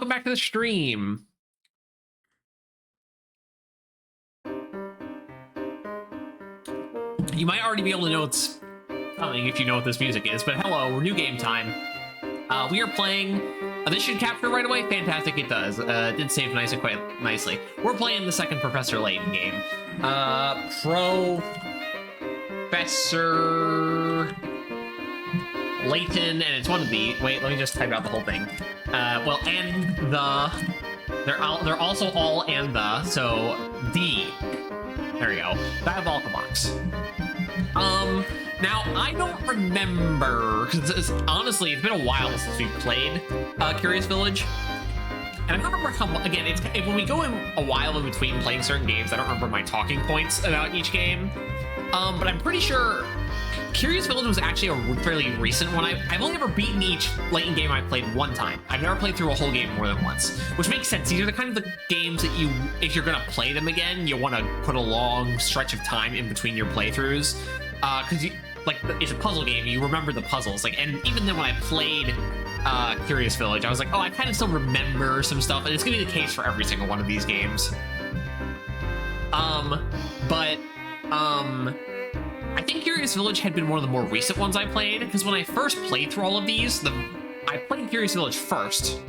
welcome back to the stream. You might already be able to know it's coming if you know what this music is, but hello, we're new game time. We are playing, this should capture right away, fantastic, it does. It did save nice and quite nicely. We're playing the second Professor Layton game. Professor Layton, and it's one of the, wait, let me just type out the whole thing. Well, and the, they're also all and the, so D. There we go. Diabolical box. Now, I don't remember, because honestly, it's been a while since we played Curious Village. And I don't remember how, again, when we go in a while in between playing certain games, I don't remember my talking points about each game. But I'm pretty sure Curious Village was actually a fairly recent one. I've only ever beaten each Layton game I've played one time. I've never played through a whole game more than once, which makes sense. These are the kind of the games that you, if you're gonna play them again, you want to put a long stretch of time in between your playthroughs, because like it's a puzzle game. You remember the puzzles, like, and even then when I played Curious Village, I was like, oh, I kind of still remember some stuff, and it's gonna be the case for every single one of these games. I think Curious Village had been one of the more recent ones I played, because when I first played through all of these, I played Curious Village first.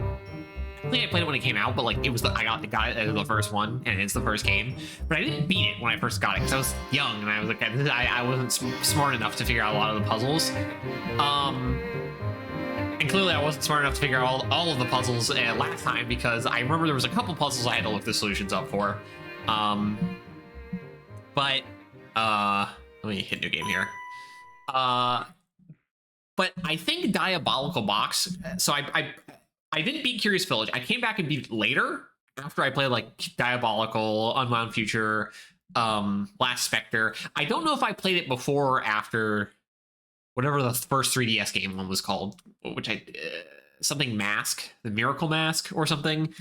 I think I played it when it came out, but like it was I got the first one, and it's the first game. But I didn't beat it when I first got it because I was young and I was like, I wasn't smart enough to figure out a lot of the puzzles. And clearly I wasn't smart enough to figure out all of the puzzles last time, because I remember there was a couple puzzles I had to look the solutions up for. Let me hit new game here. But I think Diabolical Box. So I didn't beat Curious Village. I came back and beat it later after I played like Diabolical, Unwound Future, Last Spectre. I don't know if I played it before or after whatever the first 3DS game one was called, which something Mask, the Miracle Mask or something.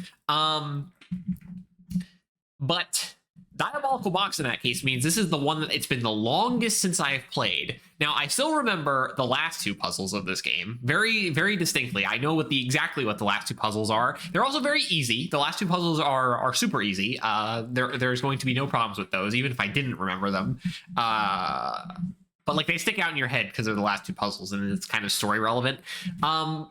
But Diabolical Box in that case means this is the one that it's been the longest since I've played. Now, I still remember the last two puzzles of this game very, very distinctly. I know exactly what the last two puzzles are. They're also very easy. The last two puzzles are super easy. There's going to be no problems with those, even if I didn't remember them. But like they stick out in your head because they're the last two puzzles, and it's kind of story relevant. I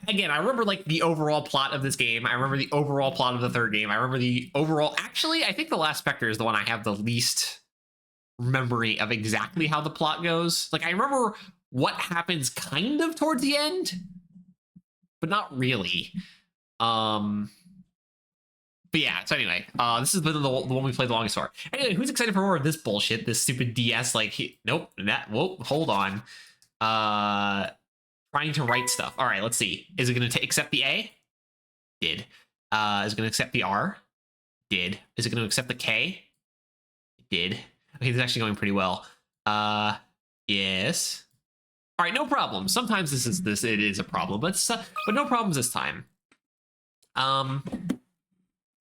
remember like the overall plot of this game. I remember the overall plot of the third game. I remember the overall. Actually, I think the Last Spectre is the one I have the least memory of exactly how the plot goes. Like I remember what happens kind of towards the end, but not really. But yeah, so anyway, this has been the one we played the longest for. Anyway, who's excited for more of this bullshit? This stupid DS, like, nope, whoa, hold on. Trying to write stuff. All right, let's see. Is it going to accept the A? Did. Is it going to accept the R? Did. Is it going to accept the K? Did. Okay, this is actually going pretty well. Yes. All right, no problem. Sometimes it is a problem, but no problems this time.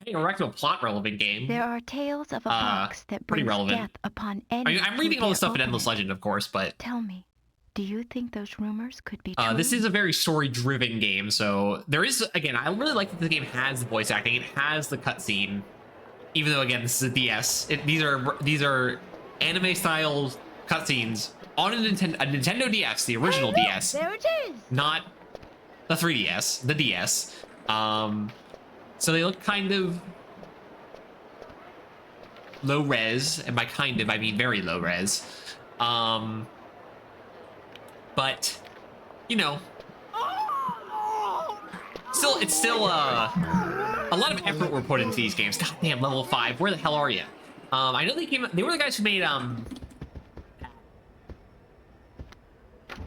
A rectal plot relevant game. There are tales of a box that brings death upon any. I'm reading all the stuff in Endless Legend, of course, but tell me, do you think those rumors could be true? This is a very story-driven game, so there is, again, I really like that the game has the voice acting. It has the cutscene, even though again this is a DS. These are anime-style cutscenes on a Nintendo DS, the original DS. There it is. Not the 3DS, the DS. So they look kind of low res, and by kind of I mean very low res. But you know, it's still a lot of effort were put into these games. God damn, level 5. Where the hell are you? I know they were the guys who made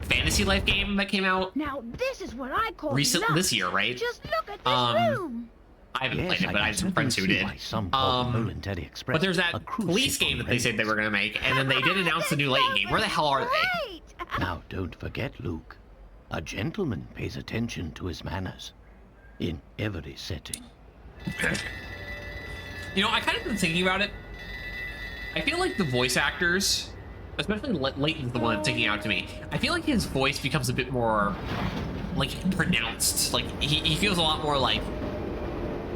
Fantasy Life game that came out. Now this is what I call recently this year, right? Just look at this room. I haven't played it, but I had some friends who did. But there's that police game that they said they were going to make, and then they did announce the new Layton game. Where the hell are they? Now, don't forget, Luke. A gentleman pays attention to his manners in every setting. You know, I kind of been thinking about it. I feel like the voice actors, especially Layton's the one that's sticking out to me. I feel like his voice becomes a bit more like pronounced. Like he feels a lot more like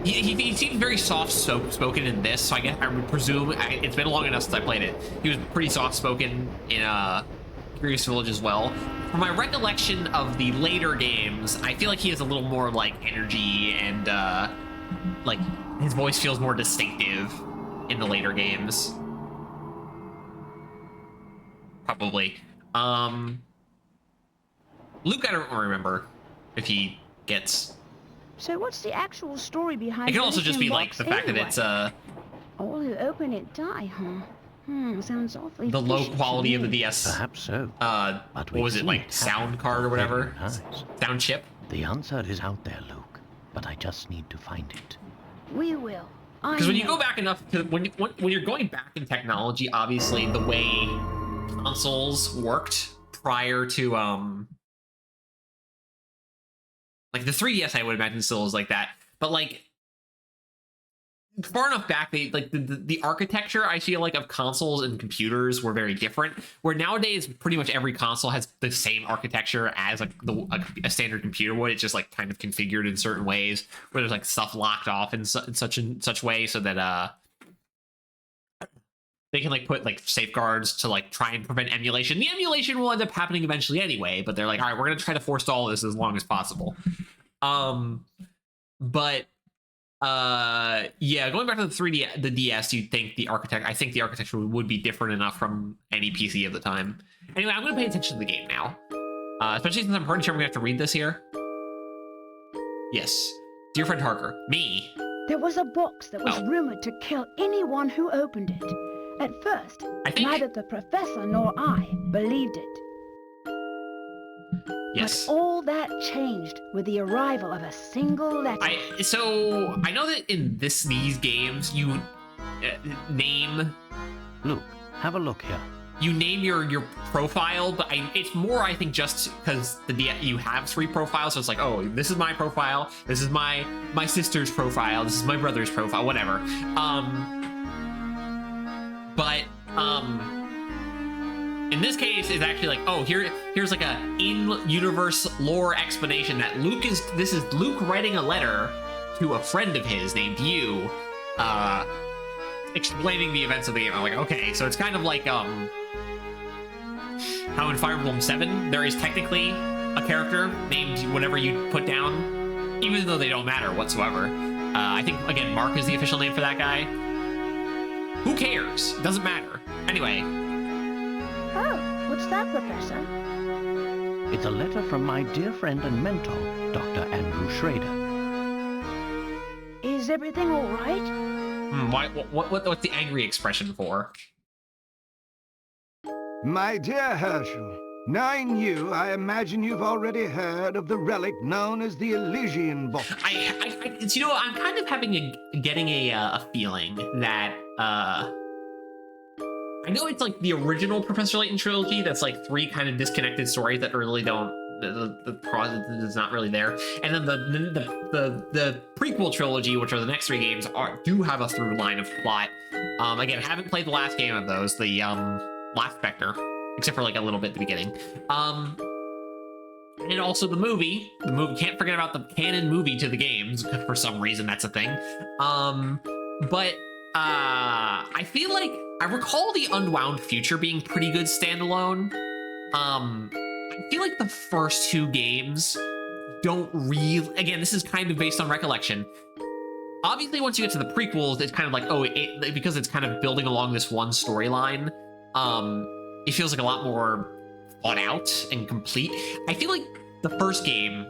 he seems very soft spoken in this. So I guess I would presume it's been long enough since I played it. He was pretty soft spoken in Curious Village as well. From my recollection of the later games, I feel like he has a little more like energy and like his voice feels more distinctive in the later games. Probably. Luke, I don't remember if he gets. So what's the actual story behind it? Can also just be like box the fact anyway? that it's all who open it die, huh? Sounds awfully the low fishy quality to of the me. DS. Perhaps so. What was it, like sound card or whatever? Nice. Sound chip? The answer is out there, Luke, but I just need to find it. We will. Because when you go back enough to when you're going back in technology, obviously the way consoles worked prior to like the 3DS, I would imagine still is like that, but like far enough back, they like the architecture I feel like of consoles and computers were very different. Where nowadays pretty much every console has the same architecture as a standard computer would. It's just like kind of configured in certain ways where there's like stuff locked off in such way so that they can like put like safeguards to like try and prevent emulation. The emulation will end up happening eventually anyway, but they're like, all right, we're gonna try to forestall this as long as possible. But yeah, going back to the DS, you'd think I think the architecture would be different enough from any PC of the time. Anyway, I'm gonna pay attention to the game now, especially since I'm pretty sure I'm gonna have to read this here. Yes, dear friend Harker, me. There was a box that was rumored to kill anyone who opened it. At first, neither the professor nor I believed it. Yes. But all that changed with the arrival of a single letter. So I know that in these games you name. Luke, have a look here. You name your profile, but it's more I think just because you have 3 profiles, so it's like, oh, this is my profile, this is my sister's profile, this is my brother's profile, whatever. But in this case, it's actually like, oh, here's like a in-universe lore explanation that this is Luke writing a letter to a friend of his named you, explaining the events of the game. I'm like, okay, so it's kind of like how in Fire Emblem 7 there is technically a character named whatever you put down, even though they don't matter whatsoever. I think again Mark is the official name for that guy. Who cares? It doesn't matter. Anyway. Oh, what's that, Professor? It's a letter from my dear friend and mentor, Dr. Andrew Schrader. Is everything all right? What's the angry expression for? My dear Herschel, knowing you, I imagine you've already heard of the relic known as the Elysian Box. You know, I'm kind of getting a feeling that I know it's like the original Professor Layton trilogy. That's like 3 kind of disconnected stories that really don't. The process is not really there, and then the prequel trilogy, which are the next 3 games, do have a through line of plot. Again, haven't played the last game of those, the Last Spectre, except for like a little bit at the beginning. And also the movie. Can't forget about the canon movie to the games. For some reason, that's a thing. But I feel like I recall the Unwound Future being pretty good standalone. I feel like the first 2 games don't really. Again, this is kind of based on recollection. Obviously, once you get to the prequels, it's kind of like, oh, because it's kind of building along this one storyline. It feels like a lot more thought out and complete. I feel like the first game,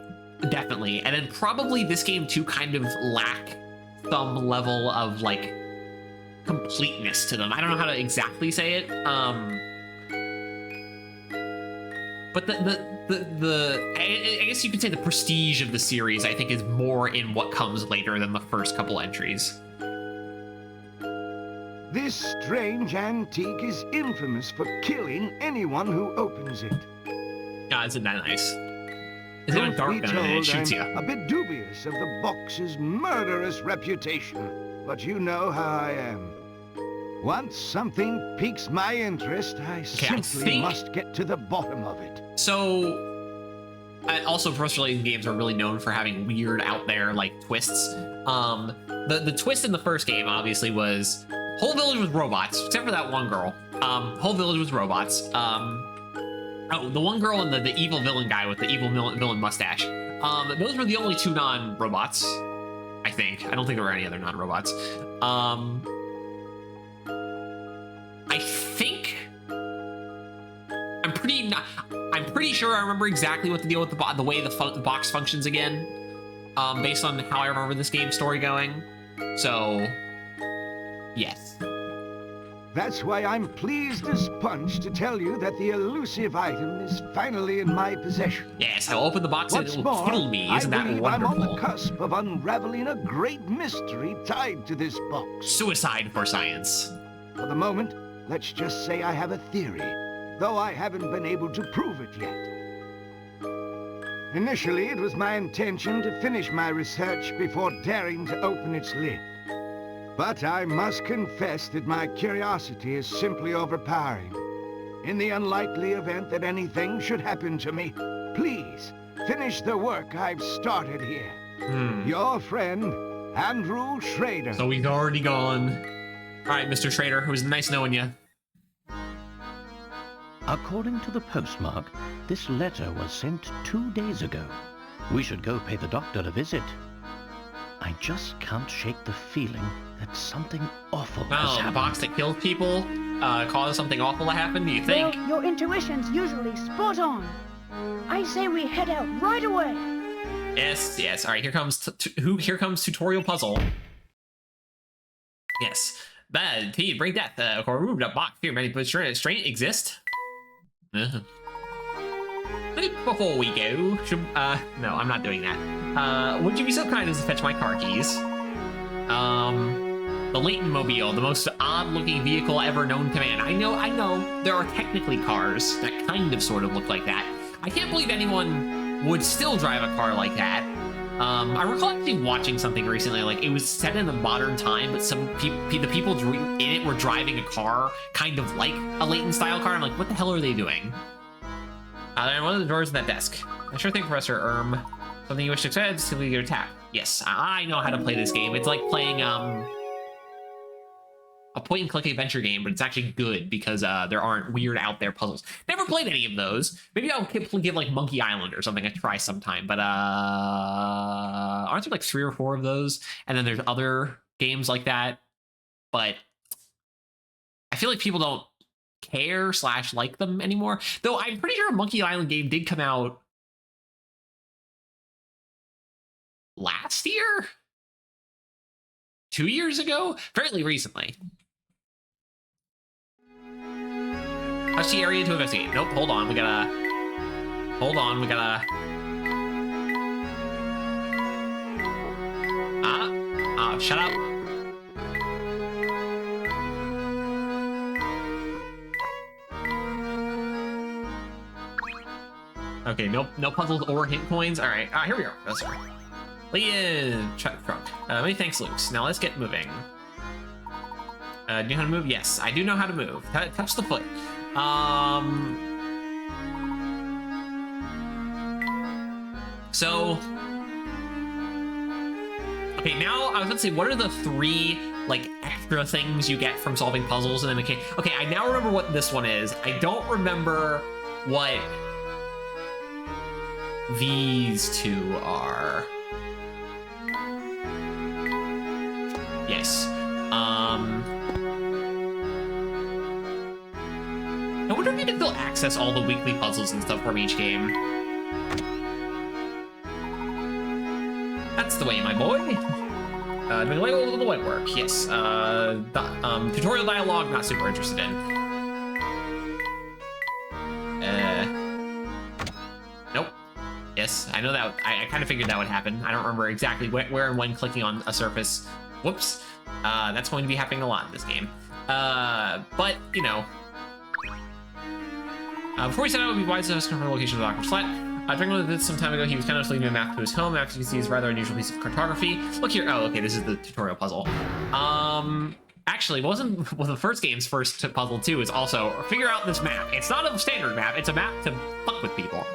definitely, and then probably this game too, kind of lack some level of like completeness to them. I don't know how to exactly say it. But I guess you could say the prestige of the series, I think, is more in what comes later than the first couple entries. This strange antique is infamous for killing anyone who opens it. Isn't that nice? It's got a dark gun and it shoots you. A bit dubious of the box's murderous reputation, but you know how I am. Once something piques my interest, I simply must get to the bottom of it. So, Also, frustrating games are really known for having weird, out there like twists. The twist in the first game obviously was whole village was robots, except for that one girl. Whole village was robots. Oh, the one girl and the evil villain guy with the evil villain mustache. Those were the only two non-robots, I think. I don't think there were any other non-robots. I think I'm pretty sure I remember exactly what the deal with the way the box functions again, based on how I remember this game's story going. So, yes. That's why I'm pleased as punch to tell you that the elusive item is finally in my possession. Yes, I'll open the box and What's it will more, kill me. Isn't that I'm wonderful? on the cusp of unraveling a great mystery tied to this box. Suicide for science. For the moment, let's just say I have a theory, though I haven't been able to prove it yet. Initially, it was my intention to finish my research before daring to open its lid. But I must confess that my curiosity is simply overpowering. In the unlikely event that anything should happen to me, please finish the work I've started here. Your friend, Andrew Schrader. So he's already gone. All right, Mr. Schrader, it was nice knowing you. According to the postmark, this letter was sent 2 days ago. We should go pay the doctor a visit. I just can't shake the feeling that something awful has Wow, the happened. box that kills people caused something awful to happen, do you think? Well, your intuition's usually spot on. I say we head out right away. Yes, yes. All right, here comes here comes tutorial puzzle. Yes. Bad to break that remove that box here. Many but strain exist. Before we go, should, no, I'm not doing that. Would you be so kind as to fetch my car keys? The Layton mobile, the most odd-looking vehicle ever known to man. I know, there are technically cars that kind of sort of look like that. I can't believe anyone would still drive a car like that. I recall actually watching something recently, like it was set in a modern time, but some the people in it were driving a car kind of like a Layton-style car. I'm like, what the hell are they doing? One of the drawers in that desk. I sure think, Professor something you wish to accept, simply your tap. Yes, I know how to play this game. It's like playing a point-and-click adventure game, but it's actually good because there aren't weird out there puzzles. Never played any of those. Maybe I'll give like Monkey Island or something a try sometime. But aren't there like 3 or 4 of those? And then there's other games like that. But I feel like people don't care / like them anymore. Though I'm pretty sure a Monkey Island game did come out last year? 2 years ago? Fairly recently. Touch the area to investigate. Nope, hold on, we gotta... shut up. Okay, no puzzles or hint coins. All right, here we go. That's right. Layton, trunk. Many thanks, Luke's. Now let's get moving. Do you know how to move? Yes, I do know how to move. Touch the foot. So, okay, now I was gonna say, what are the 3 like extra things you get from solving puzzles? And then okay, I now remember what this one is. I don't remember what these 2 are. Yes. I wonder if you can still access all the weekly puzzles and stuff from each game. That's the way, my boy. Doing the white work. Yes. Tutorial dialogue, not super interested in. Nope. Yes, I know that. I kind of figured that would happen. I don't remember exactly where and when clicking on a surface. Whoops. That's going to be happening a lot in this game. But, you know. Before we set out, it would be wise to ask for the location of the doctor's flat. Drinking with this some time ago, he was kind of leaving a map to his home. After you can see his rather unusual piece of cartography. Look here. Oh, okay, this is the tutorial puzzle. Actually, wasn't well, the first game's first puzzle too is also figure out this map. It's not a standard map. It's a map to fuck with people.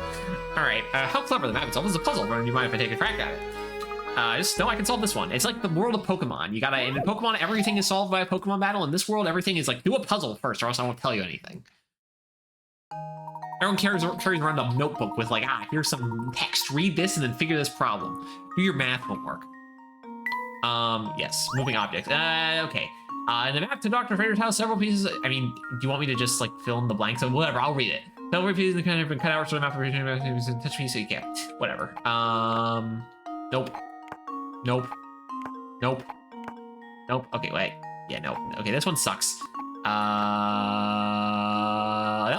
All right, how clever the map itself is a puzzle. Do you mind if I take a crack at it? Just know I can solve this one. It's like the world of Pokemon. You gotta, in Pokemon, everything is solved by a Pokemon battle. In this world, everything is like, do a puzzle first, or else I won't tell you anything. Everyone carries around a notebook with like, here's some text. Read this and then figure this problem. Do your math homework. Yes, moving objects. Okay. In the map to Dr. Frater's house, several pieces. I mean, do you want me to just like fill in the blanks? So whatever, I'll read it. Several pieces kind of been cut out for the map. Touch me so you can't. Whatever. Nope. Nope. Nope. Nope. Okay, wait. Yeah, nope. Okay, this one sucks. That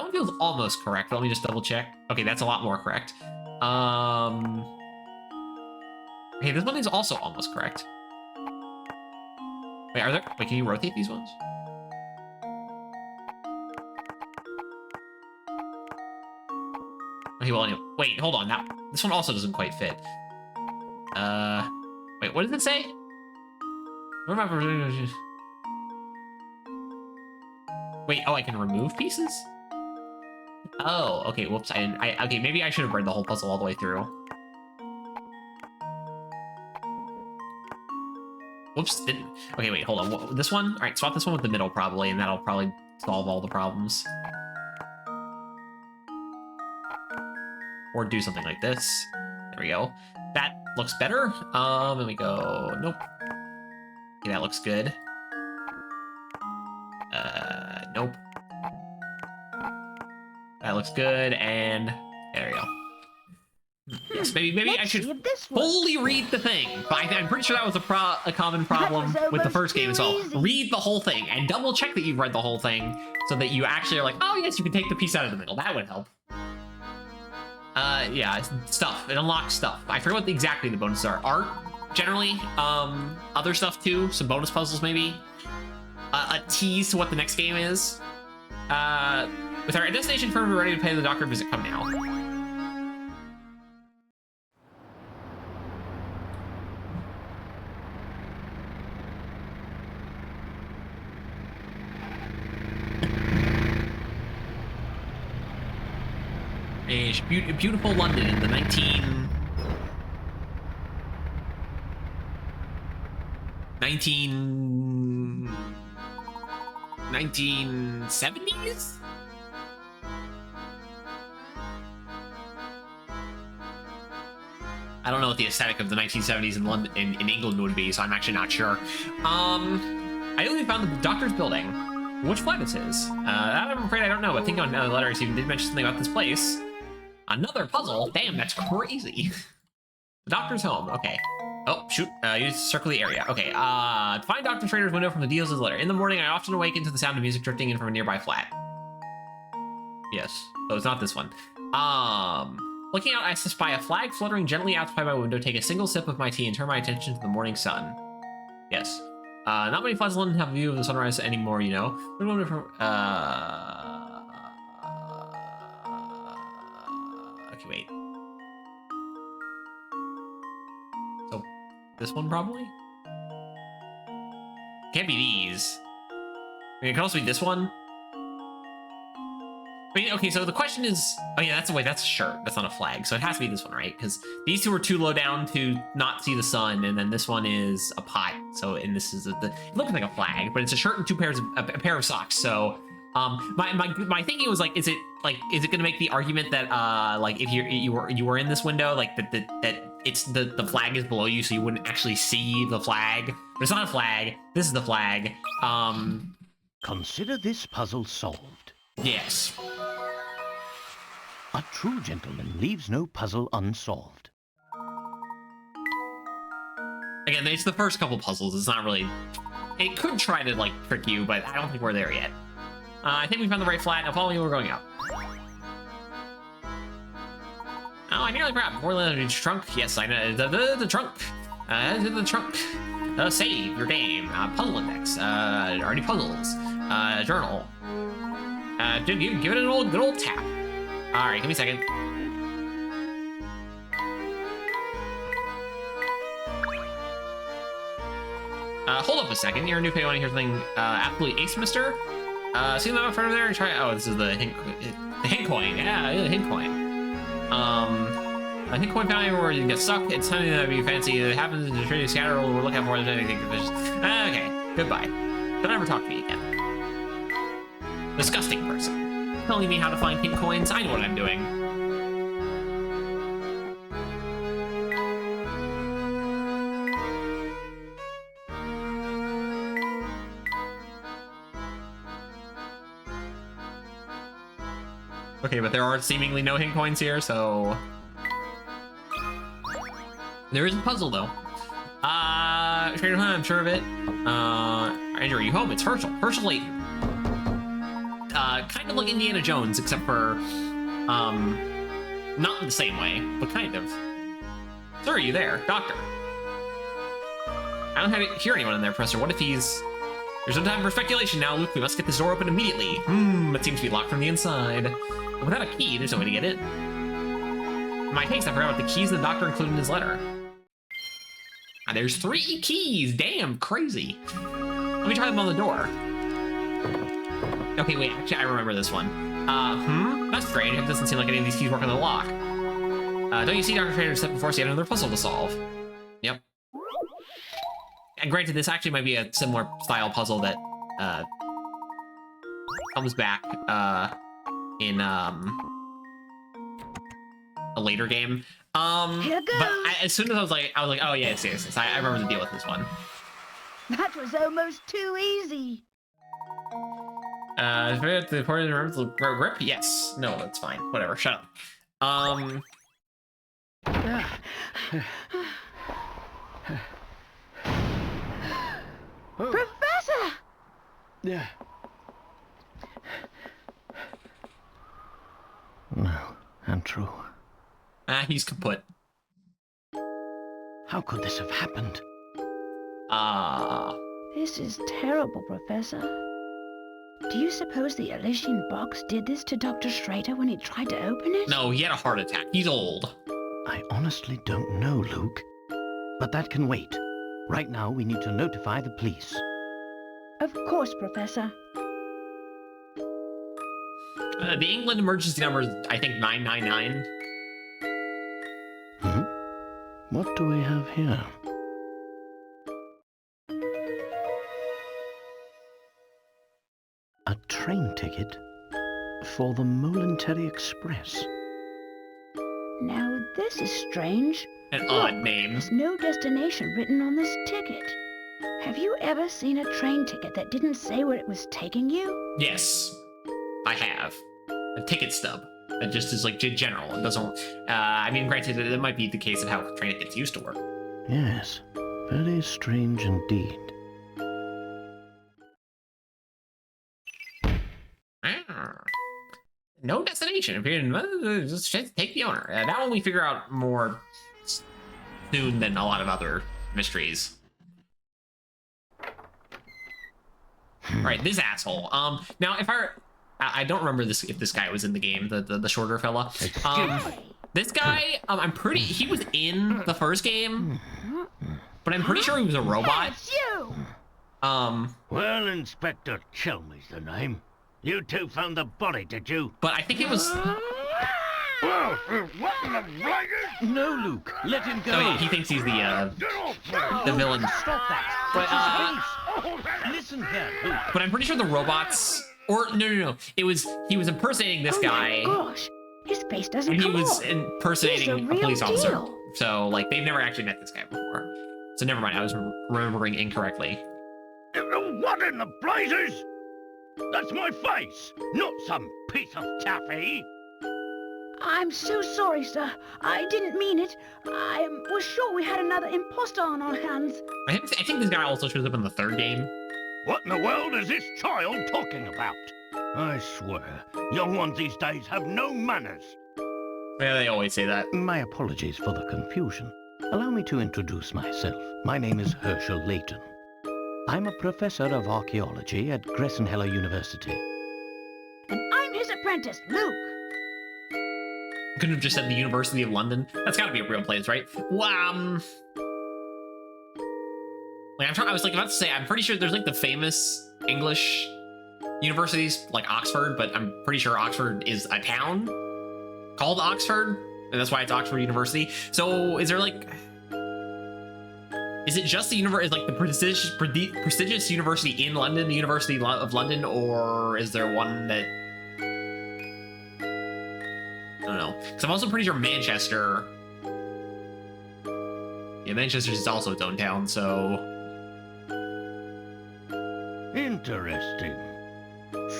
one feels almost correct. Let me just double check. Okay, that's a lot more correct. Okay, this one is also almost correct. Wait, wait, can you rotate these ones? Okay, well, anyway, wait, hold on. This one also doesn't quite fit. Wait, what does it say? Where am I? Wait, oh, I can remove pieces? Oh, okay, whoops, okay, maybe I should have read the whole puzzle all the way through. Whoops, didn't. Okay, wait, hold on. This one? All right, swap this one with the middle probably, and that'll probably solve all the problems. Or do something like this. There we go. That looks better. And we go, nope. Okay, that looks good. Nope. That looks good, and there we go. Yes, maybe I should fully read the thing. But I'm pretty sure that was a common problem with the first game as well. Read the whole thing, and double check that you've read the whole thing, so that you actually are like, oh yes, you can take the piece out of the middle. That would help. Yeah, stuff. It unlocks stuff. I forget what exactly the bonuses are. Art, generally. Other stuff too. Some bonus puzzles, maybe. A tease to what the next game is. With our destination firm, we're ready to pay the doctor a visit. Come now. It's beautiful London in the 1970s? I don't know what the aesthetic of the 1970s in London, in England would be, so I'm actually not sure. I only found the doctor's building. Which flat this is? I'm afraid I don't know, but I think on the letter he did mention something about this place. Another puzzle? Damn, that's crazy. The doctor's home. Okay. Oh, shoot. You circle the area. Okay. Find Dr. Schrader's window from the deals of the letter. In the morning, I often awaken to the sound of music drifting in from a nearby flat. Yes. Oh, it's not this one. Looking out, I spy a flag fluttering gently outside my window, take a single sip of my tea, and turn my attention to the morning sun. Yes. Not many flats in London have a view of the sunrise anymore, you know. Okay, wait. So, this one probably? Can't be these. I mean, it can also be this one. I mean, okay, so the question is... Oh yeah, that's a shirt. That's not a flag. So it has to be this one, right? Because these two are too low down to not see the sun, and then this one is a pot. So, and this is it looks like a flag, but it's a shirt and a pair of socks. So, my thinking was like, is it gonna make the argument that like if you were in this window, like that it's the flag is below you, so you wouldn't actually see the flag? But it's not a flag. This is the flag. Consider this puzzle solved. Yes. A true gentleman leaves no puzzle unsolved. Again, it's the first couple puzzles. It's not really... It could try to, like, trick you, but I don't think we're there yet. I think we found the right flat. Now follow me, we're going up. Oh, I nearly grabbed more than a trunk. Yes, I know. The trunk. The trunk. Save your game. Puzzle index. Already puzzles. Journal. Give it an good old tap. All right, give me a second. Hold up a second. You're a new pay. Want to hear something absolutely ace, mister? See them out front of there and try. Oh, this is the hint coin. Yeah, the hint coin. I think coin found where you can get stuck. It's something that would be fancy. It happens to trade scatter. We're looking for anything. Okay, goodbye. Don't ever talk to me again. Disgusting person. Telling me how to find pink coins. I know what I'm doing. Okay, but there are seemingly no hint coins here, so... There is a puzzle, though. Trader Hunt, I'm sure of it. Andrew, are you home? It's Herschel. Herschel Layton. Kind of like Indiana Jones, except for, not in the same way, but kind of. Sir, are you there? Doctor. I don't hear anyone in there, Professor. What if he's... There's no time for speculation now, Luke. We must get this door open immediately. It seems to be locked from the inside. Without a key, there's no way to get in. In my case, I forgot about the keys the doctor included in his letter. There's 3 keys. Damn, crazy. Let me try them on the door. Okay, wait, actually, I remember this one. That's strange. It doesn't seem like any of these keys work on the lock. Don't you see Dr. Trader step before us yet another puzzle to solve? Yep. And granted, this actually might be a similar style puzzle that, comes back, in, a later game. Here goes. But as soon as I was like, oh, yes. I remember the deal with this one. That was almost too easy. The important to grip? Yes. No, that's fine. Whatever. Shut up. Professor! Yeah. No, untrue. He's kaput. How could this have happened? This is terrible, Professor. Do you suppose the Elysian box did this to Dr. Schrader when he tried to open it? No, he had a heart attack. He's old. I honestly don't know, Luke. But that can wait. Right now, we need to notify the police. Of course, Professor. The England emergency number is, I think, 999. What do we have here? A train ticket for the Momentary Express. Now, this is strange. An odd name. There's no destination written on this ticket. Have you ever seen a train ticket that didn't say where it was taking you? Yes, I have. A ticket stub. That just is like general. It doesn't. I mean, granted, it might be the case of how train tickets used to work. Yes, very strange indeed. No destination. Just take the owner. That one we figure out more soon than a lot of other mysteries. Right, this asshole. Now if I don't remember this if this guy was in the game, the shorter fella. This guy, I'm pretty. He was in the first game, but I'm pretty sure he was a robot. It's you! Well, Inspector Chelmey's the name. You two found the body, did you? But I think it was. Well, what in the ragged? No, Luke, let him go. Oh, yeah, he thinks he's the villain. Stop that. But Listen here, Luke. But I'm pretty sure the robots. Or no. He was impersonating this guy. Oh my gosh, his face doesn't And he come was off. impersonating He's a a real police officer. deal. So, like, they've never actually met this guy before. So never mind, I was remembering incorrectly. What in the blazes? That's my face, not some piece of taffy. I'm so sorry, sir. I didn't mean it. I was sure we had another imposter on our hands. I think this guy also shows up in the third game. What in the world is this child talking about? I swear, young ones these days have no manners. Yeah, they always say that. My apologies for the confusion. Allow me to introduce myself. My name is Herschel Layton. I'm a professor of archaeology at Gressenheller University. And I'm his apprentice, Luke. Couldn't have just said the University of London. That's gotta be a real place, right? Like I was like about to say, I'm pretty sure there's like the famous English universities like Oxford, but I'm pretty sure Oxford is a town called Oxford, and that's why it's Oxford University. So is there like, is it just the university, like the prestigious university in London, the University of London, or is there one that, I don't know? Because I'm also pretty sure Manchester, yeah, Manchester is also its own town, so. Interesting.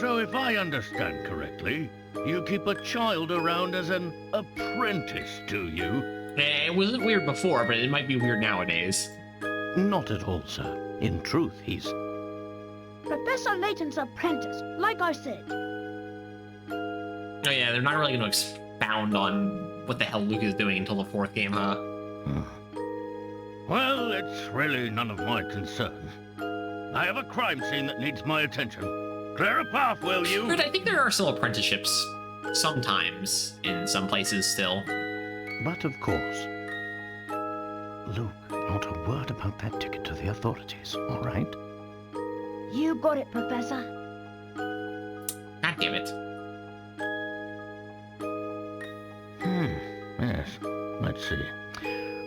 So if I understand correctly, you keep a child around as an apprentice, do you? It wasn't weird before, but it might be weird nowadays. Not at all, sir. In truth, he's... Professor Layton's apprentice, like I said. Oh yeah, they're not really going to expound on what the hell Luke is doing until the 4th game, huh? Well, it's really none of my concern. I have a crime scene that needs my attention. Clear a path, will you? But I think there are still apprenticeships sometimes in some places still. But of course. Luke, not a word about that ticket to the authorities, all right? You got it, Professor. God damn it. Yes. Let's see.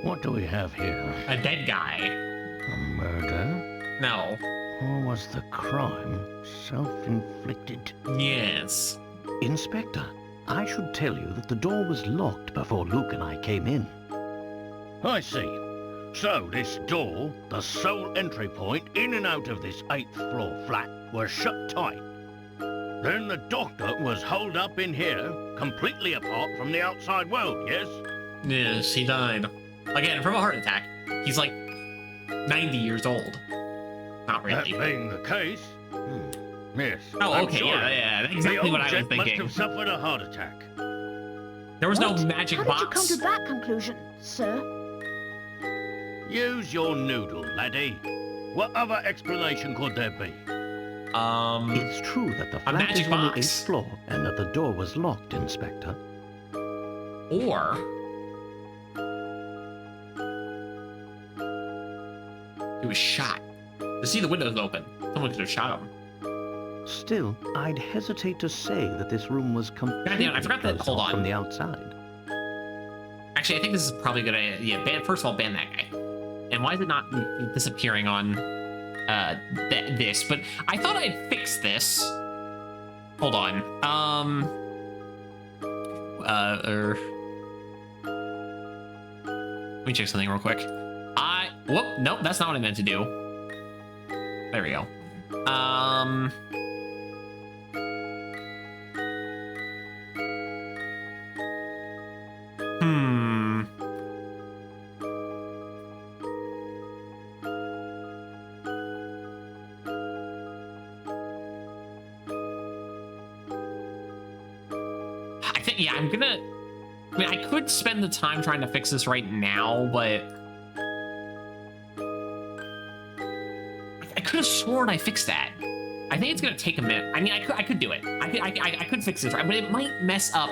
What do we have here? A dead guy. A murder? No. Or was the crime self-inflicted? Yes. Inspector, I should tell you that the door was locked before Luke and I came in. I see. So this door, the sole entry point in and out of this 8th floor flat, was shut tight. Then the doctor was holed up in here, completely apart from the outside world, yes? Yes, he died. Again, from a heart attack. He's like 90 years old. Not really. That being the case, yes. Oh, I'm okay, sure yeah, that's exactly what I was The old gent thinking. must have suffered a heart attack. There was no What? magic How box. did you come to that conclusion, sir? Use your noodle, laddie. What other explanation could there be? It's true that the flat magic is on the box. 8th floor and that the door was locked, Inspector. Or he was shot. To see the windows open, someone could have shot him. Still, I'd hesitate to say that this room was completely I forgot that- closed hold off on. from the outside. Actually, I think this is probably a good idea. Yeah, first of all, ban that guy. And why is it not disappearing on this? But I thought I'd fix this. Hold on. Let me check something real quick. Whoop, nope, that's not what I meant to do. There we go. I think, yeah, I'm gonna... I mean, I could spend the time trying to fix this right now, but... I could have sworn I fixed that. I think it's gonna take a minute. I mean, I could do it. I could fix this, right? But it might mess up.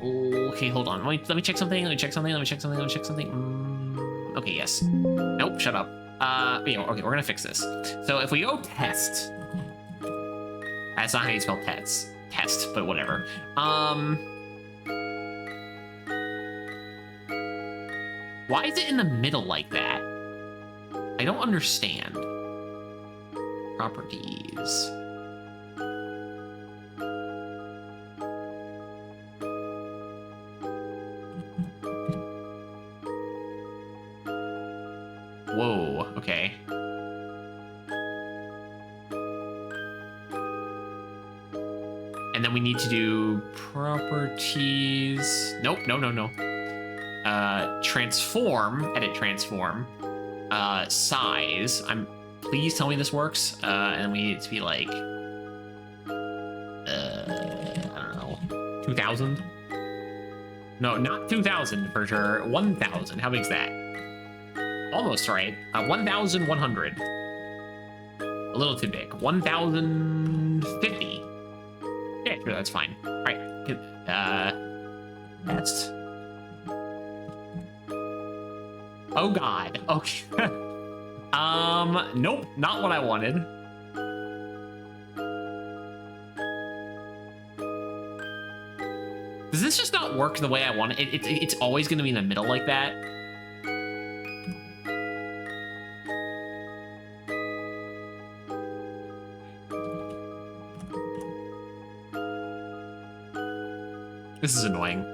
Okay, hold on. Let me check something. Let me check something. Okay, yes. Nope, shut up. Okay, we're gonna fix this. So if we go test... That's not how you spell test. Test, but whatever. Why is it in the middle like that? I don't understand. Properties. Whoa, okay. And then we need to do properties. Nope, no. Transform, edit transform. Size. Please tell me this works. And we need it to be like, I don't know, 2,000? No, not 2,000 for sure. 1,000. How big's that? Almost right. 1,100. A little too big. 1,050. Yeah, sure, that's fine. All right. Test. Oh God. Okay. Nope, not what I wanted. Does this just not work the way I want it? It's always going to be in the middle like that. This is annoying.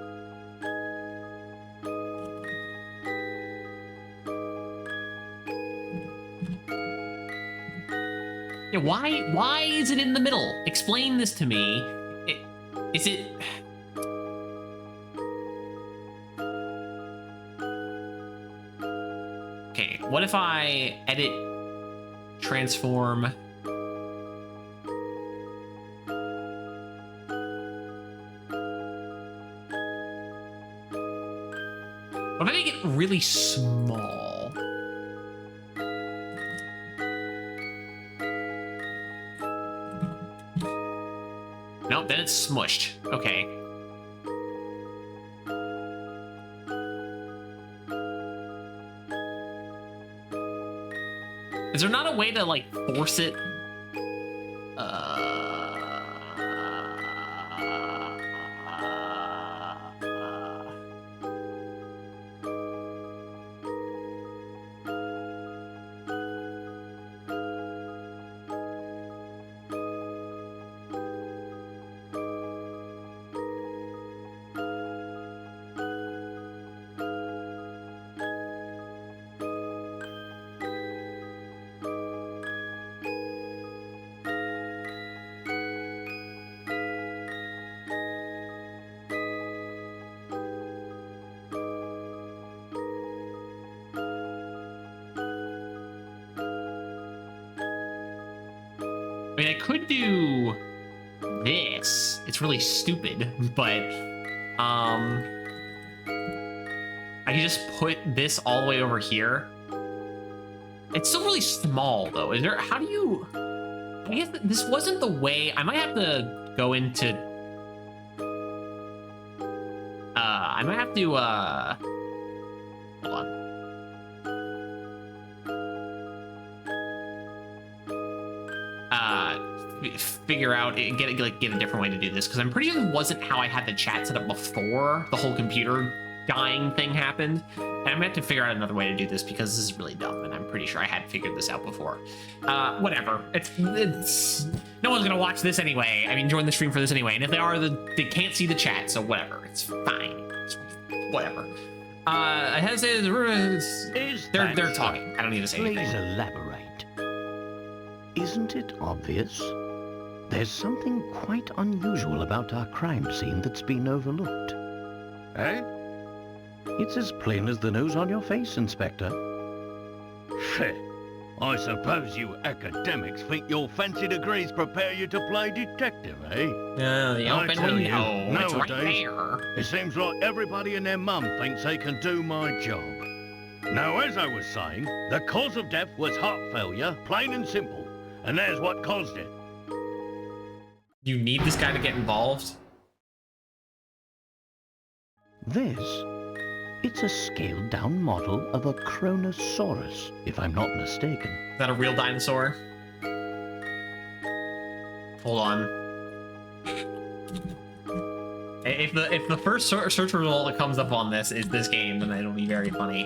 Yeah, why is it in the middle? Explain this to me. Is it... Okay, what if I edit, transform... What if I make it really small? Nope, then it's smushed. Okay. Is there not a way to, like, force it? I mean, I could do this. It's really stupid, but I can just put this all the way over here. It's still really small, though. Is there? How do you? I guess this wasn't the way. I might have to go into. I might have to. Hold on. Figure out get a different way to do this, because I'm pretty sure this wasn't how I had the chat set up before the whole computer dying thing happened, and I'm gonna have to figure out another way to do this because this is really dumb, and I'm pretty sure I had figured this out before. Whatever. It's no one's gonna watch this anyway. I mean, join the stream for this anyway, and if they are, they can't see the chat, so whatever. It's fine. Whatever. I had to say they're talking. I don't need to say Please anything. elaborate. Isn't it obvious? There's something quite unusual about our crime scene that's been overlooked. Eh? It's as plain as the nose on your face, Inspector. I suppose you academics think your fancy degrees prepare you to play detective, eh? The I open tell window. you, It's right nowadays, there. it seems like everybody and their mum thinks they can do my job. Now, as I was saying, the cause of death was heart failure, plain and simple. And there's what caused it. You need this guy to get involved? It's a scaled-down model of a Kronosaurus, if I'm not mistaken. Is that a real dinosaur? Hold on. If the first search result that comes up on this is this game, then it'll be very funny.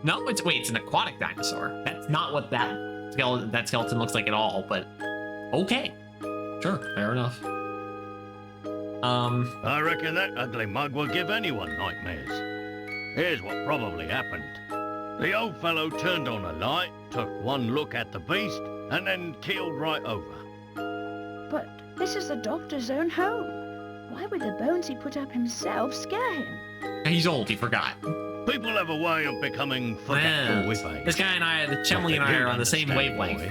No, it's an aquatic dinosaur. That's not what that skeleton looks like at all, but okay. Sure, fair enough. I reckon that ugly mug will give anyone nightmares. Here's what probably happened. The old fellow turned on a light, took one look at the beast, and then keeled right over. But this is the doctor's own home. Why would the bones he put up himself scare him? He's old, he forgot. People have a way of becoming forgetful with age. This guy and I, the Chemley and I, are on the same wavelength.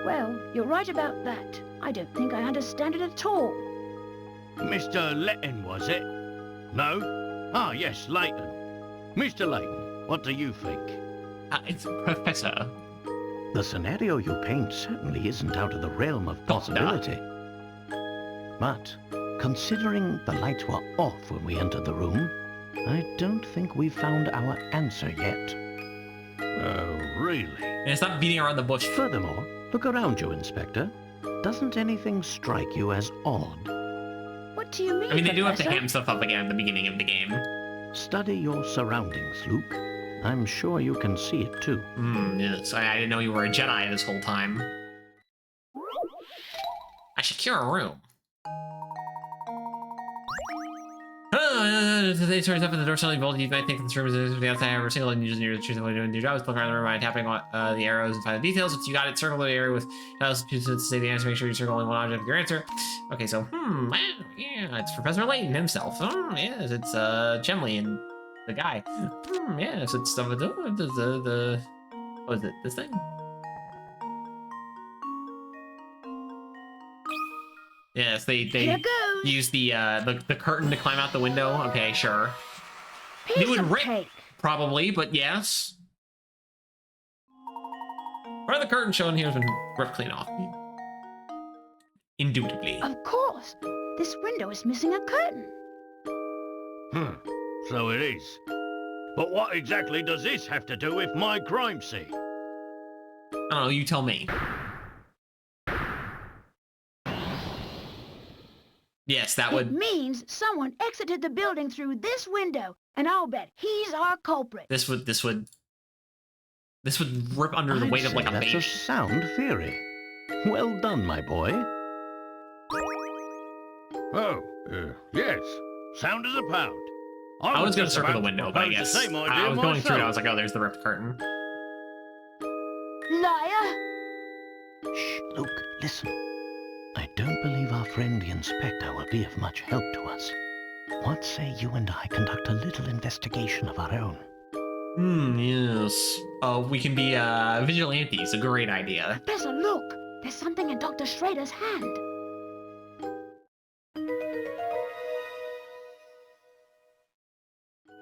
Well, you're right about that. I don't think I understand it at all. Mr. Layton, was it? No? Ah, yes, Layton. Mr. Layton, what do you think? It's Professor. The scenario you paint certainly isn't out of the realm of possibility. But considering the lights were off when we entered the room, I don't think we've found our answer yet. Oh, really? And stop beating around the bush. Furthermore, look around you, Inspector. Doesn't anything strike you as odd? What do you mean, I mean, they do have to Professor? ham stuff up again at the beginning of the game. Study your surroundings, Luke. I'm sure you can see it too. Yes. I didn't know you were a Jedi this whole time. I should cure a room. They turns up at the door suddenly bolted. You might think this room is the outside of a single and you just need to choose what you're doing your job is poke around the room by tapping on the arrows and find the details. Once you got it, circle the area with tiles to say the answer. Make sure you circle only one object of your answer. Okay, so yeah, it's Professor Layton himself. Yes, it's Chemley and the guy. Yes, it's the what is it? This thing? Yes, they Here goes. use the curtain to climb out the window. Okay, sure. Piece would of rip. cake. Probably, but yes. Part of the curtain shown here has been ripped clean off. Indubitably. Of course. This window is missing a curtain. So it is. But what exactly does this have to do with my crime scene? I don't know, you tell me. Yes, that It would... means someone exited the building through this window, and I'll bet he's our culprit. This would rip under the weight of like a that's baby. a sound theory. Well done, my boy. Oh, yes. Sound as a pound. I was going to just circle the about window, but I propose guess the same idea I was going through it. I myself. was like, oh, there's the ripped curtain. Liar! Shh, Luke, listen. I don't believe our friend the inspector will be of much help to us. What say you and I conduct a little investigation of our own? Yes. We can be vigilantes. A great idea. Professor, look! There's something in Dr. Schrader's hand.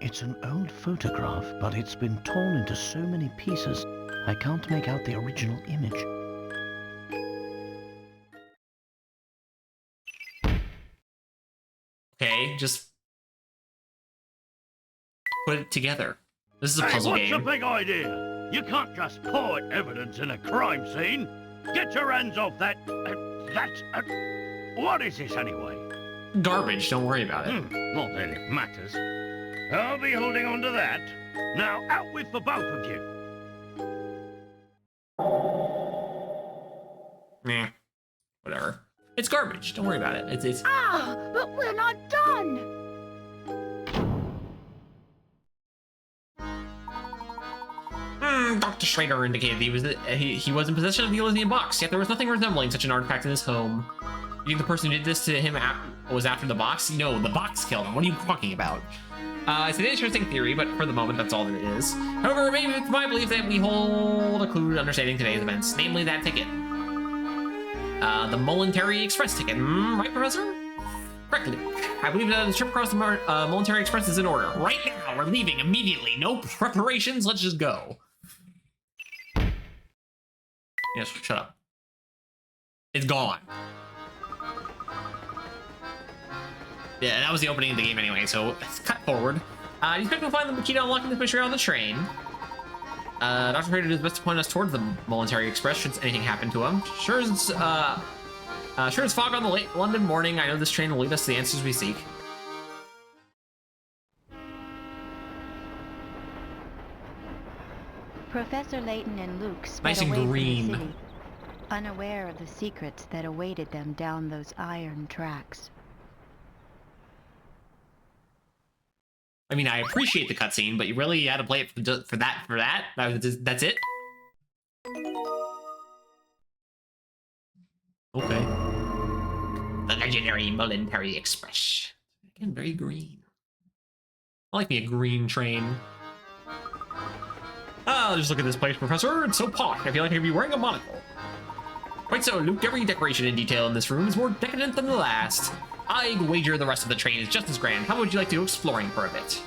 It's an old photograph, but it's been torn into so many pieces, I can't make out the original image. Okay, just put it together. This is a puzzle what's game. the big idea? You can't just pour evidence in a crime scene. Get your hands off that... what is this anyway? Garbage, don't worry about it. Not that it matters. I'll be holding on to that. Now, out with the both of you. Whatever. It's garbage, don't worry about it. It's Ah, but we're not done! Dr. Schrader indicated he was in possession of the Elysian box, yet there was nothing resembling such an artifact in his home. You think the person who did this to him was after the box? No, the box killed him. What are you talking about? It's an interesting theory, but for the moment, that's all that it is. However, maybe it's my belief that we hold a clue to understanding today's events, namely that ticket. The Momentary Express ticket, right, Professor? Correctly. I believe that the trip across the Momentary Express is in order. Right now, we're leaving immediately. No preparations, let's just go. Yes, shut up. It's gone. Yeah, that was the opening of the game anyway, so let's cut forward. You expect to find the key to unlocking this mystery on the train. Dr. Schrader does best to point us towards the Momentary Express should anything happen to him. Sure as fog on the late London morning, I know this train will lead us to the answers we seek. Professor Layton and Luke sped Nice and away green. from the city, unaware of the secrets that awaited them down those iron tracks. I mean, I appreciate the cutscene, but you really had to play it for that? That's it? Okay. The legendary Momentary Express. Again, very green. I like me a green train. Oh, just look at this place, Professor. It's so posh. I feel like I could be wearing a monocle. Quite so, Luke. Every decoration and detail in this room is more decadent than the last. I'd wager the rest of the train is just as grand. How would you like to go exploring for a bit?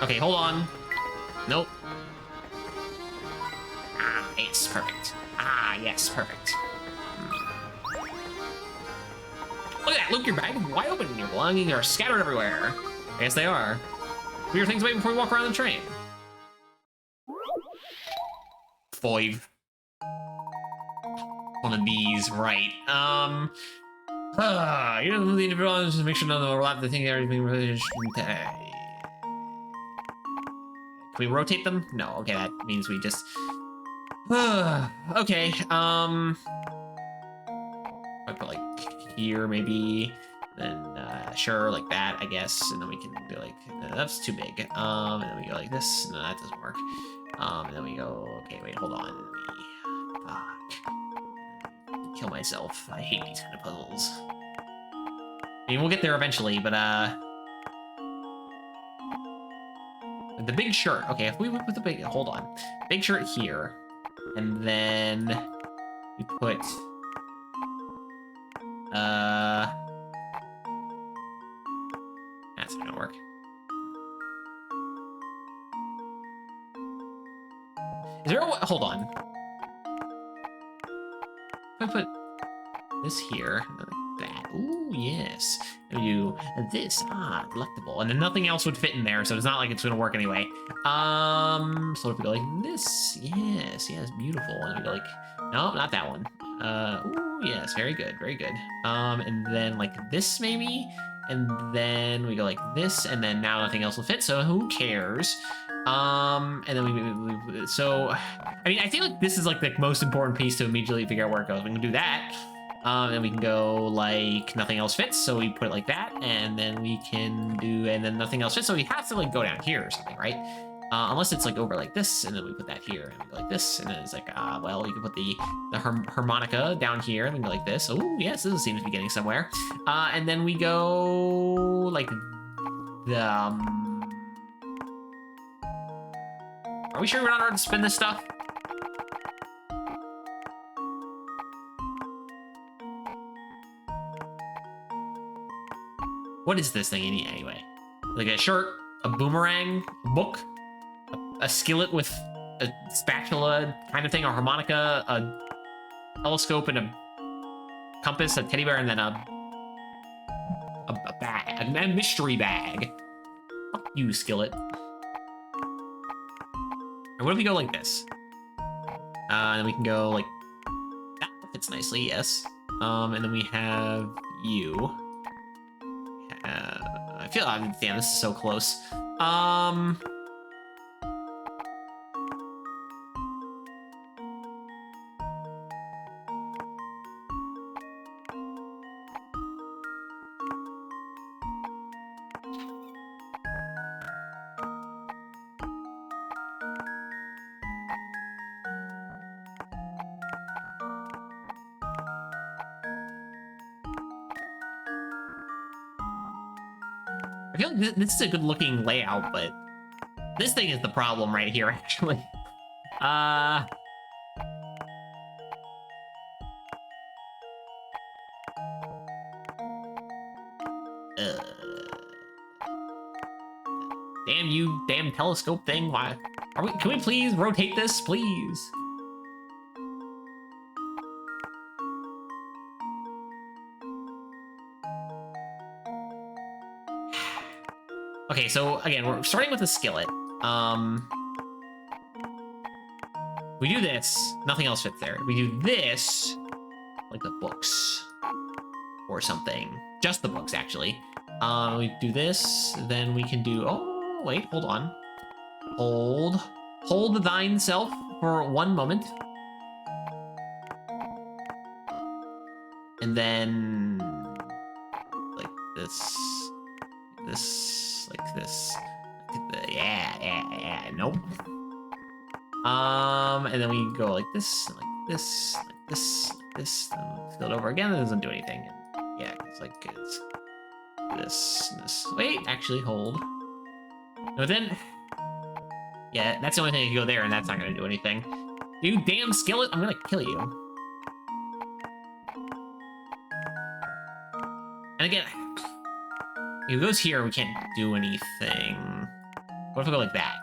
Okay, hold on. Nope. Ah, it's perfect. Ah, yes, perfect. Look at that, Luke, your bag is wide open and your belongings are scattered everywhere. I guess they are. Put your things away before we walk around the train. 5. One of these, right. You don't need to be honest, just make sure none of the overlap the thing everything really. Can we rotate them? No, okay, that means we just okay. I put like here maybe, then sure, like that, I guess, and then we can do like that's too big. And then we go like this. No, that doesn't work. And then we go, okay, wait, hold on. Kill myself. I hate these kind of puzzles. I mean, we'll get there eventually, but the big shirt. Okay, if we put the big, hold on, big shirt here, and then we put that's not gonna work. Is there a way, hold on. If I put this here, like that. Ooh, yes. And we do this. Delectable. And then nothing else would fit in there, so it's not like it's gonna work anyway. So if we go like this, yes, beautiful. And we go like, no, not that one. Ooh, yes, very good, very good. And then like this maybe, and then we go like this, and then now nothing else will fit, so who cares? And then we so, I mean, I think like this is like the most important piece to immediately figure out where it goes. We can do that. And we can go like nothing else fits, so we put it like that, and then we can do, and then nothing else fits, so we have to like go down here or something, right? Unless it's like over like this, and then we put that here, and we go like this, and then it's like, well, you can put the harmonica down here, and we go like this. Oh, yes, this seems to be getting somewhere. And then we go like the. Are we sure we're not allowed to spin this stuff? What is this thing anyway? Like a shirt, a boomerang, a book, a skillet with a spatula kind of thing, a harmonica, a telescope, and a compass, a teddy bear, and then a bag, a mystery bag. Fuck you, skillet. And what if we go like this? And then we can go like that fits nicely, yes. And then we have you. I feel, damn, this is so close. I feel like this is a good looking layout, but this thing is the problem right here, actually. Damn you, damn telescope thing. Why are we, can we please rotate this, please? Okay, so again, we're starting with a skillet. We do this, nothing else fits there. We do this, like the books or something. Just the books, actually. We do this, then we can do, oh, wait, hold on. Hold thine self for one moment. And then, like this, like this. Yeah, nope. And then we go like this, like this, like this, like this, then fill it over again, it doesn't do anything. And yeah, it's like, it's this. Wait, actually, hold. No, then, yeah, that's the only thing that can go there, and that's not gonna do anything. You damn skillet, I'm gonna kill you. And again, if it goes here, we can't do anything. What if we go like that?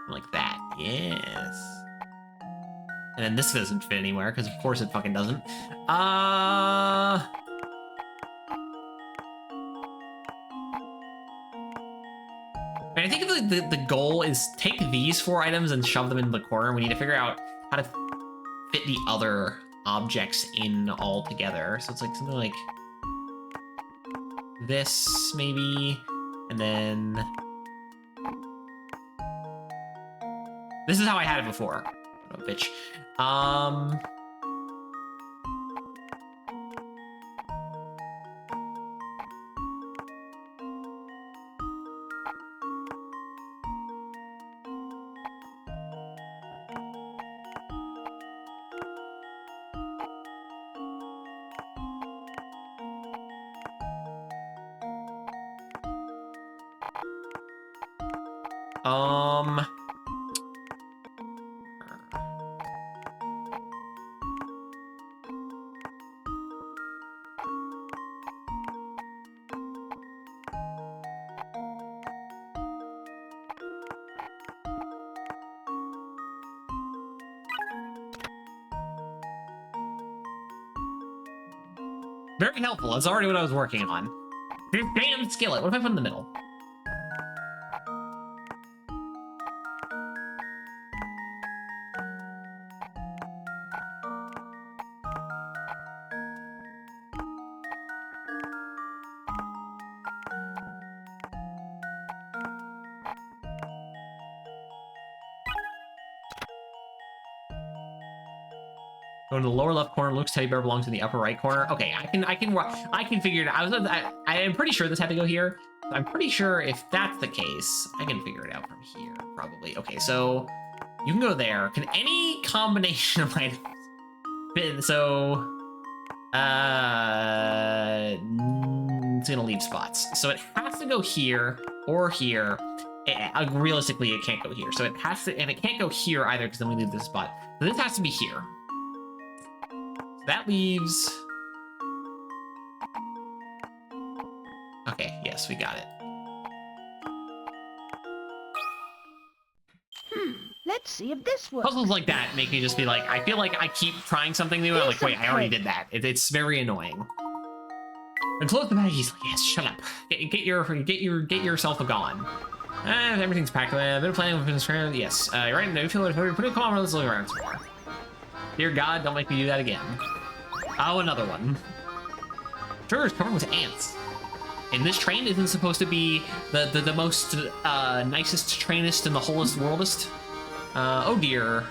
Like that, yes. And then this doesn't fit anywhere, because of course it fucking doesn't. I think the goal is take these 4 items and shove them in the corner. We need to figure out how to fit the other objects in all together. So it's like something like this, maybe, and then this is how I had it before. Oh, bitch. Very helpful. That's already what I was working on. This damn skillet. What if I put in the middle? Go to the lower left corner. Luke's teddy bear belongs in the upper right corner. Okay, I can figure it out. I am pretty sure this had to go here. I'm pretty sure if that's the case, I can figure it out from here, probably. Okay, so you can go there. Can any combination of items fit? So, it's gonna leave spots. So it has to go here or here. Realistically, it can't go here. So it has to, and it can't go here either because then we leave this spot. So this has to be here. That leaves... Okay, yes, we got it. Let's see if this works. Puzzles like that make me just be like, I feel like I keep trying something new, and I'm like, wait, I already did that. It's very annoying. And close the bag easily. Yes, shut up. Get yourself a gone. Everything's packed away. A bit of planning with this trailer. Yes, you're right. No, you feel like come on, let's look around some more. Dear God, don't make me do that again. Oh, another one. Sure, it's covered with ants. And this train isn't supposed to be the most nicest trainist in the wholest worldest. Oh dear.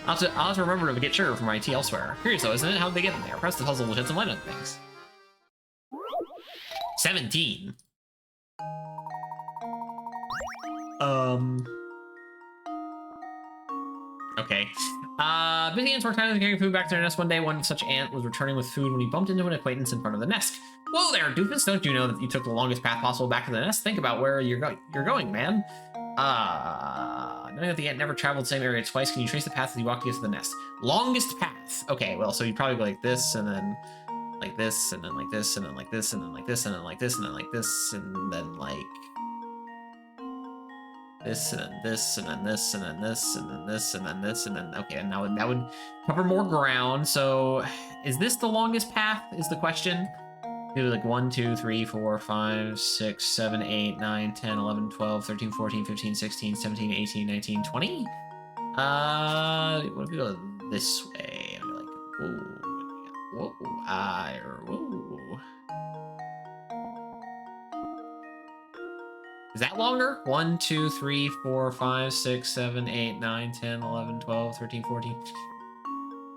I'll have to remember to get sugar from my tea elsewhere. Curious though, isn't it? How'd they get in there? Press the puzzle to shed some light on things. 17. Okay. Busy ants worked tirelessly carrying food back to their nest one day. One such ant was returning with food when he bumped into an acquaintance in front of the nest. Whoa there, doofus! Don't you know that you took the longest path possible back to the nest? Think about where you're going, man. Knowing that the ant never traveled the same area twice, can you trace the path as you walk to get to the nest? Longest path. Okay, well, so you'd probably go like this, and then like this, and then like this, and then like this, and then like this, and then like this, and then like this, and then like this, and then this, and then this, and then this, and then this, and then this, and then okay, and now that would cover more ground. So is this the longest path is the question? Do like 1, 2, 3, 4, 5, 6, 7, 8, 9, 10, 11, 12, 13, 14, 15, 16, 17, 18, 19, 20? What if we go this way? I'm like, whoa, whoa. Is that longer? 1, 2, 3, 4, 5, 6, 7, 8, 9, 10, 11, 12, 13, 14,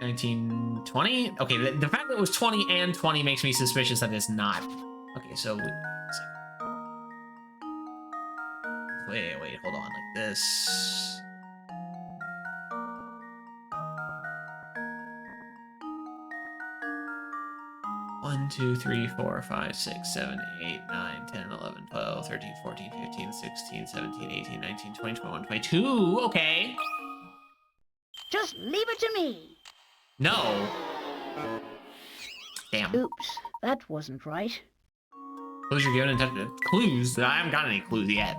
19, 20? Okay, the fact that it was 20 and 20 makes me suspicious that it's not. Okay, so... Wait, hold on, like this... 1, 2, 3, 4, 5, 6, 7, 8, 9, 10, 11, 12, 13, 14, 15, 16, 17, 18, 19, 20, 21, 22. Okay. Just leave it to me. No. Damn. Oops, that wasn't right. Clues you're given and clues? I haven't got any clues yet.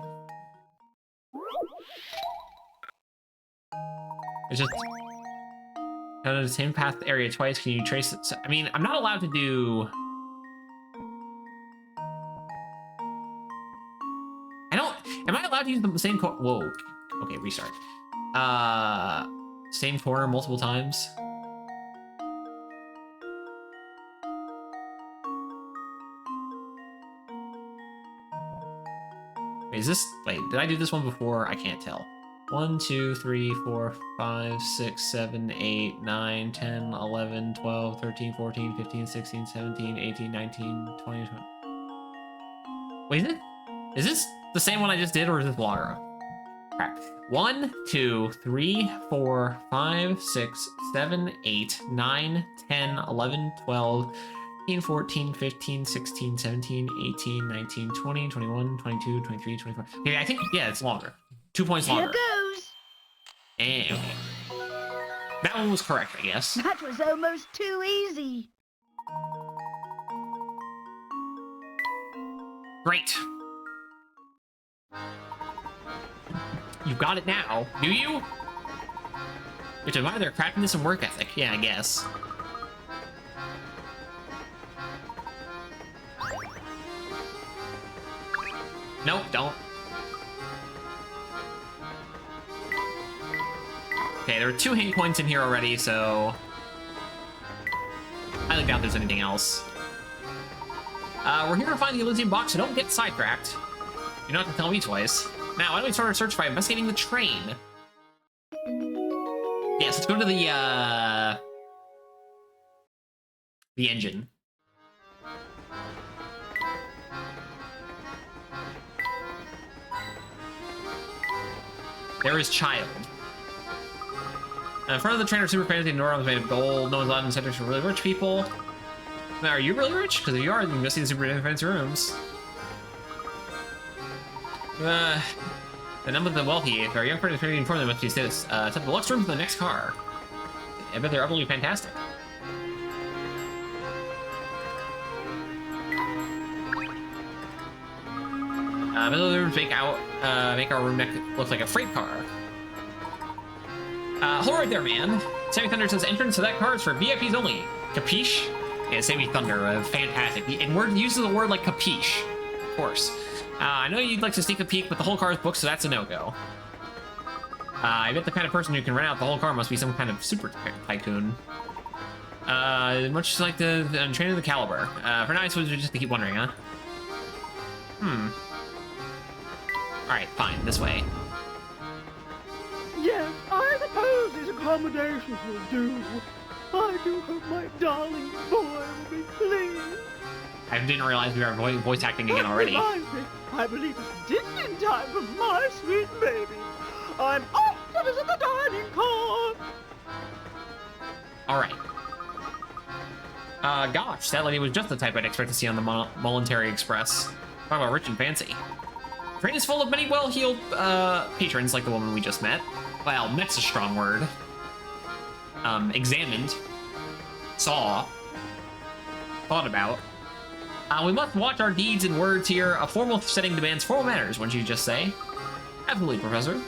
It's just... Out of the same path area twice, can you trace it? So, I mean, I'm not allowed to do... Am I allowed to use the same whoa. Okay, restart. Same corner multiple times. Wait, is this... Wait, did I do this one before? I can't tell. 1, 2, 3, 4, 5, 6, 7, 8, 9, 10, 11, 12, 13, 14, 15, 16, 17, 18, 19, 20, 20. Wait, is this the same one I just did, or is this longer? Crap. 1, 2, 3, 4, 5, 6, 7, 8, 9, 10, 11, 12, 13, 14, 15, 16, 17, 18, 19, 20, 21, 22, 23, 24. Okay, I think, yeah, it's longer. 2 points longer. Here goes. And, okay. That one was correct, I guess. That was almost too easy. Great. You've got it now, do you? Which admire their craftiness and work ethic. Yeah, I guess. Nope, don't. Okay, there are 2 hang points in here already, so... I don't doubt there's anything else. We're here to find the Elysium box, so don't get sidetracked. You're not gonna tell me twice. Now, why don't we start our search by investigating the train? Yes, let's go to the engine. There is child. In front of the train are super fancy dorms made of gold. No one's allowed in the centers for really rich people. Now, are you really rich? Because if you are, then you can go see the super fancy rooms. The number of the wealthy. If our young friend is ready to inform them, must be this. Set the deluxe room for the next car. I bet they're utterly fantastic. Middle of the rooms make our room look like a freight car. Hold right there, man. Sammy Thunder says entrance to that car is for VIPs only. Capiche? Yeah, Sammy Thunder, fantastic. And word uses the word like capiche, of course. I know you'd like to sneak a peek, but the whole car is booked, so that's a no-go. I bet the kind of person who can rent out the whole car must be some kind of super tycoon. Much like the train of the caliber. For now, I suppose we just keep wondering, huh? Alright, fine, this way. Yes, I suppose these accommodations will do. I do hope my darling boy will be pleased. I didn't realize we were voice acting again already. Reminds me, I believe it's dinner time for my sweet baby. I'm off to visit the dining car. Alright. Gosh, that lady was just the type I'd expect to see on the Voluntary Express. Talk about rich and fancy. Train is full of many well-heeled patrons like the woman we just met. Well, met's a strong word. Examined. Saw. Thought about. We must watch our deeds and words here. A formal setting demands formal manners, wouldn't you just say? Absolutely, Professor.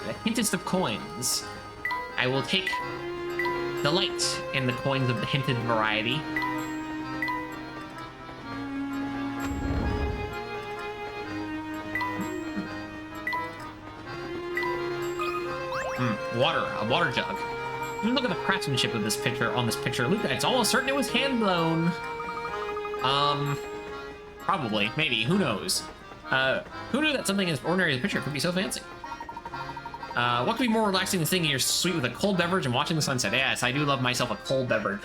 The hintest of coins. I will take delight in the coins of the hinted variety. Water, a water jug. Look at the craftsmanship of this picture on this picture. Look, it's almost certain it was hand blown. Probably, maybe, who knows? Who knew that something as ordinary as a picture could be so fancy? What could be more relaxing than sitting in your suite with a cold beverage and watching the sunset? Yes, I do love myself a cold beverage.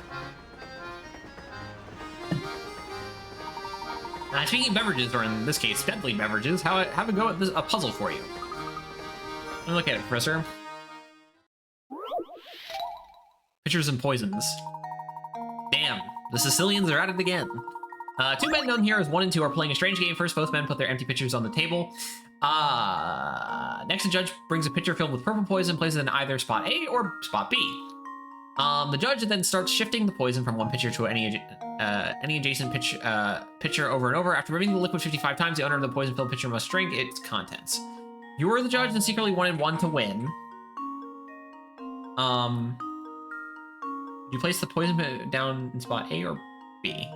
Speaking of beverages, or in this case, deadly beverages, have a go at a puzzle for you. Let me look at it, Professor. Pictures and poisons. Damn, the Sicilians are at it again. 2 men known here as 1 and 2 are playing a strange game. First, both men put their empty pitchers on the table. Next, the judge brings a pitcher filled with purple poison, places it in either spot A or spot B. The judge then starts shifting the poison from one pitcher to any adjacent pitcher over and over. After moving the liquid 55 times, the owner of the poison-filled pitcher must drink its contents. You are the judge and secretly wanted one to win. You place the poison pit down in spot A or B?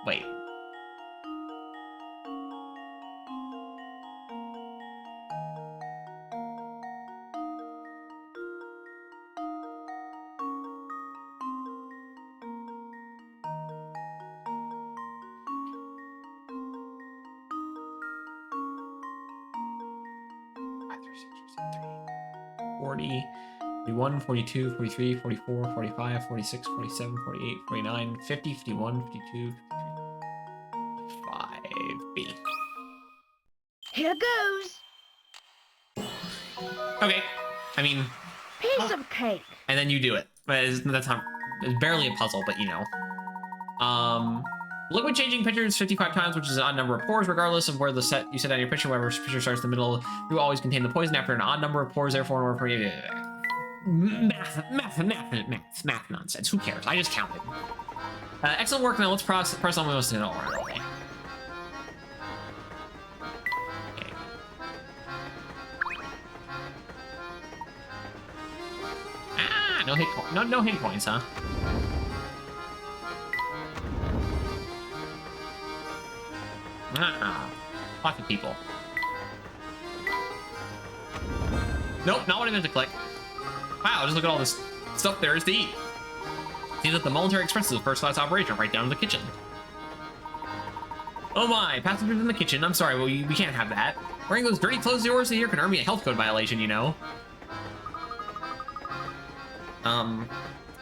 Wait. Five, 3, 6, 3, 40, 41, 42, 43, 44, 45, 46, 47, 48, 49, 50, 51, 52, 55B. Here goes. Okay. I mean, Piece of cake. and then you do it. That's not, it's barely a puzzle, but you know. Liquid changing pictures 55 times, which is an odd number of pores, regardless of where the set you set on your picture. Wherever picture starts in the middle, you always contain the poison after an odd number of pores. Therefore, in order for you, math nonsense. Who cares? I just counted. Excellent work. Now let's press on most in order. Okay. Ah, no hit points, huh? Ah, lots of people. Nope, not what I meant to click. Wow, just look at all this stuff there is to eat. Seems like the Military Express is a first-class operation right down to the kitchen. Oh my, passengers in the kitchen. I'm sorry, well, we can't have that. Wearing those dirty clothes of yours here can earn me a health code violation, you know. I'll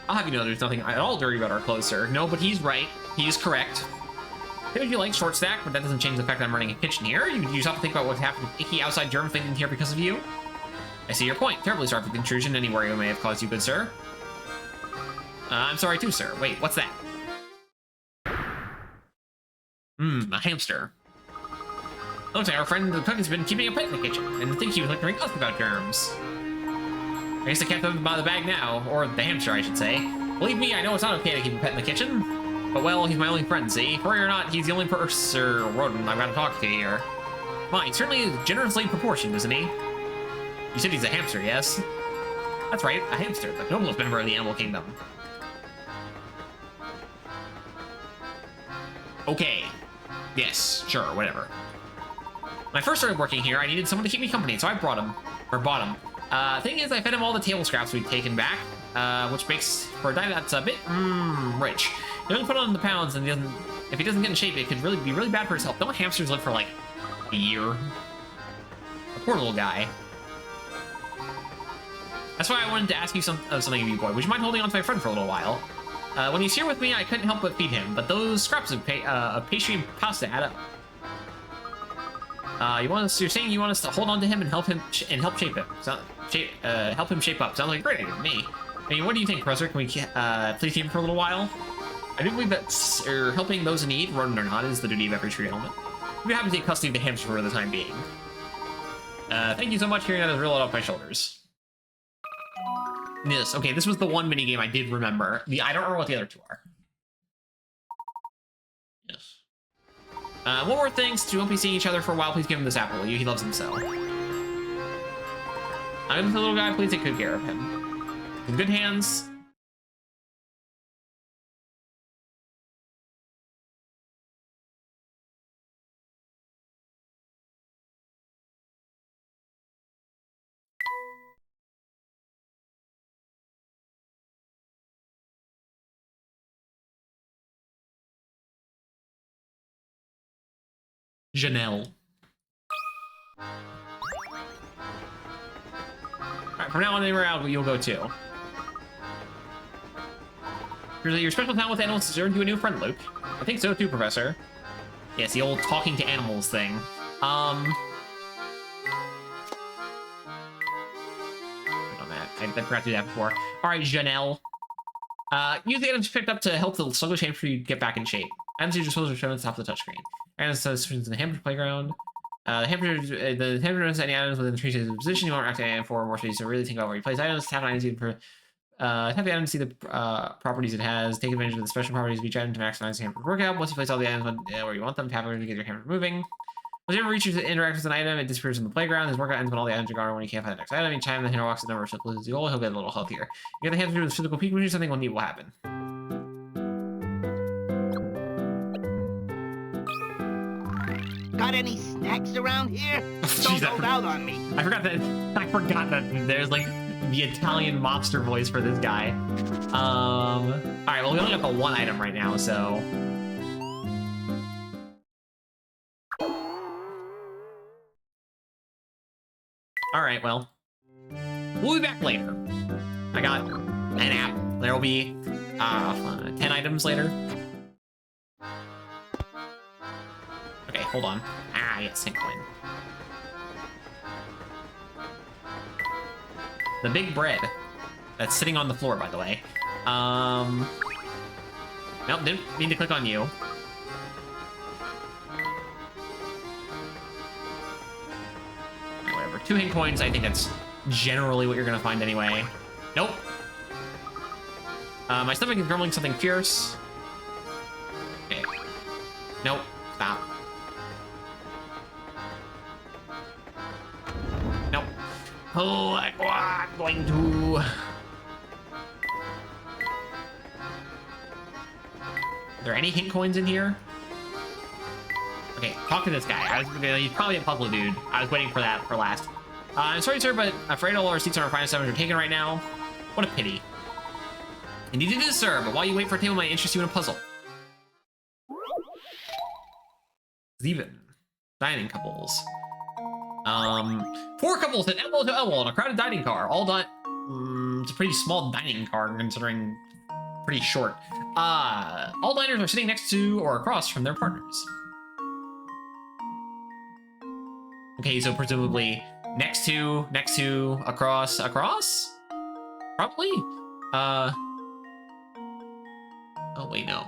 have you know there's nothing at all dirty about our clothes, sir. No, but he's right. He is correct. Maybe you like short stack, but that doesn't change the fact that I'm running a kitchen here. You just have to think about what's happened to icky outside germ thing in here because of you. I see your point. Terribly sorry for the intrusion anywhere you may have caused you, good sir. I'm sorry too, sir. Wait, what's that? A hamster. Looks like our friend the cook has been keeping a pet in the kitchen, and I think he was lecturing us about germs. I guess I can't throw him by the bag now, or the hamster, I should say. Believe me, I know it's not okay to keep a pet in the kitchen, but well, he's my only friend, see? Furry or not, he's the only person or rodent I've got to talk to here. Fine, certainly is generously proportioned, isn't he? You said he's a hamster, yes? That's right, a hamster, the noblest member of the animal kingdom. Okay. Yes, sure, whatever. When I first started working here, I needed someone to keep me company, so I brought him. Or bought him. Thing is, I fed him all the table scraps we'd taken back, which makes for a diet that's a bit, rich. He only put on the pounds, and if he doesn't get in shape, it could really be really bad for his health. Don't hamsters live for, like, a year? A poor little guy. That's why I wanted to ask you something of you, boy. Would you mind holding on to my friend for a little while? When he's here with me, I couldn't help but feed him, but those scraps of pastry and pasta add up. You're saying you want us to hold on to him and help shape him? Help him shape up. Sounds like a great idea to me. I mean, what do you think, Professor? Can we please keep him for a little while? I do believe that helping those in need, rodent or not, is the duty of every true gentleman. We'd be happy to take custody of the hamster for the time being. Thank you so much. Hearing that is real off my shoulders. Yes, okay, this was the one minigame I did remember. I don't remember what the other two are. Yes. One more thing, since we won't be seeing each other for a while, please give him this apple, will you? He loves him so. I'm the little guy, please take good care of him. In good hands. Janelle. Alright, from now on, anywhere out, you'll go too. Your special talent with animals has earned you a new friend, Luke. I think so too, Professor. Yes, the old talking to animals thing. I forgot to do that before. Alright, Janelle. Use the items picked up to help the sluggish hamster you get back in shape. Items you're supposed to show at the top of the touchscreen. And so in the hamster playground. The hamster knows any items within 3 stages of position. You want to activate for more space, so really think about where you place items. Tap items for tap the item to see the properties it has. Take advantage of the special properties of each item to maximize the hamster's workout. Once you place all the items where you want them, tap it to get your hamster moving. Once you ever reach interact with an item, it disappears from the playground. His workout ends when all the items are gone when you can't find the next item. Each time the hero walks the number of loses the goal, he'll get a little healthier. You get the hand to do with physical peak, which something neat will happen. Got any snacks around here? Jeez, Don't hold out on me. I forgot that there's like the Italian mobster voice for this guy. Alright, well we only got the one item right now, so. Alright, well. We'll be back later. I got an app. There will be 10 items later. Okay, hold on. Ah, yes, sync coin. The big bread. That's sitting on the floor, by the way. Nope, didn't mean to click on you. Whatever. 2 hint coins, I think that's generally what you're gonna find anyway. Nope. My stomach is grumbling something fierce. Okay. Nope. Stop. Nope. Oh, I'm going to. Are there any hint coins in here? Okay, talk to this guy. He's probably a puzzle dude. I was waiting for that for last. I'm sorry, sir, but I'm afraid all our seats on our finest items are taken right now. What a pity. Indeed it is, sir, but while you wait for a table, might interest you in a puzzle. Even. Dining couples. 4 couples sit elbow to elbow in a crowded dining car. All done. It's a pretty small dining car, considering pretty short. All diners are sitting next to or across from their partners. Okay, so presumably next to, across? Probably? Oh, wait, no.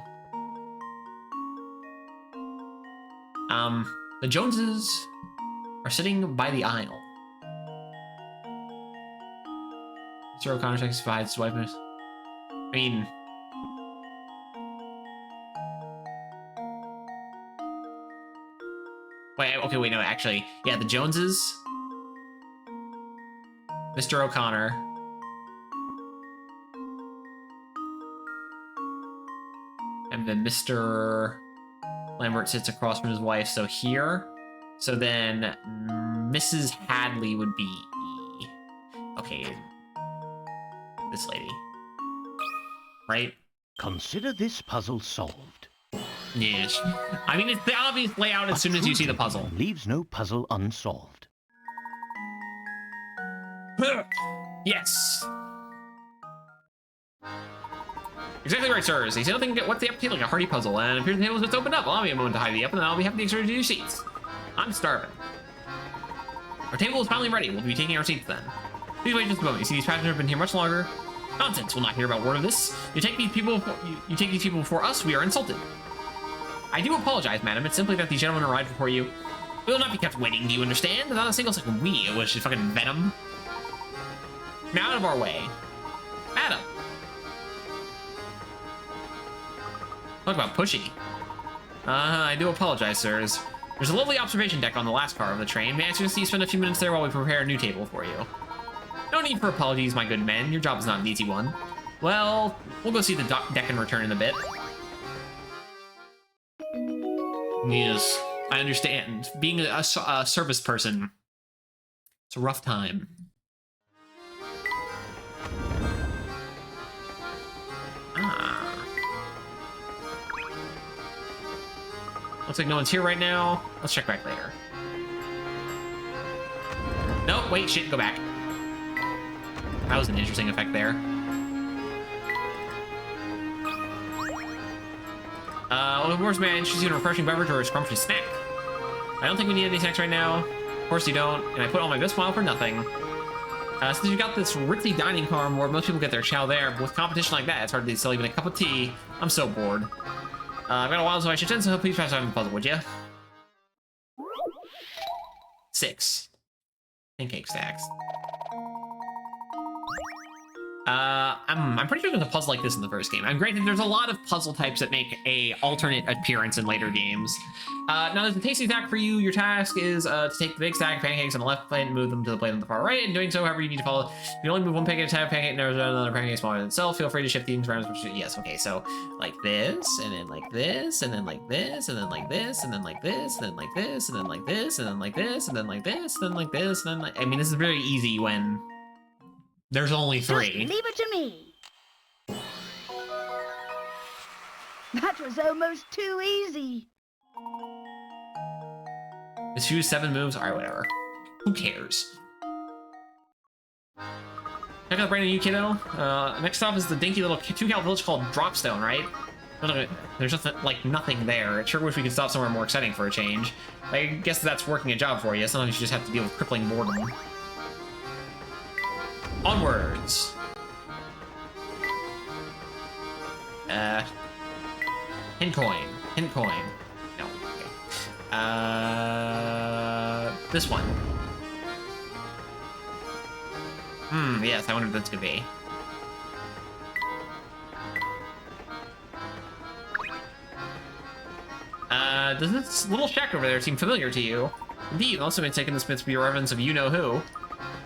The Joneses are sitting by the aisle. Mr. O'Connor satisfies his wife. I mean... Wait, okay, wait, no, actually. Yeah, the Joneses. Mr. O'Connor. And then Mr. Lambert sits across from his wife, so here. So then Mrs. Hadley would be E. Okay. This lady. Right? Consider this puzzle solved. Yes. I mean, it's the obvious layout as soon as you see the puzzle. Leaves no puzzle unsolved. Yes. Exactly right, sirs. They say nothing. What's the appetite like a hearty puzzle? And it appears the table is just opened up. Allow me a moment to tidy up, and then I'll be happy to exert to your seats. I'm starving. Our table is finally ready. We'll be taking our seats then. Please wait just a moment. You see, these passengers have been here much longer. Nonsense. We'll not hear about word of this. You take these people before us. We are insulted. I do apologize, madam. It's simply that these gentlemen arrived before you. We will not be kept waiting. Do you understand? Not a single second. We, which is fucking venom. Now out of our way, madam. Talk about pushy. I do apologize, sirs. There's a lovely observation deck on the last car of the train. May I suggest you spend a few minutes there while we prepare a new table for you? No need for apologies, my good men. Your job is not an easy one. Well, we'll go see the deck and return in a bit. Yes, I understand. Being a service person, it's a rough time. Looks like no one's here right now. Let's check back later. Nope, wait, shit, go back. That was an interesting effect there. Well, of course, may I interest you in a refreshing beverage or a scrumptious snack? I don't think we need any snacks right now. Of course you don't, and I put on my best smile for nothing. Since you got this ritzy dining car where most people get their chow there, but with competition like that, it's hard to sell even a cup of tea. I'm so bored. I've got a while, so I should tend, so please pass out the puzzle, would ya? 6. Pancake stacks. I'm pretty sure there's a puzzle like this in the first game. And granted, there's a lot of puzzle types that make a alternate appearance in later games. Now there's a tasty stack for you. Your task is to take the big stack of pancakes on the left plate and move them to the plate on the far right. And doing so, however, you need to follow. If you only move one pancake at a time, pancake, and there's another pancake smaller than itself, feel free to shift things around. Yes, okay, so like this, and then like this, and then like this, and then like this, and then like this, and then like this, and then like this, and then like this, and then like this, and then like this, and then like, I mean, this is very easy when there's only 3. Just leave it to me. That was almost too easy. This used 7 moves. All right, whatever. Who cares? Check out brand new kiddo. Next stop is the dinky little 2-cal village called Dropstone, right? There's just like nothing there. I sure wish we could stop somewhere more exciting for a change. I guess that's working a job for you. Sometimes you just have to deal with crippling boredom. Onwards. Hint coin. Hint coin. No. Okay. This one. Yes, I wonder if that's gonna be. Does this little shack over there seem familiar to you? Indeed, also been taking this myth to be a reference of you-know-who.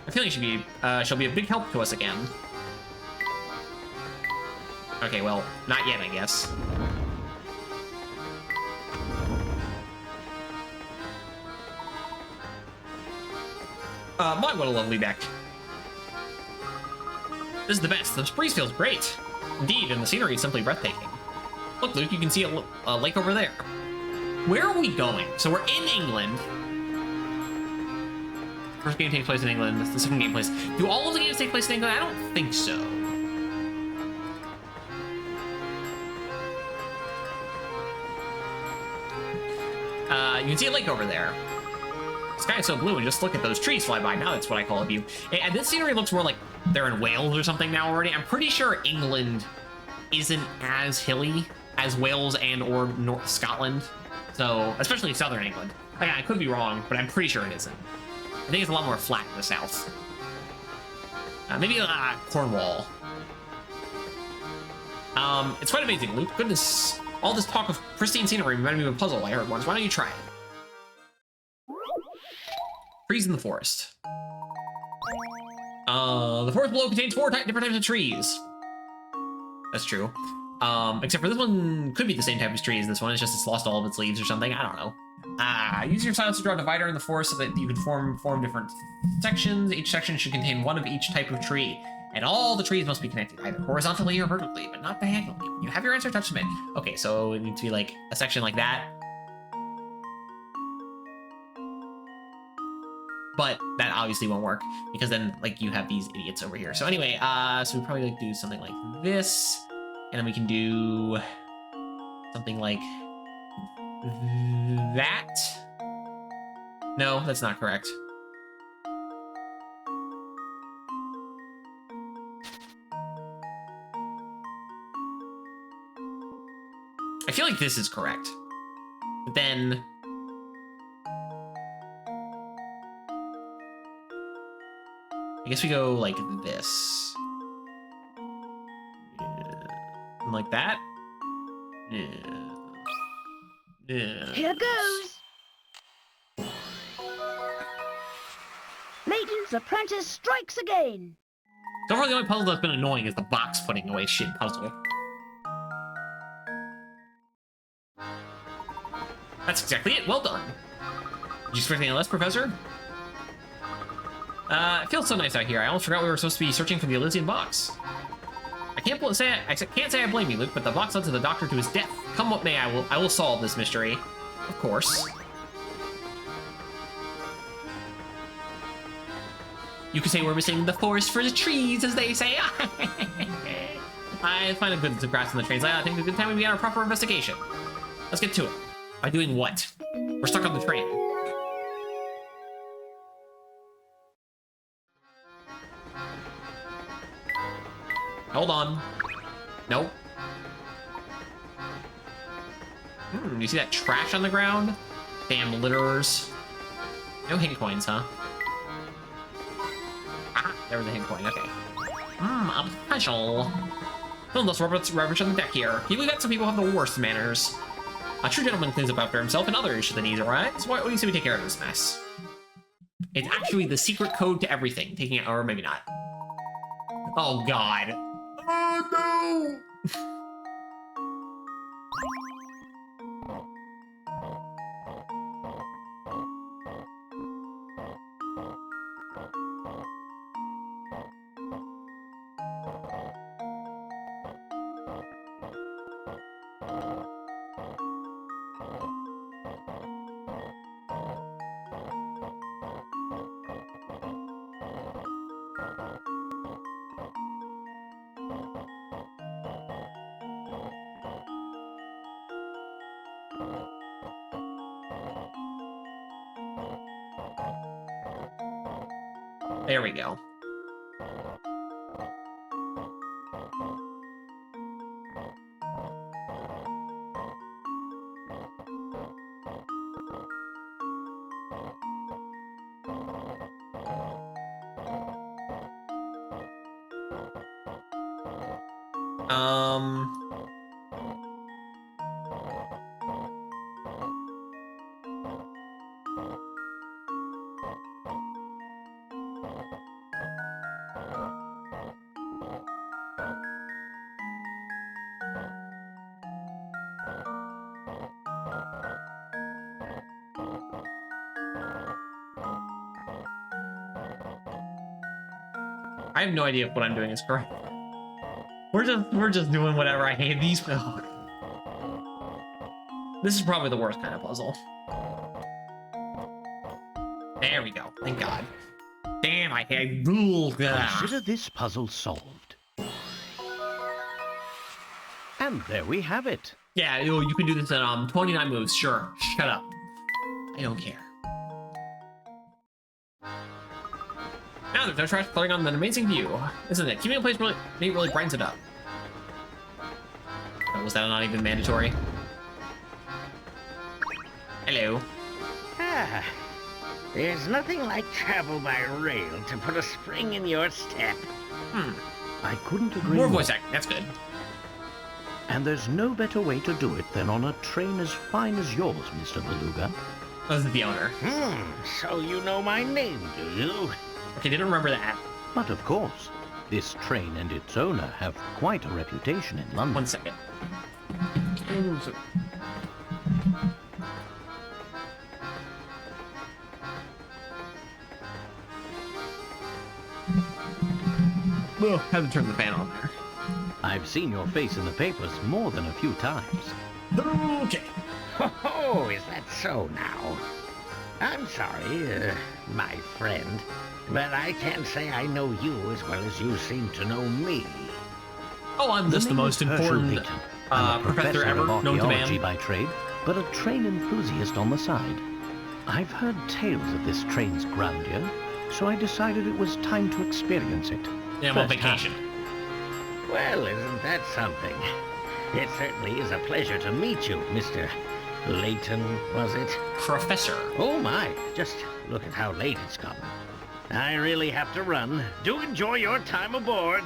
I feel like she'll be a big help to us again. Okay, well, not yet, I guess. My, what a lovely deck. This is the best. The breeze feels great. Indeed, and the scenery is simply breathtaking. Look, Luke, you can see a lake over there. Where are we going? So we're in England. First game takes place in England. The second game plays. Do all of the games take place in England? I don't think so. You can see a lake over there. The sky is so blue, and just look at those trees fly by. Now that's what I call a view. And this scenery looks more like they're in Wales or something now already. I'm pretty sure England isn't as hilly as Wales and or North Scotland. So, especially southern England. Like, I could be wrong, but I'm pretty sure it isn't. I think it's a lot more flat in the south. Maybe Cornwall. It's quite amazing, Luke. Goodness, all this talk of pristine scenery reminded me of a puzzle I heard once. Why don't you try it? Trees in the forest. The forest below contains 4 different types of trees. That's true. Except for this one could be the same type of tree as this one. It's just it's lost all of its leaves or something. I don't know. Use your silence to draw a divider in the forest so that you can form different sections. Each section should contain one of each type of tree. And all the trees must be connected, either horizontally or vertically, but not diagonally. When you have your answer, touch submit. Okay, so it needs to be like a section like that. But that obviously won't work, because then, like, you have these idiots over here. So anyway, so we probably like do something like this. And then we can do something like that. No, that's not correct. I feel like this is correct. But then I guess we go like this. And like that. Here goes. Layton's apprentice strikes again. So far, the only puzzle that's been annoying is the box putting away shit puzzle. That's exactly it. Well done. Did you expect anything less, Professor? It feels so nice out here. I almost forgot we were supposed to be searching for the Elysian box. I can't say I blame you, Luke, but the box led to the doctor to his death. Come what may, I will solve this mystery. Of course. You could say we're missing the forest for the trees, as they say. I find it good to grasp in the trains. I think it's a good time we begin our proper investigation. Let's get to it. By doing what? We're stuck on the train. Hold on. Nope. You see that trash on the ground? Damn litterers. No hint coins, huh? Ah, there was a hint coin, okay. A special. Don't those rubbish on the deck here. Can you believe that some people have the worst manners? A true gentleman cleans up after himself and others should the needs arise. Why do you say we take care of this mess? It's actually the secret code to everything. Taking it, or maybe not. Oh, God. Oh, no! There we go. I have no idea if what I'm doing is correct. We're just doing whatever. I hate these. Oh. This is probably the worst kind of puzzle. There we go. Thank God. Damn, I hate. Consider this puzzle solved. And there we have it. Yeah, you can do this in 29 moves. Sure. Shut up. I don't care. Now there's no trash floating on an amazing view, isn't it? Keeping a place really brightens it up. Oh, was that not even mandatory? Hello. Ah, there's nothing like travel by rail to put a spring in your step. I couldn't agree More more. voice acting, that's good. And there's no better way to do it than on a train as fine as yours, Mr. Beluga. Oh, this is the owner. So you know my name, do you? Okay, didn't remember that. But of course, this train and its owner have quite a reputation in London. 1 second. Ugh, had to turn the fan on there. I've seen your face in the papers more than a few times. Okay. Oh, is that so now? I'm sorry, my friend, but I can't say I know you as well as you seem to know me. Oh, I'm just the most important Layton. I'm a professor ever of known to archaeology man. by trade, but a train enthusiast on the side. I've heard tales of this train's grandeur, so I decided it was time to experience it. Yeah, I'm on firsthand. vacation. Well, isn't that something? It certainly is a pleasure to meet you, Mr. Layton, was it? Professor. Oh my, just look at how late it's gotten. I really have to run. Do enjoy your time aboard.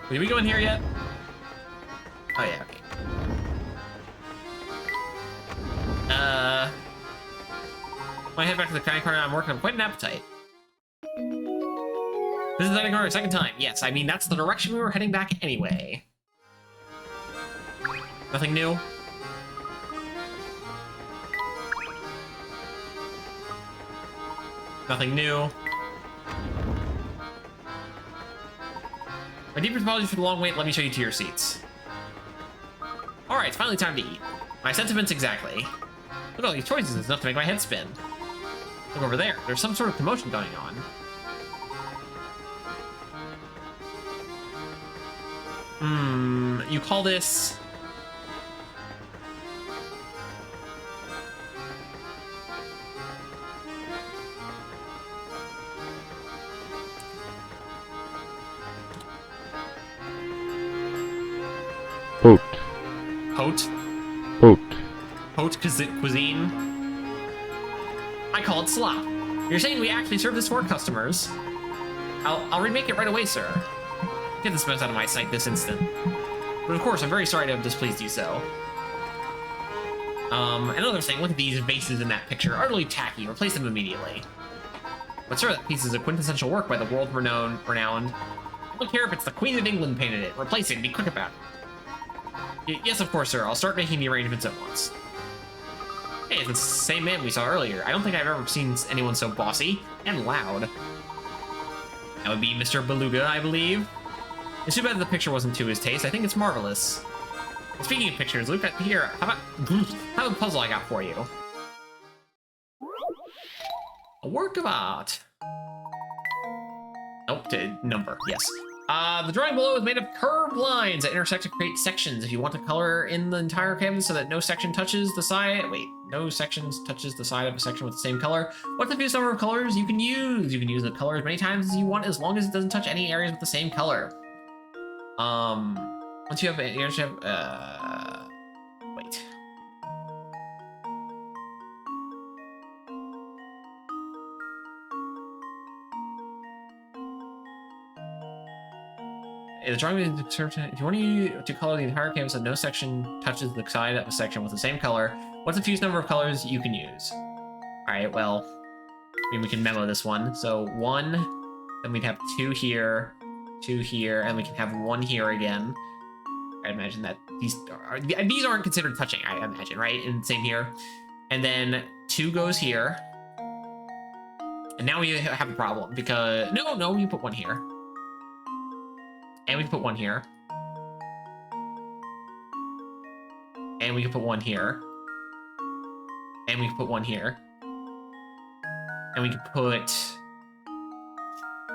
Did we go in here yet? Oh yeah, okay. When I head back to the dining car, I'm working on quite an appetite. This is the dining car a second time. Yes, I mean, that's the direction we were heading back anyway. Nothing new? Nothing new. My deepest apologies for the long wait. Let me show you to your seats. Alright, it's finally time to eat. My sentiments exactly. Look at all these choices. It's enough to make my head spin. Look over there. There's some sort of commotion going on. You call this... Haute. Haute? Haute. Haute cuisine? I call it slop. You're saying we actually serve this to our customers? I'll remake it right away, sir. Get this mess out of my sight this instant. But of course, I'm very sorry to have displeased you so. Another thing, look at these vases in that picture. Utterly tacky. Replace them immediately. But sir, that piece is a quintessential work by the world-renowned. I don't care if it's the Queen of England painted it. Replace it and be quick about it. Yes, of course, sir. I'll start making the arrangements at once. Hey, it's the same man we saw earlier. I don't think I've ever seen anyone so bossy and loud. That would be Mr. Beluga, I believe. It's too bad the picture wasn't to his taste. I think it's marvelous. And speaking of pictures, look at here. How about a puzzle I got for you? A work of art. Oh, number, yes. The drawing below is made of curved lines that intersect to create sections. If you want to color in the entire canvas so that no section touches the side, no sections touches the side of a section with the same color. What's the fewest number of colors you can use? You can use the color as many times as you want, as long as it doesn't touch any areas with the same color. Once you have, wait. The drawing if you want to color the entire canvas so no section touches the side of a section with the same color, what's the fewest number of colors you can use? Alright, well, I mean, we can memo this one. So 1, then we'd have 2 here, and we can have 1 here again. I imagine that these aren't considered touching, I imagine, right? And same here. And then 2 goes here. And now we have a problem because, no, we put 1 here. And we can put 1 here. And we can put 1 here. And we can put 1 here. And we can put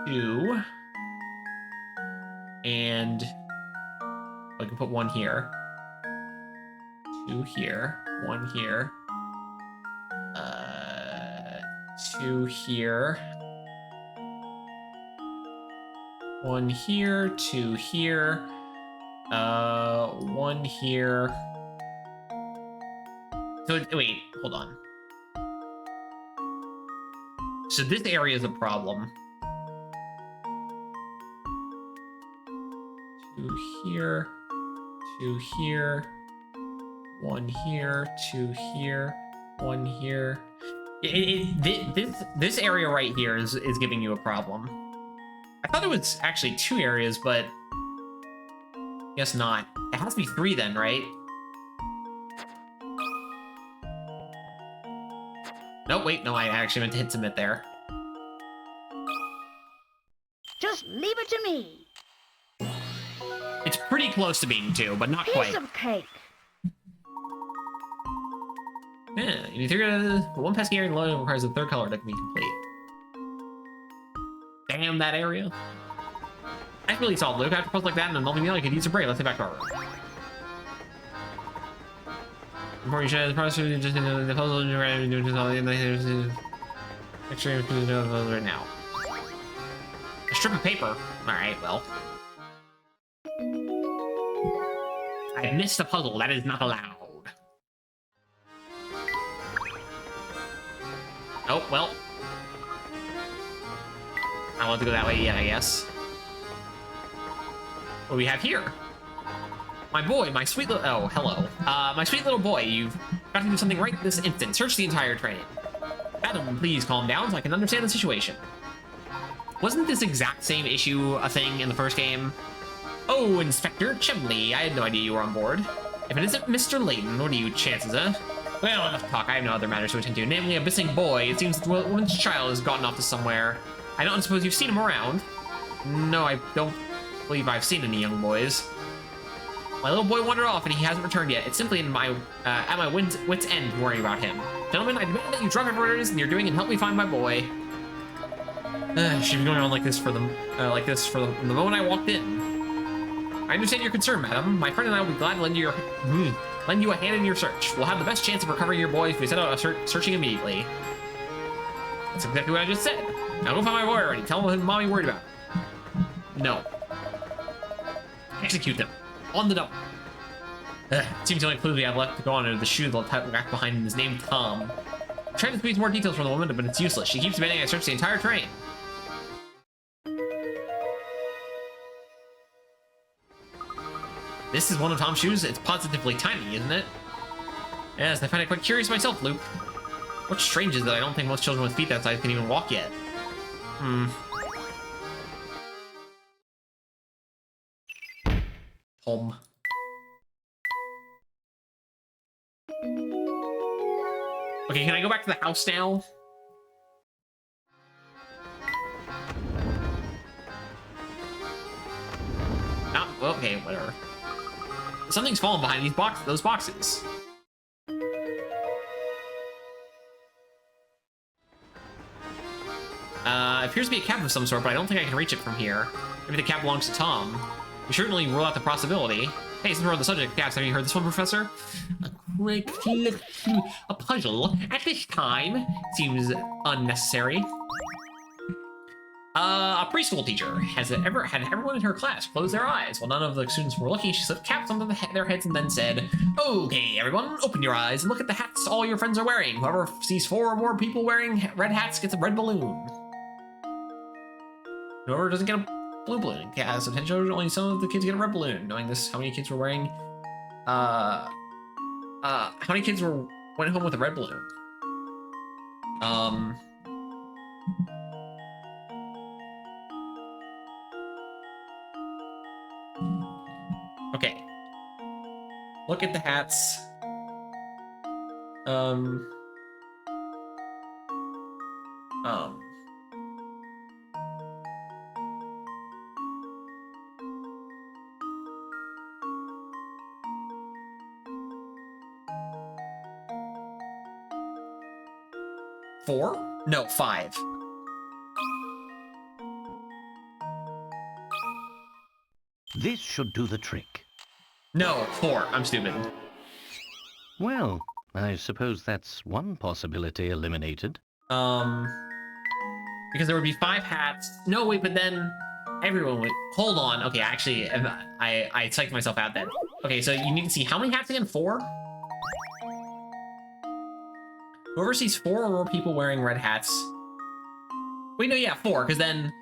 2. And we can put 1 here. 2 here. 1 here. 2 here. 1 here, 2 here, 1 here. So, wait, hold on. So this area is a problem. 2 here, 2 here, 1 here, 2 here, 1 here. This area right here is giving you a problem. I thought it was actually 2 areas, but guess not. It has to be 3 then, right? No, wait, no, I actually meant to hit submit there. Just leave it to me. It's pretty close to being 2, but not quite. Piece of cake. Yeah, you need 1 pesky area in the logo requires a 3rd color to be complete. Damn that area. That's really solid, Luke. After a puzzle like that and a multi-meal, I could use a break. Let's head back to our room. Before you share the process, just the puzzle you're ready to do just all the make sure you do the puzzle right now. A strip of paper. Alright, well. I missed a puzzle. That is not allowed. Oh, well. I want to go that way yet, I guess. What do we have here? My boy, my sweet little... Oh, hello. My sweet little boy, you've got to do something right this instant. Search the entire train. Adam, please calm down so I can understand the situation. Wasn't this exact same issue a thing in the first game? Oh, Inspector Chimley, I had no idea you were on board. If it isn't Mr. Layton, what are you chances, huh? Well, enough talk. I have no other matters to attend to, namely a missing boy. It seems that the woman's child has gotten off to somewhere. I don't suppose you've seen him around. No, I don't believe I've seen any young boys. My little boy wandered off and he hasn't returned yet. It's simply at my wit's end to worry about him. Gentlemen, I demand that you drop whatever it is and you're doing and help me find my boy. She's been going on like this from the moment I walked in. I understand your concern, madam. My friend and I will be glad to lend you a hand in your search. We'll have the best chance of recovering your boy if we set out searching immediately. That's exactly what I just said. Now go find my boy already. Tell him mommy worried about him. No. Execute them. On the double. It seems the only clue we have left to go on are the shoe left behind him is named Tom. trying to squeeze more details from the woman, but it's useless. She keeps demanding I search the entire train. This is one of Tom's shoes. It's positively tiny, isn't it? Yes, I find it quite curious myself, Luke. What's strange is that I don't think most children with feet that size can even walk yet. Home. Okay, can I go back to the house now? Oh, okay, whatever. Something's fallen behind those boxes. Appears to be a cap of some sort, but I don't think I can reach it from here. Maybe the cap belongs to Tom. We certainly rule out the possibility. Hey, since we're on the subject of caps, have you heard this one, Professor? A puzzle at this time seems unnecessary. A preschool teacher had everyone in her class close their eyes. While none of the students were looking, she slipped caps onto their heads and then said, "Okay, everyone, open your eyes and look at the hats all your friends are wearing. Whoever sees 4 or more people wearing red hats gets a red balloon. Whoever doesn't get a blue balloon has attention. Only some of the kids get a red balloon." Knowing this, how many kids were wearing? How many kids went home with a red balloon? Okay. Look at the hats. 4? No, 5. This should do the trick. No, 4. I'm stupid. Well, I suppose that's one possibility eliminated. Because there would be 5 hats. No, wait, but then everyone would... Hold on. Okay, actually, I psyched myself out then. Okay, so you need to see how many hats again? 4? Whoever sees 4 or more people wearing red hats... Wait, no, yeah, 4, because then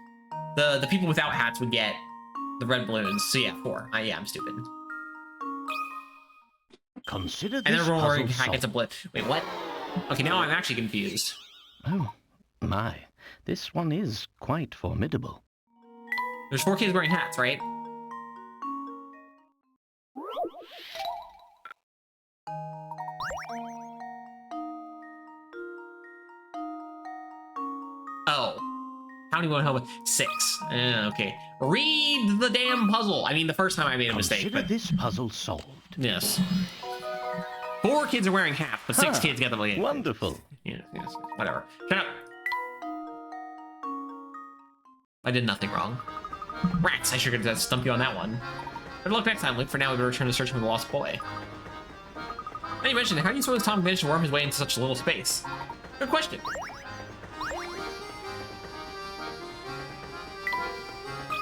the people without hats would get the red balloons. So yeah, 4. Yeah, I'm stupid. Consider this and then everyone wearing a hat puzzle gets a blip. Wait, what? Okay, now I'm actually confused. Oh, my. This one is quite formidable. There's 4 kids wearing hats, right? Oh. How many went home with 6? Okay. Read the damn puzzle. I mean, the first time I made a mistake. Consider But... this puzzle solved. Yes. 4 kids are wearing hats, but 6 kids get them. Like, wonderful. Yes, whatever. Shut up. I did nothing wrong. Rats, I sure could have stumped you on that one. Better luck next time, Luke. For now, we better return to searching for the lost boy. Now you mentioned, how do you suppose Tom managed to worm his way into such a little space? Good question.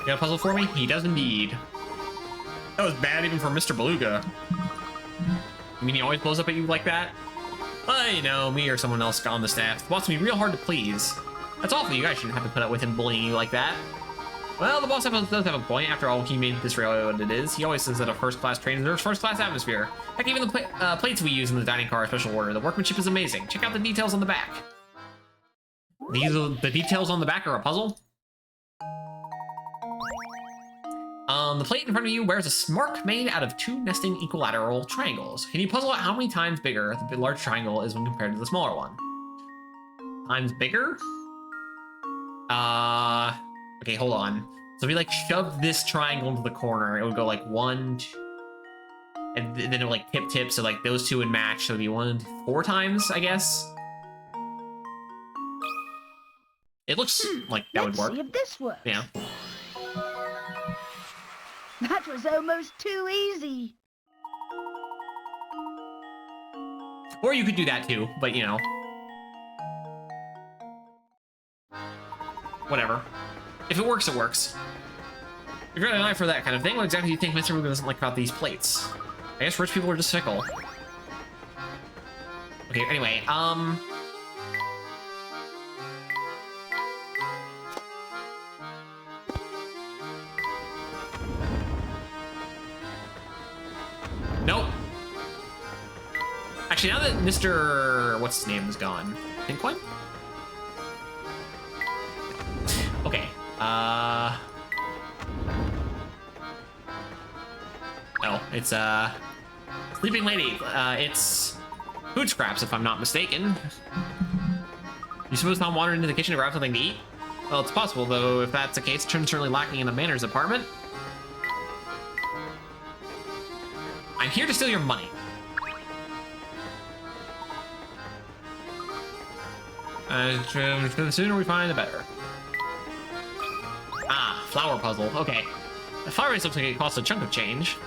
You got a puzzle for me? He does indeed. That was bad even for Mr. Beluga. You mean he always blows up at you like that? Well, you know, me or someone else on the staff wants me real hard to please. That's awful. You guys shouldn't have to put up with him bullying you like that. Well, the boss does have a point. After all, he made this railway what it is. He always says that a first-class train deserves first-class atmosphere. Heck, even the plates we use in the dining car are special order. The workmanship is amazing. Check out the details on the back. The details on the back are a puzzle? The plate in front of you wears a mark made out of 2 nesting equilateral triangles. Can you puzzle out how many times bigger the large triangle is when compared to the smaller one? Times bigger? Okay, hold on. So if we like shove this triangle into the corner, it would go like 1, 2, and then it would like tip, so like those 2 would match, so it would be 1, 4 times, I guess. It looks like that would work. Let's see if this works. Yeah. That was almost too easy. Or you could do that too, but you know. Whatever. If it works, it works. You've got an eye for that kind of thing. What exactly do you think Mr. Ruben doesn't like about these plates? I guess rich people are just fickle. Okay, anyway, Mr. What's his name is gone? Pink one? Okay. Oh, it's Sleeping Lady. It's food scraps, if I'm not mistaken. You suppose Tom wandered into the kitchen to grab something to eat? Well, it's possible, though. If that's the case, Trim's certainly lacking in the manners department. I'm here to steal your money. The sooner we find, the better. Ah, flower puzzle. Okay. The flower vase looks like it costs a chunk of change.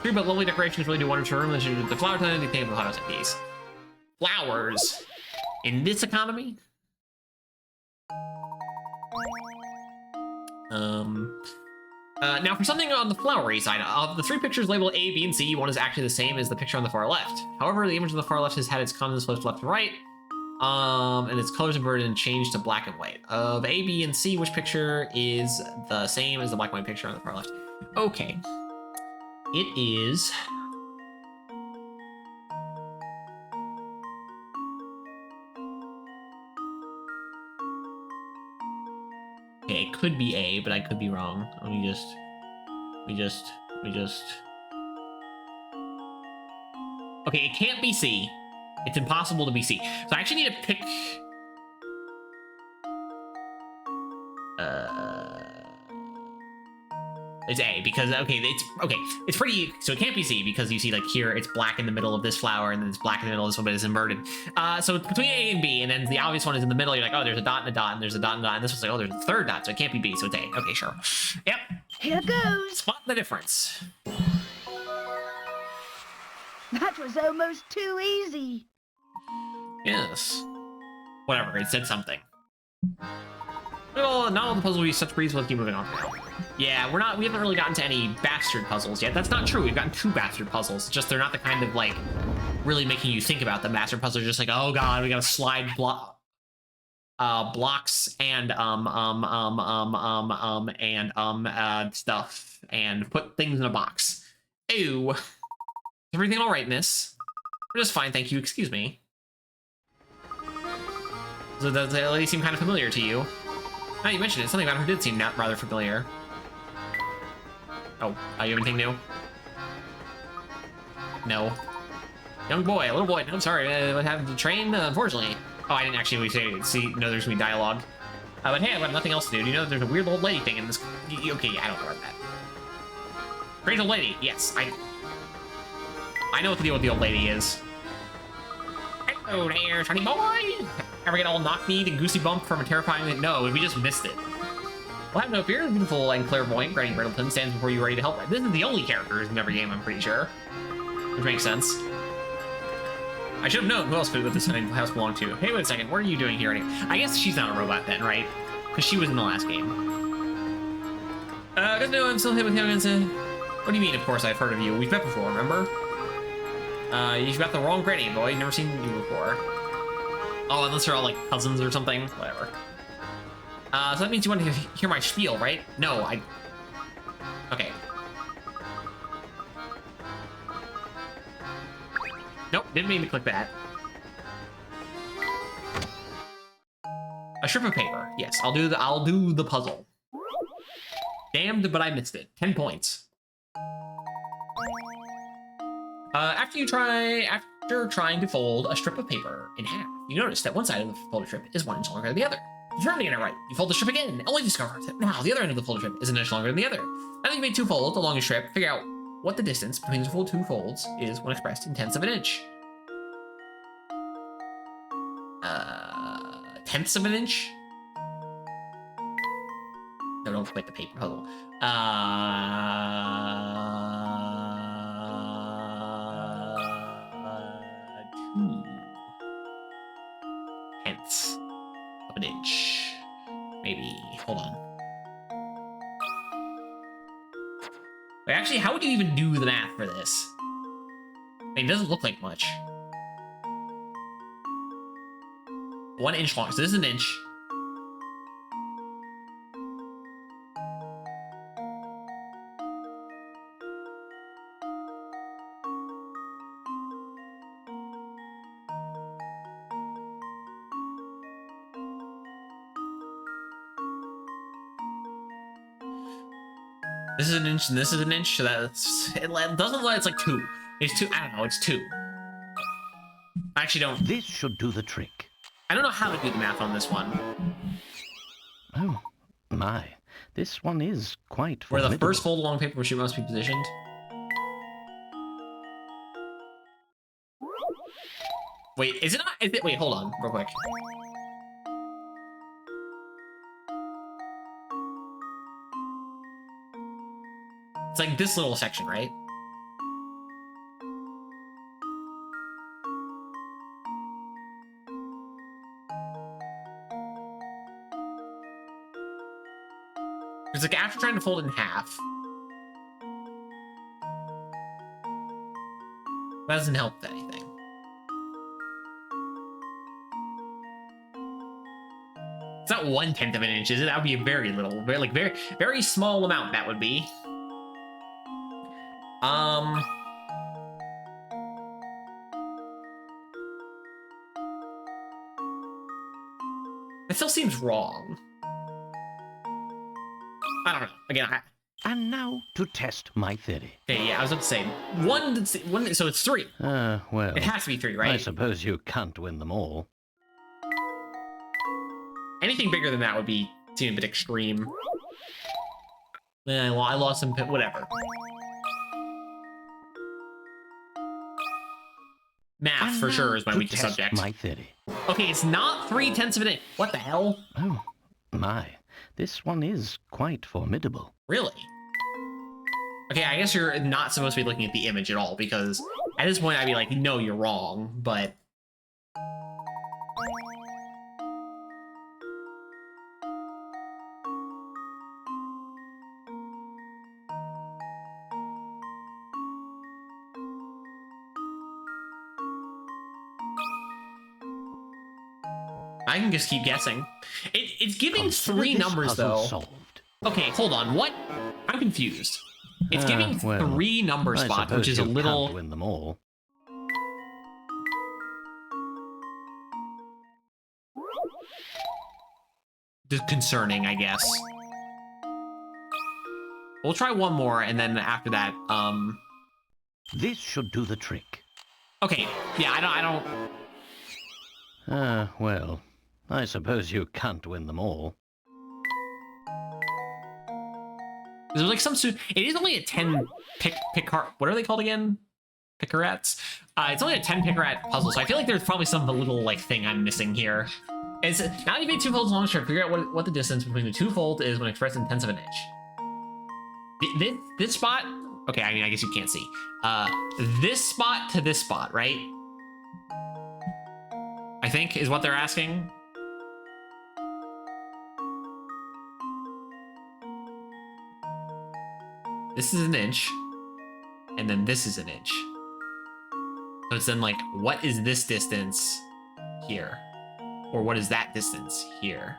True, but lovely decorations really do wonders for a room. The flower tend to take the house at peace. Flowers. In this economy? Now for something on the flowery side, of the three pictures labeled A, B, and C, one is actually the same as the picture on the far left. However, the image on the far left has had its contents flipped left to right, and its colors inverted and changed to black and white. Of A, B, and C, which picture is the same as the black and white picture on the far left? Okay. It is... Okay, it could be A, but I could be wrong. Let me just... Okay, it can't be C. It's impossible to be C. So I actually need to pick... It's A, because, okay, it's pretty... So it can't be C, because you see, like, here, it's black in the middle of this flower, and then it's black in the middle of this one, but it's inverted. So it's between A and B, and then the obvious one is in the middle. You're like, oh, there's a dot and a dot, and there's a dot and a dot, and this one's like, oh, there's a third dot, so it can't be B, so it's A. Okay, sure. Yep. Here goes. Spot the difference. That was almost too easy. Yes. Whatever, it said something. Well, not all the puzzles will be such breeze, let's keep moving on now. Yeah, we haven't really gotten to any bastard puzzles yet. That's not true, we've gotten 2 bastard puzzles, just they're not the kind of, like, really making you think about the bastard puzzles. Just like, oh god, we gotta slide blocks and, stuff, and put things in a box. Ew. Is everything alright, miss? We're just fine, thank you, excuse me. So does the lady seem kind of familiar to you? Now you mentioned it, something about her did seem rather familiar. Oh, you have anything new? No. Young boy, a little boy. No, I'm sorry. What happened to the train? Unfortunately. Oh, I didn't actually see. No, there's gonna be dialogue. But hey, I've got nothing else to do. Do you know that there's a weird old lady thing in this? Okay, I don't know about that. Great old lady. Yes, I know what the deal with the old lady is. Hello there, shiny boy. Ever get all knock-kneed and goosey bumped from a terrifying... No, we just missed it. Well, have no fear. The beautiful and clairvoyant Granny Brittleton stands before you ready to help. This is the only character in every game, I'm pretty sure. Which makes sense. I should have known who else could this house belonged to. Hey, wait a second. What are you doing here? I guess she's not a robot then, right? Because she was in the last game. Good to know I'm still here with him. What do you mean, of course I've heard of you? We've met before, remember? You've got the wrong Granny, boy. You've never seen you before. Oh, unless they're all like cousins or something. Whatever. So that means you want to hear my spiel, right? No, Okay. Nope, didn't mean to click that. A strip of paper. Yes, I'll do the puzzle. Damned, but I missed it. 10 points. After trying to fold a strip of paper in half, you notice that one side of the folded strip is 1 inch longer than the other. Determined to get it right, you fold the strip again, and only discover that now the other end of the folded strip is 1 inch longer than the other. Now that you've made 2 folds along a strip, figure out what the distance between the 2 folds is when expressed in tenths of an inch. Tenths of an inch? No, don't quit the paper puzzle. 2 tenths of an inch. Maybe. Hold on. Wait, actually, how would you even do the math for this? I mean, it doesn't look like much. 1 inch long. So this is an inch. This is an inch and this is an inch, so that's... It doesn't let... It's like 2. It's 2... I don't know, it's 2. I actually don't... This should do the trick. I don't know how to do the math on this one. Oh, my. This one is quite Where formidable. the first fold along paper shoot must be positioned. Wait, is it not? Is it, wait, hold on, real quick. It's like this little section, right? It's like after trying to fold it in half. That doesn't help with anything. It's not 1/10 of an inch, is it? That would be a very little, very small amount. That would be. It still seems wrong. I don't know. Again, And now to test my theory. Okay, yeah, I was about to say one. So it's 3. Well, It has to be 3, right? I suppose you can't win them all. Anything bigger than that would be seem a bit extreme. I lost some. Whatever. Math for sure is my weakest subject. My theory. Okay, it's not 3/10 of an inch. What the hell? Oh, my. This one is quite formidable. Really? Okay, I guess you're not supposed to be looking at the image at all, because at this point I'd be like, no, you're wrong, but... I can just keep guessing. It's giving 3 numbers, though. Solved. Okay, hold on. What? I'm confused. It's giving 3 number spots, which is a little... Can't win them all. Concerning, I guess. We'll try one more, and then after that, This should do the trick. Okay, yeah, I don't... Well, I suppose you can't win them all. There's like some... It is only a 10 what are they called again? Pickerats? It's only a 10 pickerat puzzle, so I feel like there's probably some little, like, thing I'm missing here. It's now you've made 2 folds long, try to figure out what the distance between the 2 folds is when expressed in tenths of an inch. This spot... Okay, I mean, I guess you can't see. This spot to this spot, right? I think is what they're asking. This is an inch, and then this is an inch. So it's then like, what is this distance here? Or what is that distance here?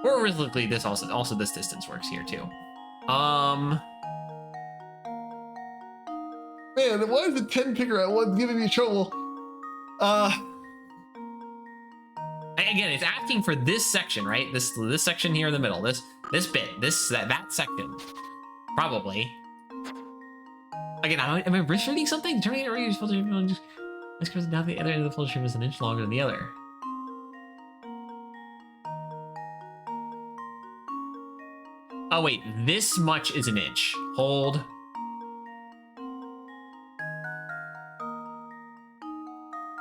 Or realistically, this also this distance works here too. Man, why is the 10 pickerate one giving me trouble? Again, it's asking for this section, right? This section here in the middle. This bit. That section. Probably. Again, am I reading something? Turning it right, you're supposed to just... This goes down the other end of the filter stream is an inch longer than the other. Oh wait, this much is an inch. Hold.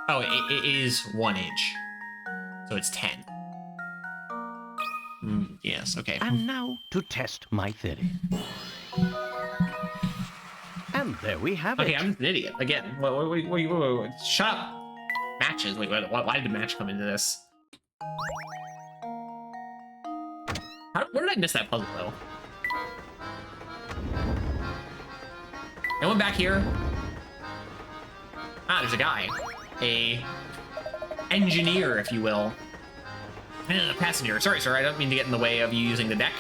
Oh, it is 1 inch. So it's 10. Yes, okay. And now to test my theory. And there we have it. Okay, I'm just an idiot. Again, wait. Shut up. Matches. Wait, why did the match come into this? Where did I miss that puzzle, though? I went back here. Ah, there's a guy. A engineer, if you will. A passenger. Sorry, sir, I don't mean to get in the way of you using the deck.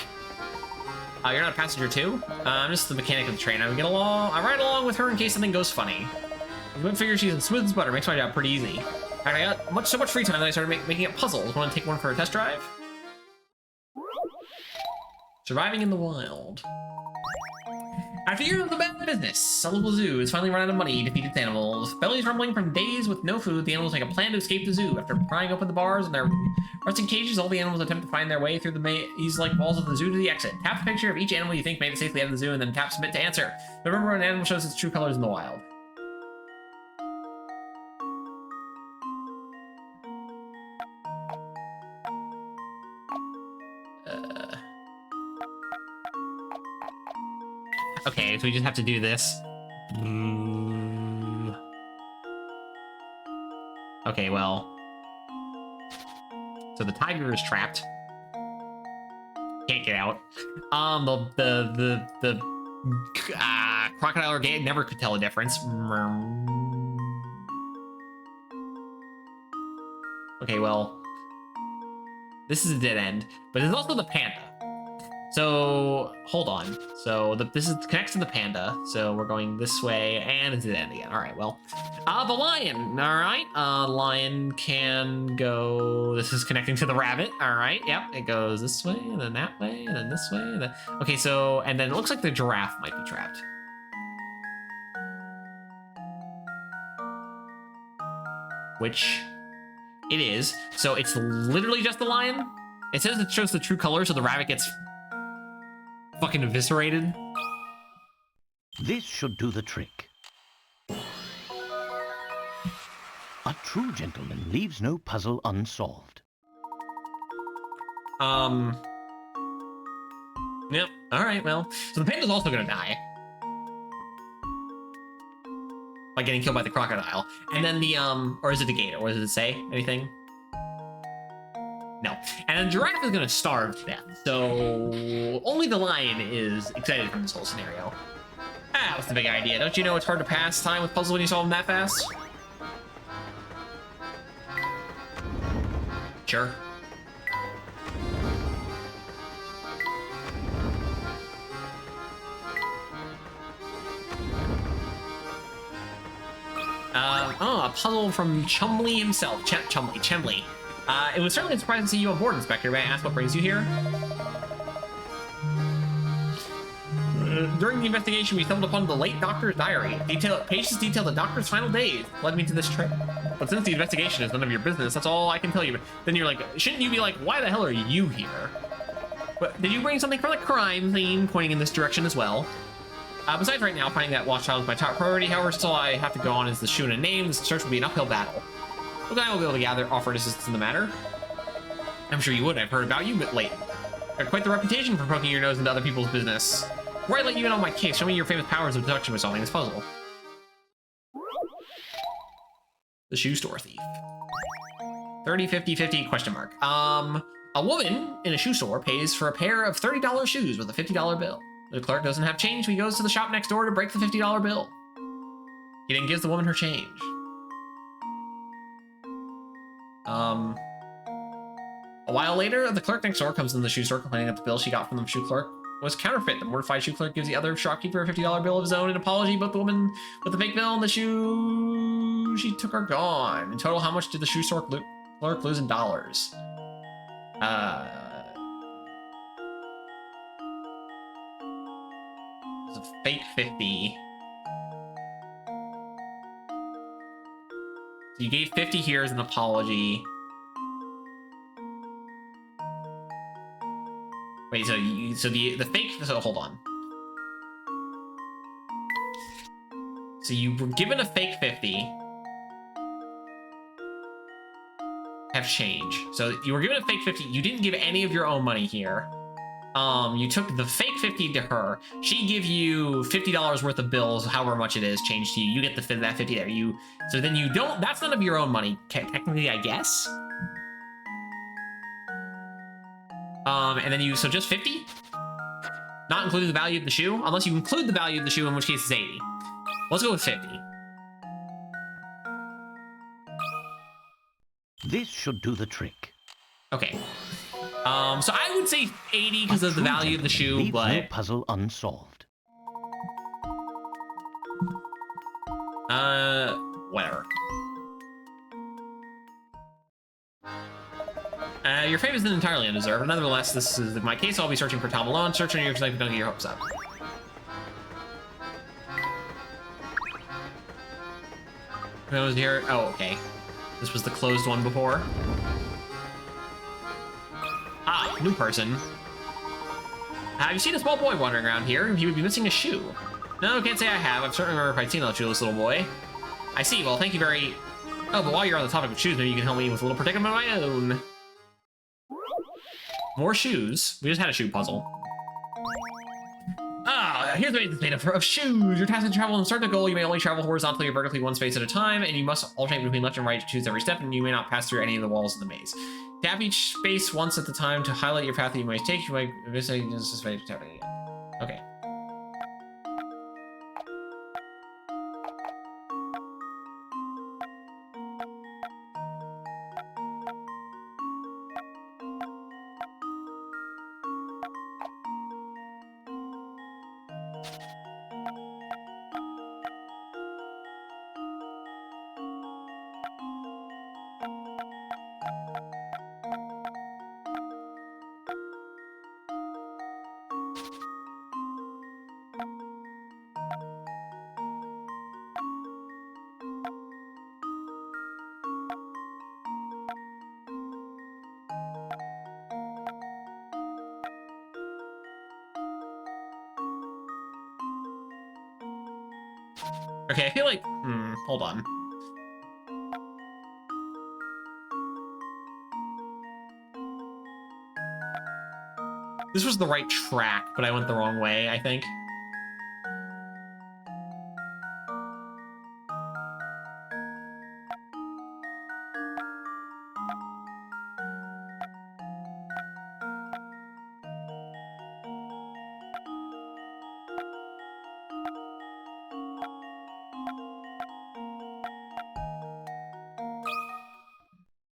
You're not a passenger, too? I'm just the mechanic of the train. I ride along with her in case something goes funny. You might figure she's as smooth as butter. Makes my job pretty easy. I got so much free time that I started making up puzzles. Want to take one for a test drive? Surviving in the wild. After years of the bad business, a local zoo is finally run out of money to feed its animals. Bellies rumbling from days with no food, the animals make a plan to escape the zoo. After prying open the bars and their rusting cages, all the animals attempt to find their way through the maze-like walls of the zoo to the exit. Tap the picture of each animal you think made it safely out of the zoo, and then tap submit to answer. Remember when an animal shows its true colors in the wild. Okay, so we just have to do this. Okay, well. So the tiger is trapped. Can't get out. The crocodile or gator never could tell a difference. Okay, well. This is a dead end, but there's also the panda. So hold on. So this connects to the panda. So we're going this way, and it's the end again. All right. Well, the lion. All right. Lion can go. This is connecting to the rabbit. All right. Yep. It goes this way, and then that way, and then this way. And then... Okay. So and then it looks like the giraffe might be trapped. Which it is. So it's literally just the lion. It says it shows the true color, so the rabbit gets fucking eviscerated. This should do the trick. A true gentleman leaves no puzzle unsolved. Yep. All right. Well, so the panda's also gonna die by getting killed by the crocodile, and then the or is it the gator? Or does it say anything? No. And then giraffe is gonna starve to death. So only the lion is excited from this whole scenario. Ah, what's the big idea? Don't you know it's hard to pass time with puzzles when you solve them that fast? Sure. A puzzle from Chumley himself. Chumley. It was certainly surprising to see you on board, Inspector. May I ask what brings you here? During the investigation, we stumbled upon the late doctor's diary. Patients detailed the doctor's final days. Led me to this trip. But since the investigation is none of your business, that's all I can tell you. Then you're like, shouldn't you be like, why the hell are you here? But did you bring something from the crime scene, pointing in this direction as well? Besides right now, finding that Watchchild is my top priority, however, still I have to go on as the Shuna name. This search will be an uphill battle. Look, I will be able to offer assistance in the matter. I'm sure you would. I've heard about you, but Layton. You have quite the reputation for poking your nose into other people's business. Before I let you in on my case, show me your famous powers of deduction by solving this puzzle. The shoe store thief. 30, 50, 50, question mark. A woman in a shoe store pays for a pair of $30 shoes with a $50 bill. The clerk doesn't have change, so he goes to the shop next door to break the $50 bill. He then gives the woman her change. A while later, the clerk next door comes into the shoe store complaining that the bill she got from the shoe clerk was counterfeit. The mortified shoe clerk gives the other shopkeeper a $50 bill of his own in apology, but the woman with the fake bill and the shoe she took are gone. In total, how much did the shoe store clerk lose in dollars? It's a fake 50. So you gave 50 here as an apology. Wait, so the fake, so hold on. So you were given a fake 50. Have change. So you were given a fake 50. You didn't give any of your own money here. You took the fake 50 to her. She give you $50 worth of bills, however much it is, change to you. You get that 50 there. So then you don't, that's none of your own money, technically, I guess. And then so just 50? Not including the value of the shoe? Unless you include the value of the shoe, in which case it's 80. Let's go with 50. This should do the trick. Okay. So I would say 80 because of the value of the shoe, but no puzzle unsolved. Whatever. Your fame isn't entirely undeserved, but nonetheless, this is my case. I'll be searching for Tom alone. Searching your life, don't get your hopes up. I was here. Oh, okay. This was the closed one before. Ah, new person. Have you seen a small boy wandering around here? He would be missing a shoe. No, can't say I have. I've certainly remember if I'd seen that shoeless little boy. I see. Well, thank you very... Oh, but while you're on the topic of shoes, maybe you can help me with a little predicament of my own. More shoes. We just had a shoe puzzle. Ah, here's the maze that's made of shoes. You're tasked to travel and start the goal. You may only travel horizontally or vertically one space at a time, and you must alternate between left and right to choose every step, and you may not pass through any of the walls of the maze. Tap each space once at the time to highlight your path that you might take. You might visit this space tapping again. Okay. Okay, I feel like... hold on. This was the right track, but I went the wrong way, I think.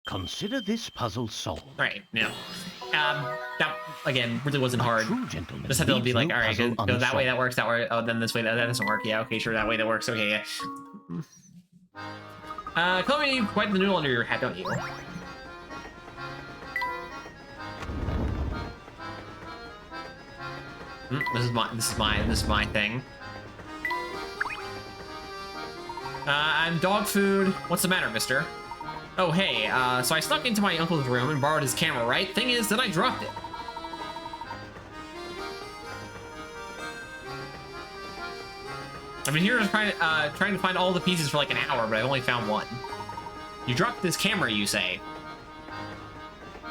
Consider this puzzle solved. All right, yeah. That, again, really wasn't hard. True gentleman Just had to be like, all right, go that way, unsolved. that works, that way. Oh, then this way, that doesn't work. Yeah, okay, sure, that way, that works. Okay, yeah. Call me quite the noodle under your hat, don't you? This is my thing. I'm dog food. What's the matter, mister? Oh, hey, so I snuck into my uncle's room and borrowed his camera, right? Thing is that I dropped it. I've been here trying to find all the pieces for like an hour, but I've only found one. You dropped this camera, you say?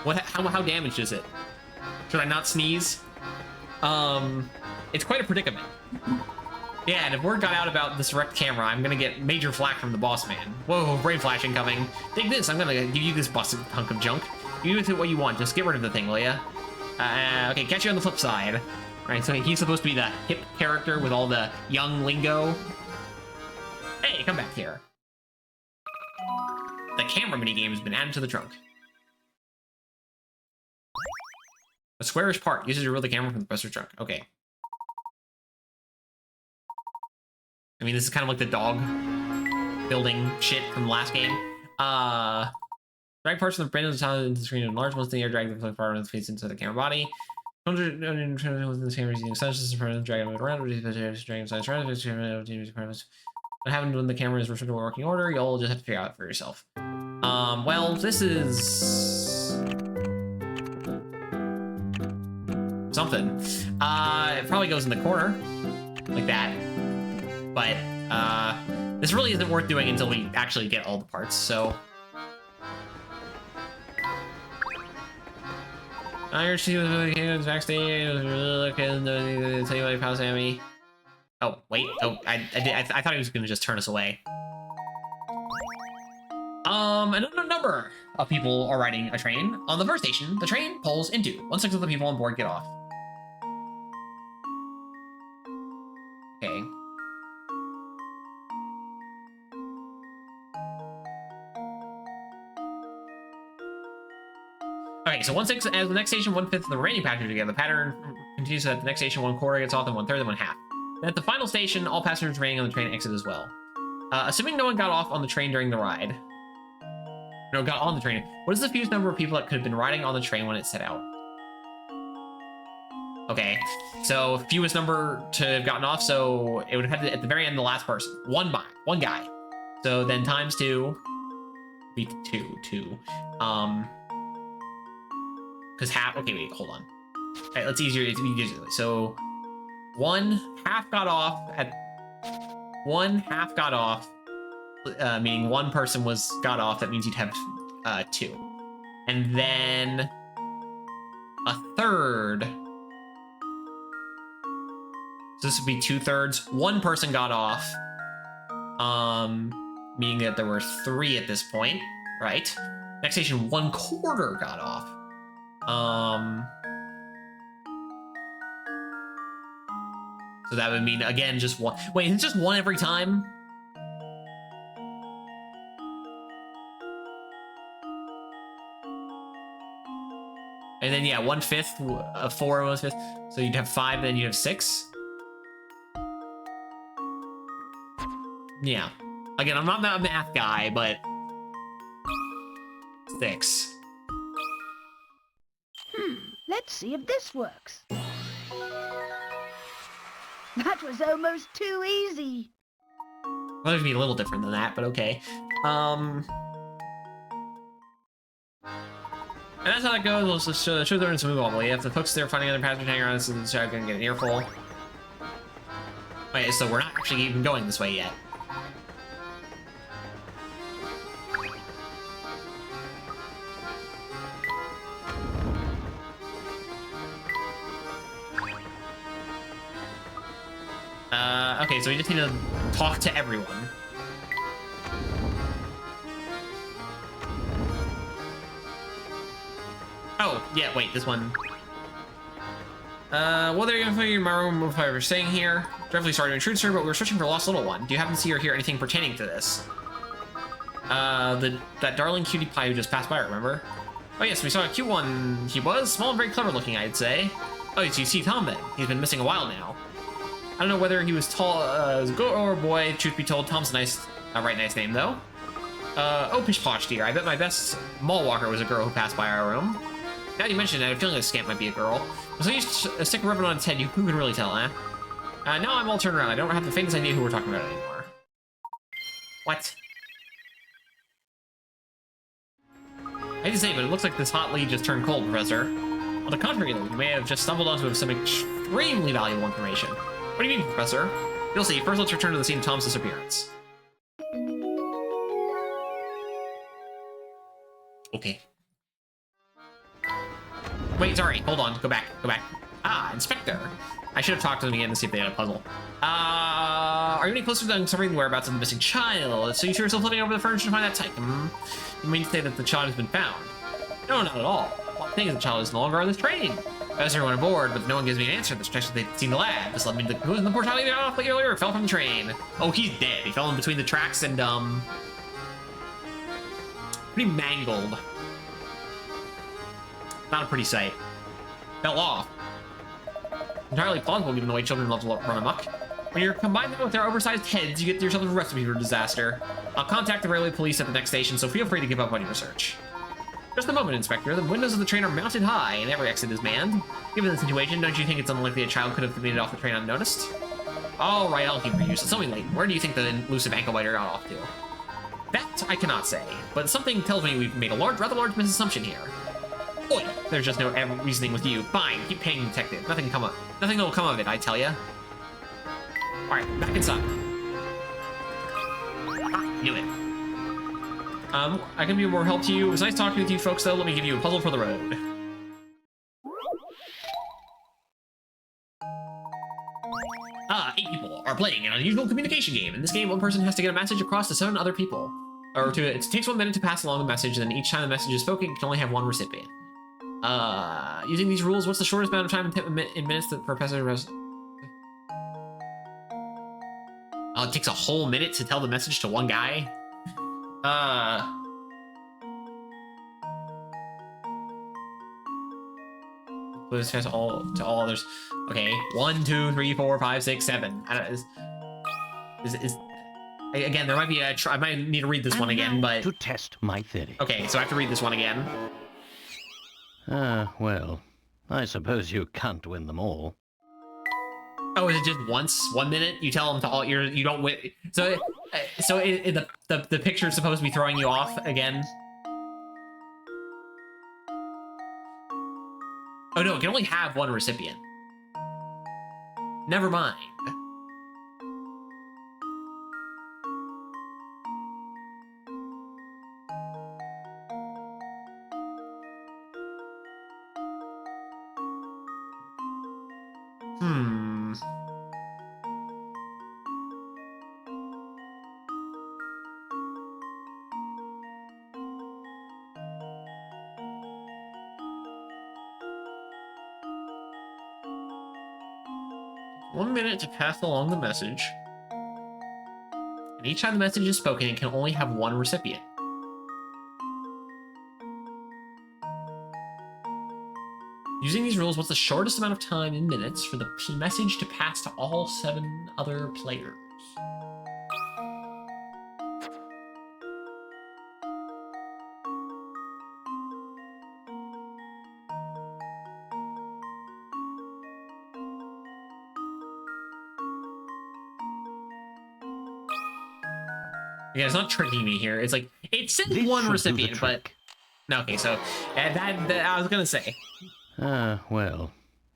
What? How damaged is it? Should I not sneeze? It's quite a predicament. Yeah, and if word got out about this wrecked camera, I'm gonna get major flack from the boss man. Whoa, brain flash incoming. Take this, I'm gonna give you this busted hunk of junk. You do with it what you want, just get rid of the thing, will ya? Okay, catch you on the flip side. Right, so he's supposed to be the hip character with all the young lingo. Hey, come back here. The camera minigame has been added to the trunk. A squarish part uses to reel the camera from the presser trunk. Okay. I mean, this is kind of like the dog building shit from the last game. Drag parts of the brain into the screen and large ones in the air, drag the part of the face into the camera body. Within the camera using such as drag it around, drag size around. What happened when the camera is restored to working order? You'll just have to figure out for yourself. Well, this is something. It probably goes in the corner like that. But this really isn't worth doing until we actually get all the parts, so. Iron She was really good backstage. It was really looking. Tell you what, pal Sammy. Oh wait. Oh, I thought he was gonna just turn us away. Another number of people are riding a train. On the first station, the train pulls into. 1/6 of the people on board get off. Okay. Okay, so 1/6 as the next station, 1/5 of the remaining passengers get. The pattern continues so that the next station, 1/4 gets off, and 1/3, then 1/2. Then at the final station, all passengers remaining on the train exit as well. Assuming no one got off on the train during the ride. No, got on the train. What is the fewest number of people that could have been riding on the train when it set out? Okay, so fewest number to have gotten off, so it would have had to, at the very end, the last person. One guy. So then times 2 be 2. Because half. Okay, wait, hold on. All right, let's easier. It's easier. So 1/2 got off at 1/2 got off, meaning one person got off. That means you'd have 2, and then a third. So this would be 2/3. One person got off, meaning that there were 3 at this point, right? Next station, 1/4 got off. So that would mean, again, just 1. Wait, it's just 1 every time? And then, yeah, 1/5, 4 1/5. So you'd have 5, then you'd have 6. Yeah. Again, I'm not a math guy, but 6. Let's see if this works. That was almost too easy. Well, it'd be a little different than that, but okay. And that's how that goes. We'll just show them to move on. If the hooks they're finding other passengers hanging around, so they're gonna get an earful. Wait, so we're not actually even going this way yet. Okay, so we just need to talk to everyone. Oh, yeah, wait, this one. Well, there you go, in my room if I were staying here. Dreadfully sorry to intrude, sir, but we were searching for a lost little one. Do you happen to see or hear anything pertaining to this? That darling cutie pie who just passed by, remember? Oh yes, we saw a cute one. He was small and very clever looking, I'd say. Oh, so you see Tom then? He's been missing a while now. I don't know whether he was tall as a girl or a boy. Truth be told, Tom's a right nice name though. Oh, Pish Posh dear, I bet my best mall walker was a girl who passed by our room. Now you mentioned it, I have a feeling this scamp might be a girl. So you stick a ribbon on its head, who can really tell, huh? Now I'm all turned around. I don't have the faintest idea who we're talking about anymore. What? I hate to say, but it looks like this hot lead just turned cold, Professor. On the contrary, though, you may have just stumbled onto some extremely valuable information. What do you mean, Professor? You'll see. First, let's return to the scene of Tom's disappearance. Okay. Wait, sorry. Hold on. Go back. Ah, Inspector. I should have talked to them again to see if they had a puzzle. Are you any closer to uncovering the whereabouts of the missing child? So you sure yourself flipping over the furniture to find that type? You mean to say that the child has been found? No, not at all. One thing is the child is no longer on this train. I was everyone aboard, but no one gives me an answer. This suggests they've seen the lad. This led me to who's the poor child he got off like earlier, fell from the train. Oh, he's dead. He fell in between the tracks and pretty mangled. Not a pretty sight. Fell off. Entirely plausible given the way children love to run amok. When you're combined with their oversized heads, you get yourself a recipe for disaster. I'll contact the railway police at the next station, so feel free to give up on your search. Just a moment, Inspector. The windows of the train are mounted high, and every exit is manned. Given the situation, don't you think it's unlikely a child could have made it off the train unnoticed? All right, I'll keep your use. It's only Layton. Where do you think the elusive ankle biter got off to? That I cannot say, but something tells me we've made a rather large misassumption here. Oi! There's just no reasoning with you. Fine, keep paying, detective. Nothing will come of it, I tell ya. All right, back inside. Ah, knew it. I can be more help to you. It was nice talking with you folks, though. Let me give you a puzzle for the road. Ah, 8 people are playing an unusual communication game. In this game, one person has to get a message across to 7 other people. It takes 1 minute to pass along the message, and then each time the message is spoken, it can only have 1 recipient. Using these rules, what's the shortest amount of time in minutes for a passenger? Oh, it takes a whole minute to tell the message to 1 guy? This has all to all others. Okay, 1, 2, 3, 4, 5, 6, 7. Again, there might be a. I might need to read this one again, but to test my theory. Okay, so I have to read this one again. Well, I suppose you can't win them all. Oh, is it just once? 1 minute? You tell them to all you don't wait. So, the picture is supposed to be throwing you off again. Oh no, it can only have one recipient. Never mind. Hmm. One minute to pass along the message. And each time the message is spoken, it can only have one recipient. Using these rules, what's the shortest amount of time in minutes for the message to pass to all 7 other players? Yeah, it's not tricking me here. It's like, it says This one should do the recipient, but... trick. No, okay, so, that I was gonna say. Well,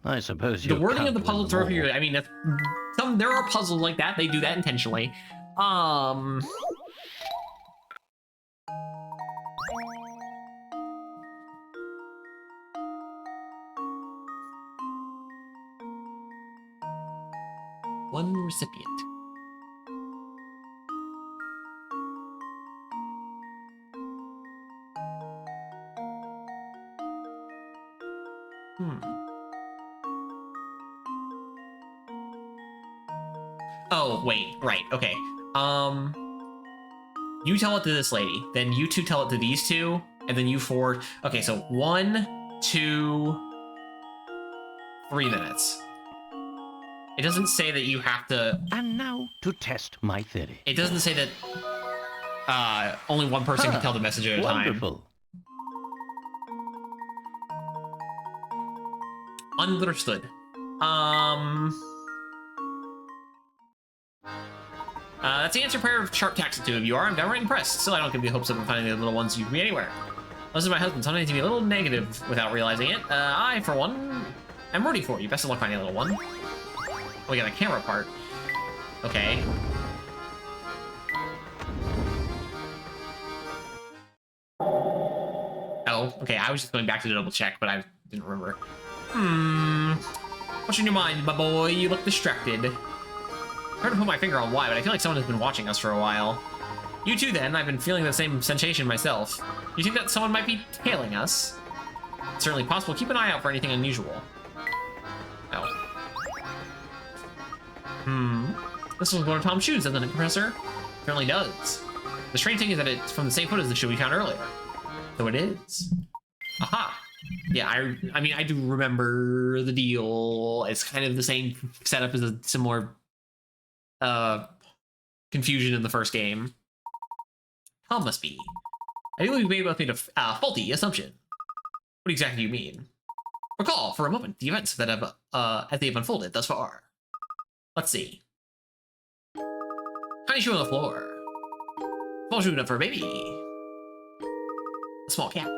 I suppose you The wording of the can't puzzle win throw them all. here, I mean, that's, there are puzzles like that, they do that intentionally. One recipient. Oh, wait, right, okay. You tell it to this lady, then you two tell it to these two, and then you forward. Okay, so 1, 2, 3 minutes. It doesn't say that you have to. And now to test my theory. It doesn't say that only one person can tell the message at a time. Wonderful. Understood. That's the answer pair of sharp tacks the two of you are. I'm downright impressed. Still, I don't give you hopes of finding the little ones you can be anywhere. This is my husband. Sometimes he can be a little negative without realizing it. I, for one, am rooting for you. Best of luck finding a little one. We got a camera part. Okay. Oh, okay. I was just going back to double check, but I didn't remember. What's in your mind, my boy? You look distracted. Hard to put my finger on why, but I feel like someone has been watching us for a while. You too, then. I've been feeling the same sensation myself. You think that someone might be tailing us? It's certainly possible. Keep an eye out for anything unusual. Oh. This was one of Tom's shoes, doesn't it, Professor? It certainly does. The strange thing is that it's from the same foot as the shoe we found earlier. So it is. Aha! Yeah, I mean, I do remember the deal. It's kind of the same setup as a similar confusion in the first game. Tom must be. I think we both made a faulty assumption. What exactly do you mean? Recall for a moment the events that have as they've unfolded thus far. Let's see. Tiny shoe on the floor. Small shoe enough for a baby. A small cat.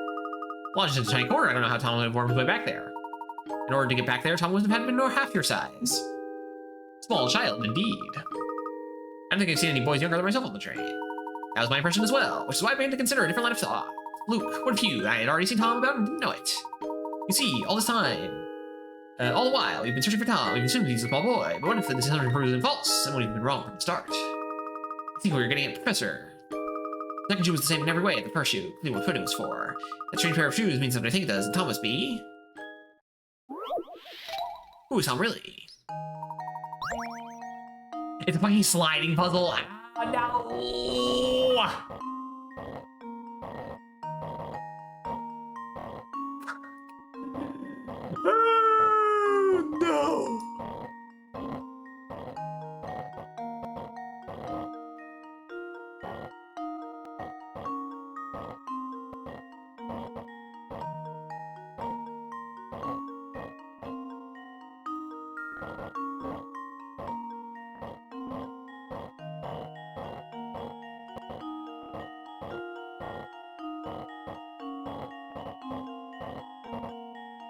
Lodged in a tiny corner. I don't know how Tom would have wormed his way back there. In order to get back there, Tom wouldn't have been nor half your size. Small child, indeed. I don't think I've seen any boys younger than myself on the train. That was my impression as well, which is why I began to consider a different line of thought. Luke, what if you? I had already seen Tom about and didn't know it. You see, all this time, all the while, we've been searching for Tom. We've assumed he's a small boy. But what if this assumption proves false? And we've been wrong from the start. I think we were getting at Professor. The second shoe was the same in every way. The first shoe, clearly what foot it was for. That strange pair of shoes means something I think it does, and Tom must be. Who is Tom really? It's a fucking sliding puzzle. Ah, no! Oh, no!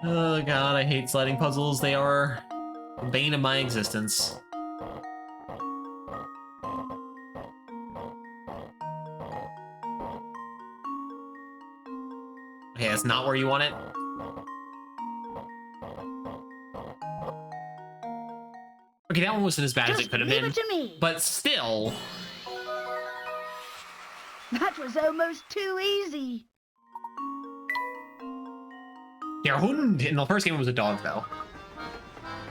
Oh god, I hate sliding puzzles. They are the bane of my existence. Okay, that's not where you want it. Okay, that one wasn't as bad as it could have been. Leave it to me. But still. That was almost too easy. Der Hund in the first game was a dog, though.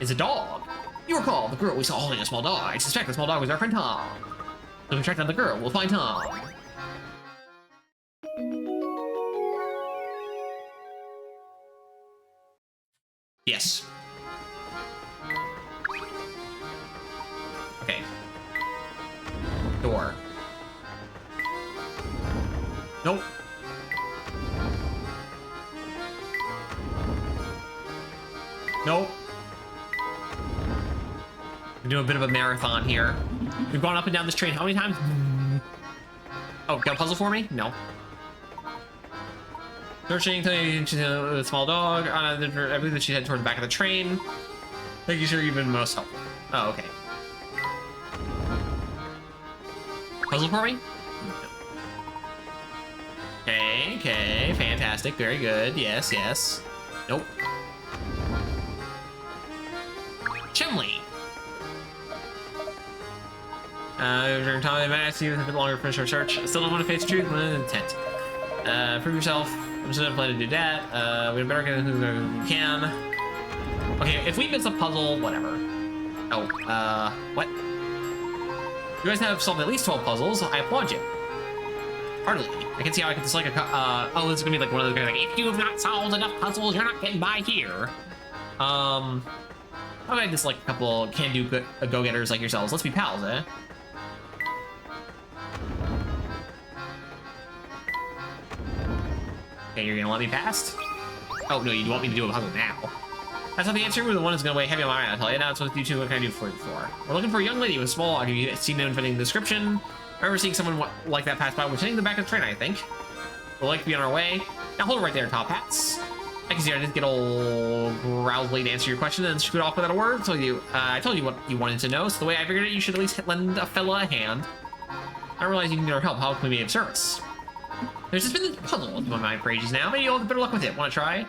It's a dog. You recall the girl we saw holding a small dog. I suspect the small dog was our friend Tom. So we track down the girl. We'll find Tom. Yes. Okay. Door. Nope. Nope. We're doing a bit of a marathon here. We've gone up and down this train how many times? Oh, got a puzzle for me? No. Searching, she's a small dog. I believe that she's headed toward the back of the train. Making sure you've been most helpful. Oh, okay. Puzzle for me? Okay, okay, fantastic, very good. Yes, yes. Nope. Chimley. During time, I asked you a bit longer to finish our search. Still don't want to face the truth, intent. Prove yourself. I'm just gonna plan to do that. We better get who we can. Okay, if we miss a puzzle, whatever. Oh, what? You guys have solved at least 12 puzzles. I applaud you. Heartily. I can see how I can dislike a oh, this is gonna be like one of those guys like, if you have not solved enough puzzles, you're not getting by here. How about I dislike a couple can-do go-getters like yourselves? Let's be pals, eh? Okay, you're gonna let me pass? Oh, no, you want me to do a puzzle now. That's not the answer. We're the one who's gonna weigh heavy on my mind, I'll tell you. Now it's what you two, what can I do for you for? We're looking for a young lady with small, I'll give you seen no fitting description. I remember seeing someone like that pass by. We're sitting in the back of the train, I think. We'll like to be on our way. Now hold it right there, Top Hats. I can see I didn't get old Growley to answer your question and scoot off without a word. So I told you what you wanted to know, so the way I figured it, you should at least lend a fella a hand. I realize you need our help. How can we be of service? There's just been this puzzle in my mind for ages now. Maybe you'll have better luck with it. Want to try?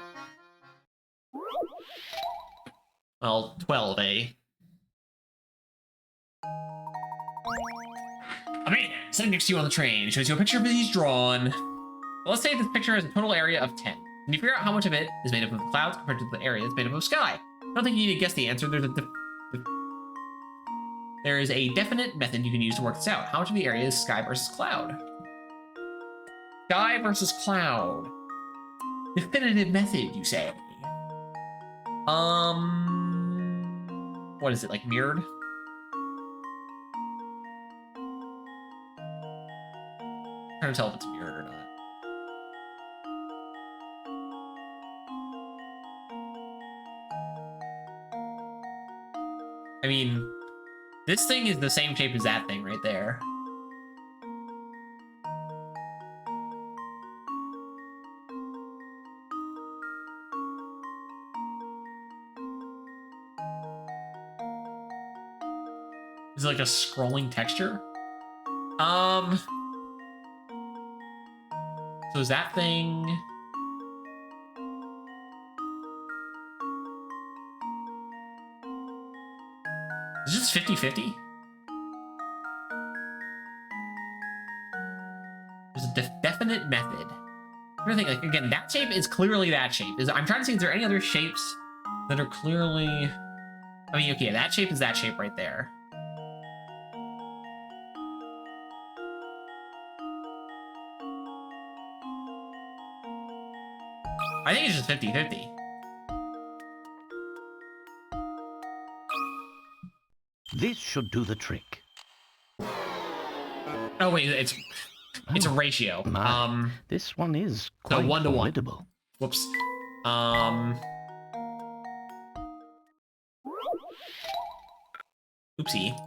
Well, 12, eh? A man sitting next to you on the train shows you a picture he's drawn. Well, let's say this picture has a total area of 10. Can you figure out how much of it is made up of clouds compared to the area that's made up of sky? I don't think you need to guess the answer. There is a definite method you can use to work this out. How much of the area is sky versus cloud? Sky versus cloud. Definitive method, you say? What is it, like mirrored? I'm trying to tell if it's mirrored or not. I mean, this thing is the same shape as that thing right there. Is it like a scrolling texture? So is that thing... Is this 50-50? There's a definite method. I'm trying to think, like, again, that shape is clearly that shape. I'm trying to see, is there any other shapes that are clearly... I mean, okay, that shape is that shape right there. I think it's just 50-50. This should do the trick. Oh wait, it's a ratio. This one is so quite 1 to 1. formidable. Whoops. Oopsie.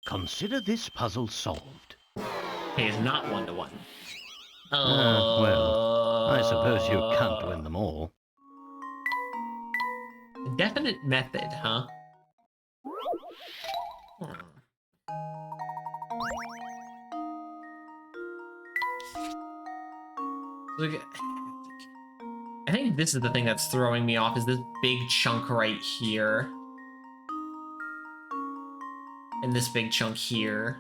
Consider this puzzle solved. Okay, it's not 1 to 1. Well, I suppose you can't win them all. Definite method, huh? Look, I think this is the thing that's throwing me off, is this big chunk right here. And this big chunk here.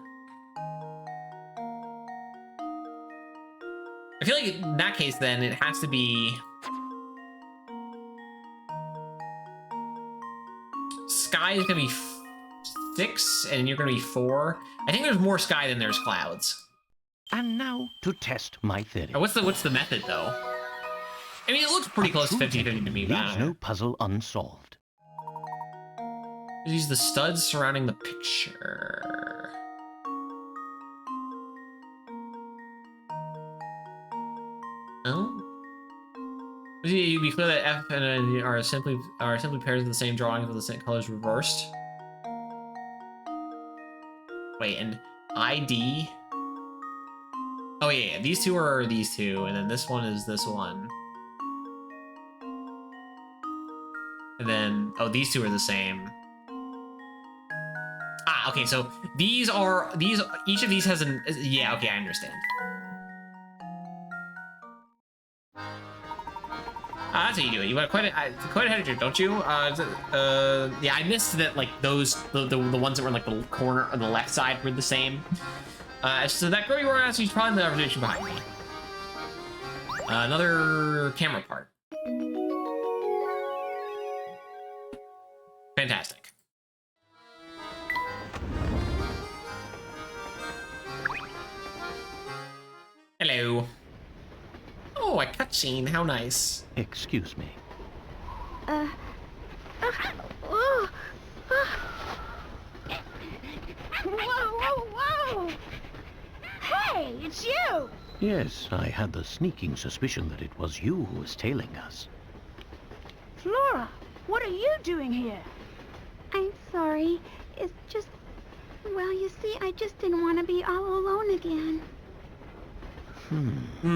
I feel like in that case, then, it has to be... Sky is going to be 6, and you're going to be 4. I think there's more sky than there's clouds. And now to test my theory. Oh, what's the method, though? I mean, it looks pretty close to 50-50 to me, but leaves no puzzle unsolved. Use the studs surrounding the picture. Oh? You be clear that F and N are simply pairs of the same drawings with the same colors reversed. Wait, and ID? Oh yeah, these two are these two, and then this one is this one. And then, oh, these two are the same. Ah, okay, so each of these has an, yeah, okay, I understand. That's how you do it. You got quite ahead of you, don't you? Yeah, I missed that, like, those, the ones that were in, like, the corner on the left side were the same. So that girl you were asking is probably the representation behind me. Another camera part. Fantastic. Hello. Oh, a cutscene. How nice. Excuse me. Whoa. Hey, it's you! Yes, I had the sneaking suspicion that it was you who was tailing us. Flora, what are you doing here? I'm sorry. It's just... Well, you see, I just didn't want to be all alone again.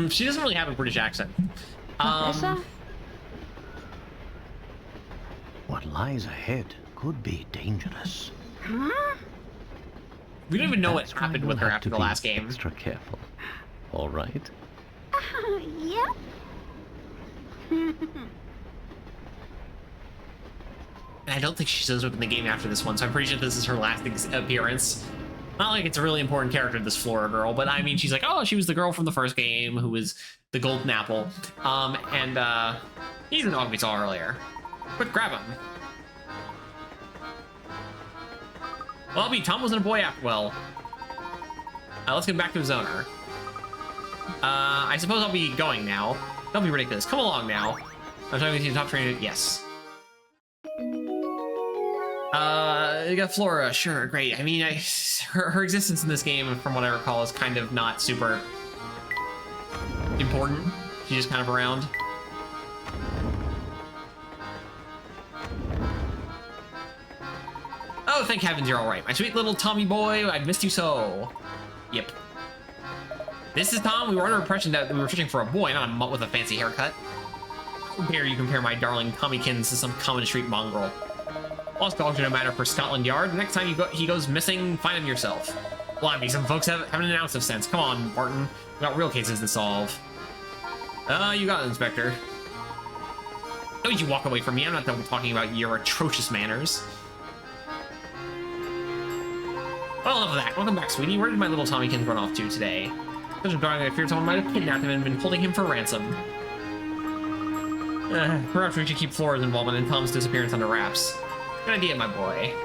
She doesn't really have a British accent. Professor? What lies ahead could be dangerous. Huh? We don't even know what happened with her after the last game. Extra careful. All right. Yep. And I don't think she shows up in the game after this one, so I'm pretty sure this is her last appearance. Not like it's a really important character, this Flora girl, but I mean, she's like, oh, she was the girl from the first game who was the golden apple. He's the dog we saw earlier. Quick, grab him. Well, Tom wasn't a boy after, well. Let's get back to his owner. I suppose I'll be going now. Don't be ridiculous. Come along now. I'm talking with you, top trainer. Yes. You got Flora, sure, great. I mean, her existence in this game, from what I recall, is kind of not super important. She's just kind of around. Oh, thank heavens you're all right. My sweet little Tommy boy, I've missed you so. Yep. This is Tom. We were under the impression that we were fishing for a boy, not a mutt with a fancy haircut. How dare you compare my darling Tommykins to some common street mongrel? Lost dogs are no matter for Scotland Yard. The next time he goes missing, find him yourself. Blimey, some folks haven't an ounce of sense. Come on, Barton. We got real cases to solve. You got it, Inspector. Don't you walk away from me. I'm not done talking about your atrocious manners. Well, enough of that. Welcome back, sweetie. Where did my little Tommykins run off to today? Such a darling, I feared someone might have kidnapped him and been holding him for ransom. Perhaps we should keep Flora's involvement in Tom's disappearance under wraps. Good idea, my boy.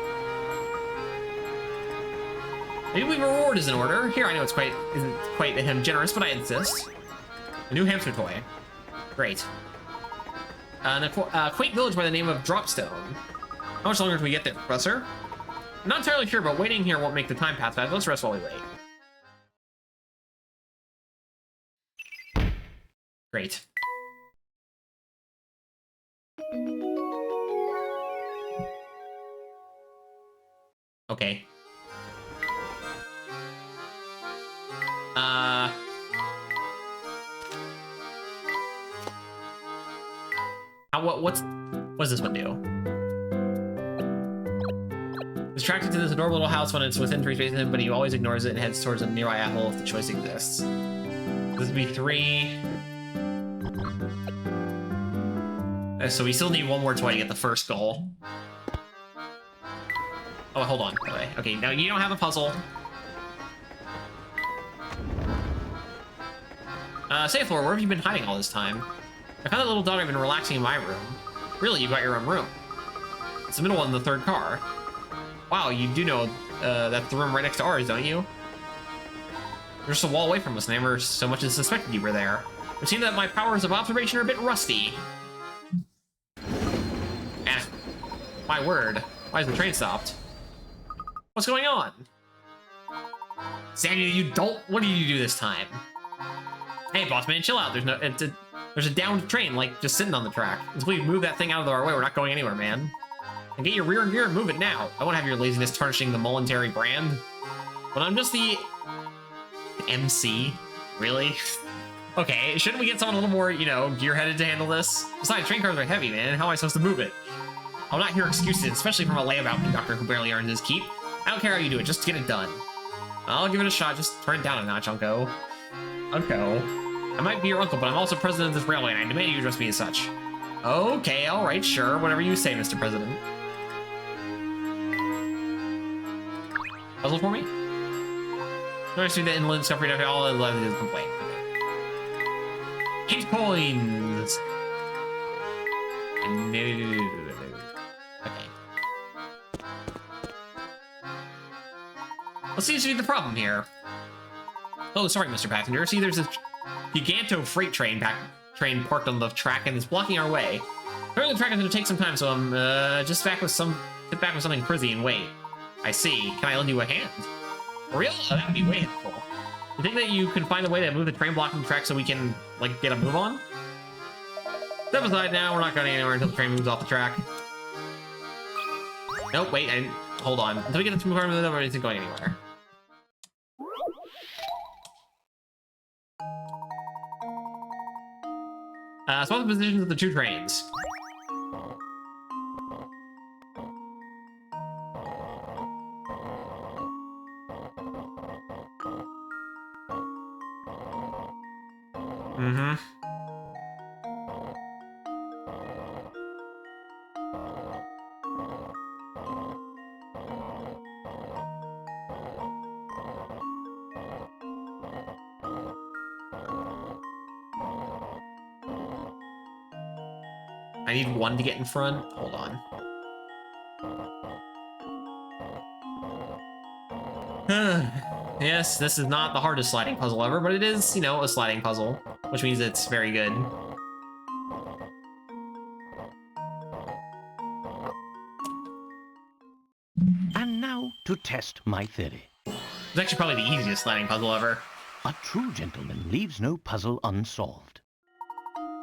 Maybe we reward is in order. Here, I know isn't quite generous, but I insist. A new hamster toy. Great. A quaint village by the name of Dropstone. How much longer till we get there, Professor? I'm not entirely sure, but waiting here won't make the time pass fast. Let's rest while we wait. Great. Okay. What does this one do? He's attracted to this adorable little house when it's within 3 spaces of him, but he always ignores it and heads towards a nearby apple if the choice exists. This would be 3. So we still need one more toy to get the first goal. Oh, hold on. Okay, now you don't have a puzzle. Say, Flora, where have you been hiding all this time? I found that little dog I've been relaxing in my room. Really, you got your own room. It's the middle one in the 3rd car. Wow, you do know that's the room right next to ours, don't you? You're just a wall away from us, and I never so much as suspected you were there. It seems that my powers of observation are a bit rusty. My word. Why is the train stopped? What's going on? Samuel, you dolt! What did you do this time? Hey, boss man, chill out. There's a downed train, like, just sitting on the track. Until we move that thing out of our way, we're not going anywhere, man. And get your rear gear and move it now. I won't have your laziness tarnishing the momentary brand. But I'm just the... MC? Really? Okay, shouldn't we get someone a little more, you know, gear-headed to handle this? Besides, train cars are heavy, man. How am I supposed to move it? I'll not hear excuses, especially from a layabout conductor who barely earns his keep. I don't care how you do it, just get it done. I'll give it a shot, just turn it down a notch, Uncle. Uncle. I might be your uncle, but I'm also president of this railway, and I demand you address me as such. Okay, alright, sure, whatever you say, Mr. President. Puzzle for me? Notice the inland discovery of all 11 is complaint. Okay. 8 coins! No. Okay. What seems to be the problem here? Oh, sorry, Mr. Passenger. See, there's a giganto freight train parked on the track and it's blocking our way. Apparently the track is going to take some time, so I'm just sit back with something frizzy and wait. I see. Can I lend you a hand? For real? Oh, that'd be way helpful. You think that you can find a way to move the train blocking the track so we can, like, get a move on? Step aside now. We're not going anywhere until the train moves off the track. Nope, wait. Hold on. Until we get the move on, there isn't going anywhere. Swap the positions of the 2 trains. Mm-hmm. I need 1 to get in front. Hold on. Yes, this is not the hardest sliding puzzle ever, but it is, you know, a sliding puzzle, which means it's very good. And now to test my theory. It's actually probably the easiest sliding puzzle ever. A true gentleman leaves no puzzle unsolved.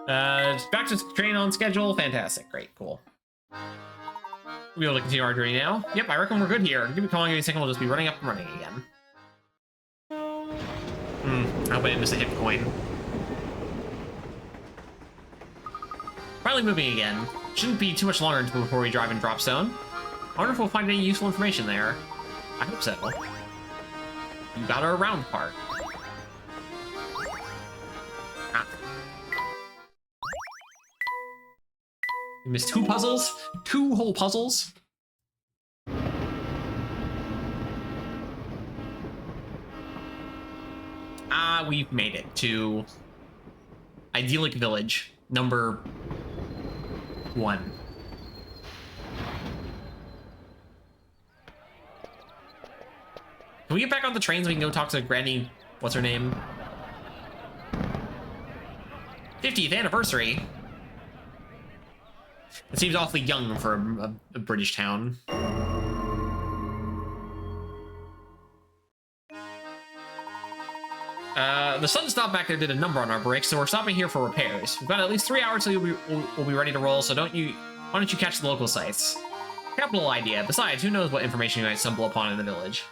Back to train on schedule. Fantastic. Great. Cool. We'll be able to continue our journey now. Yep, I reckon we're good here. Give me a call any second. We'll just be running up and running again. I hope I didn't miss a hip coin. Finally moving again. Shouldn't be too much longer before we drive in Drop Zone. I wonder if we'll find any useful information there. I hope so. You got our round part. We missed 2 puzzles? 2 whole puzzles? We've made it to Idyllic Village, number 1. Can we get back on the train so we can go talk to Granny, what's her name? 50th anniversary? It seems awfully young for a British town. The sun stopped back there did a number on our brakes, so we're stopping here for repairs. We've got at least 3 hours till we'll be ready to roll, so why don't you catch the local sites? Capital idea. Besides, who knows what information you might stumble upon in the village.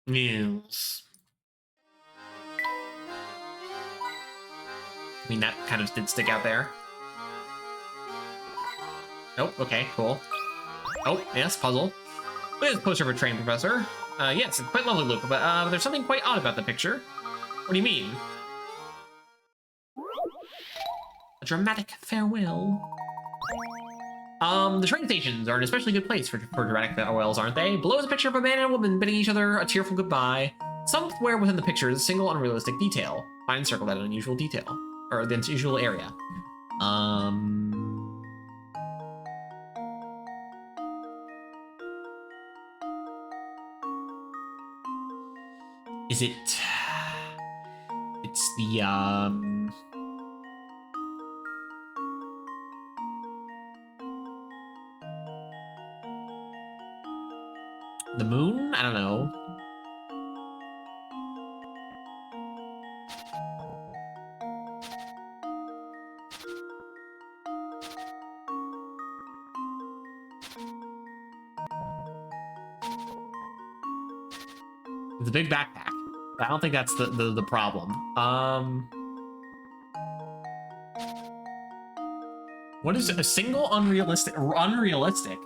News. I mean, that kind of did stick out there. Nope, okay, cool. Oh, yes, puzzle. Look at this poster of a train professor. Yes, it's quite lovely look, but there's something quite odd about the picture. What do you mean? A dramatic farewell. The train stations are an especially good place for dramatic farewells, aren't they? Below is a picture of a man and a woman bidding each other a tearful goodbye. Somewhere within the picture is a single unrealistic detail. Find and circle that unusual detail. Or the unusual area. Is it... It's the, the moon? I don't know. It's a big backpack. I don't think that's the problem. What is a single unrealistic? Unrealistic.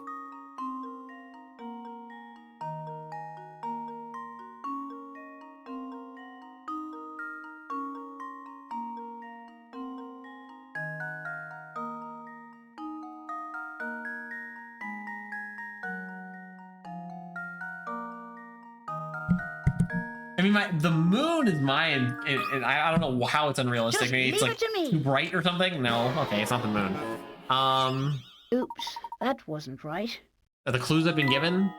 I mean, the moon is mine, and I don't know how it's unrealistic. Just Maybe it's leave like it to me. too bright or something. No, okay, it's not the moon. Oops, that wasn't right. Are the clues I've been given?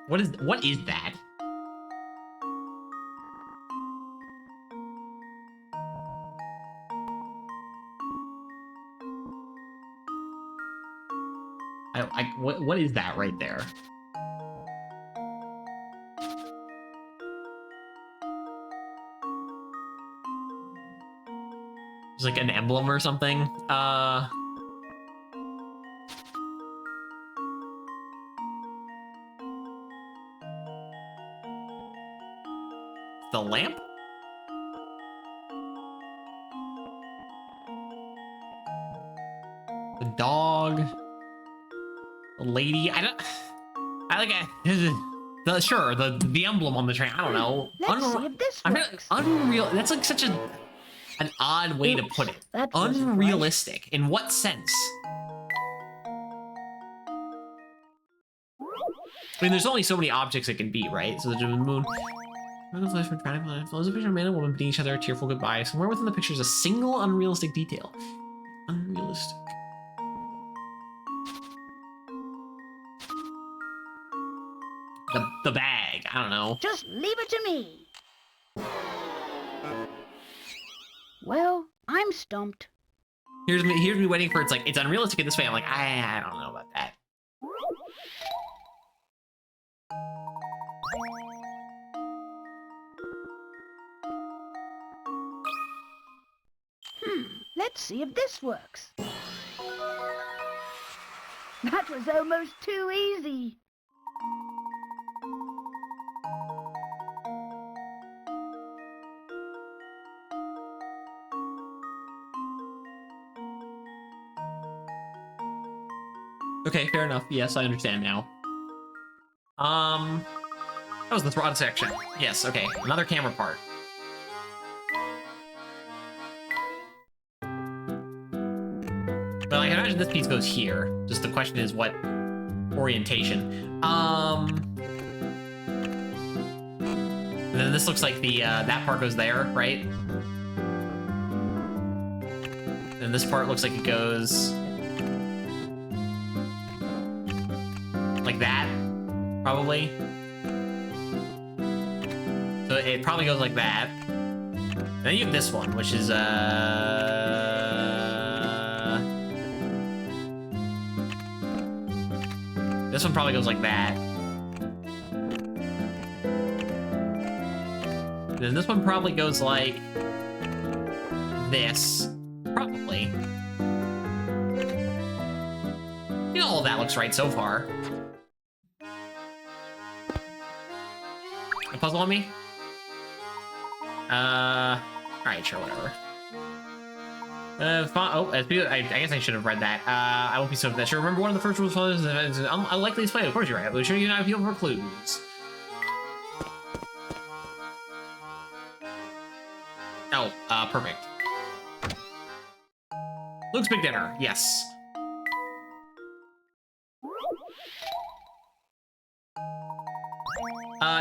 What is that? What is that right there? It's like an emblem or something. The lamp? The dog? The lady? Sure, the emblem on the train. I don't know. Let's see if this works. Unreal. That's like such an odd way to put it. That wasn't Unrealistic. In what sense? I mean, there's only so many objects it can be, right? So the moon. Flows a picture of a man and woman bidding each other a tearful goodbye. Somewhere within the picture is a single unrealistic detail. Unrealistic. The bag. I don't know. Just leave it to me. Well, I'm stumped. Here's me waiting for it's unrealistic in this way. I'm like, I don't know about that. Let's see if this works. That was almost too easy. Okay, fair enough. Yes, I understand now. That was the rod section. Yes, okay. Another camera part. But I can imagine this piece goes here. Just the question is what orientation. And then this looks like the that part goes there, right? And this part looks like it goes like that, probably. So it probably goes like that. And then you have this one, which is this one probably goes like that. And then this one probably goes like this. Probably. You know, all of that looks right so far. puzzle on me? Alright, sure, whatever. I guess I should have read that. I won't be so that sure. Remember, one of the first rules is unlikely to play. Of course, you're right. I'm sure you not feel for clues. Oh, perfect. Luke's big dinner. Yes.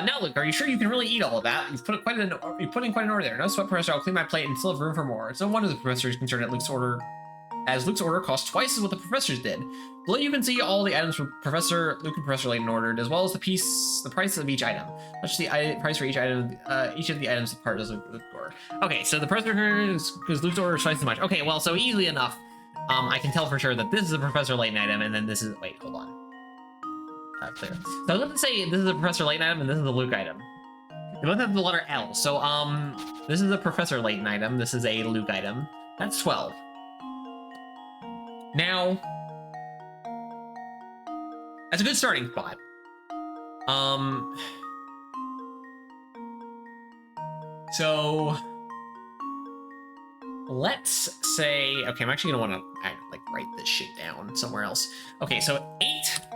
Now, Luke, are you sure you can really eat all of that? You've put in quite an order there. No sweat, Professor. I'll clean my plate and still have room for more. It's no wonder the professor is concerned at Luke's order, as Luke's order costs twice as what the professor's did. Below you can see all the items from Professor Luke and Professor Layton ordered, as well as the price of each item. Much the price for each item, each of the items part of the order. Okay, so the professor because Luke's order is twice as much. Okay, well, so easily enough, I can tell for sure that this is a Professor Layton item, and then this is wait, hold on. Clear. So I was going to say this is a Professor Layton item and this is a Luke item. They both have the letter L. So this is a Professor Layton item. This is a Luke item. That's 12. Now, that's a good starting spot. So let's say, okay, I'm actually gonna want to like write this shit down somewhere else. Okay, so 8.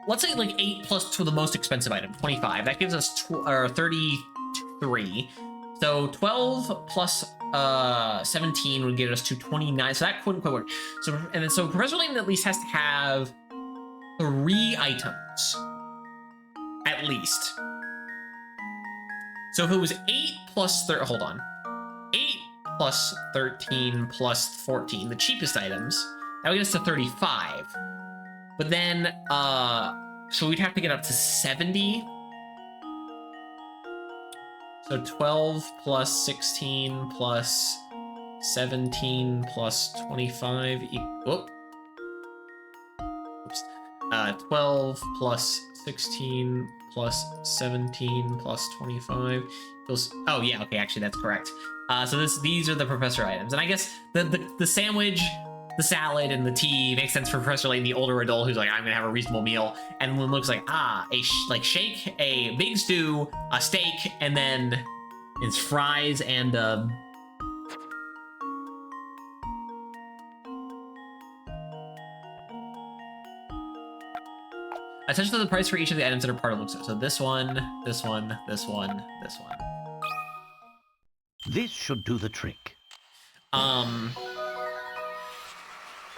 Let's say like 8 plus to the most expensive item, 25. That gives us 33. So 12 plus 17 would get us to 29. So that couldn't quite work. So so Professor Layton at least has to have 3 items, at least. So if it was 8 plus 8 plus 13 plus 14, the cheapest items, that would get us to 35. But then, so we'd have to get up to 70. So 12 plus 16 plus 17 plus 25 equals... Oops. 12 plus 16 plus 17 plus 25 equals... Oh, yeah, okay, actually, that's correct. So these are the professor items. And I guess the sandwich... The salad and the tea makes sense for Professor Layton, the older adult who's like, I'm gonna have a reasonable meal. And when Luke's like, like shake, a big stew, a steak, and then it's fries and attention to the price for each of the items that are part of Luke's. So this one, this one, this one, this one. This should do the trick.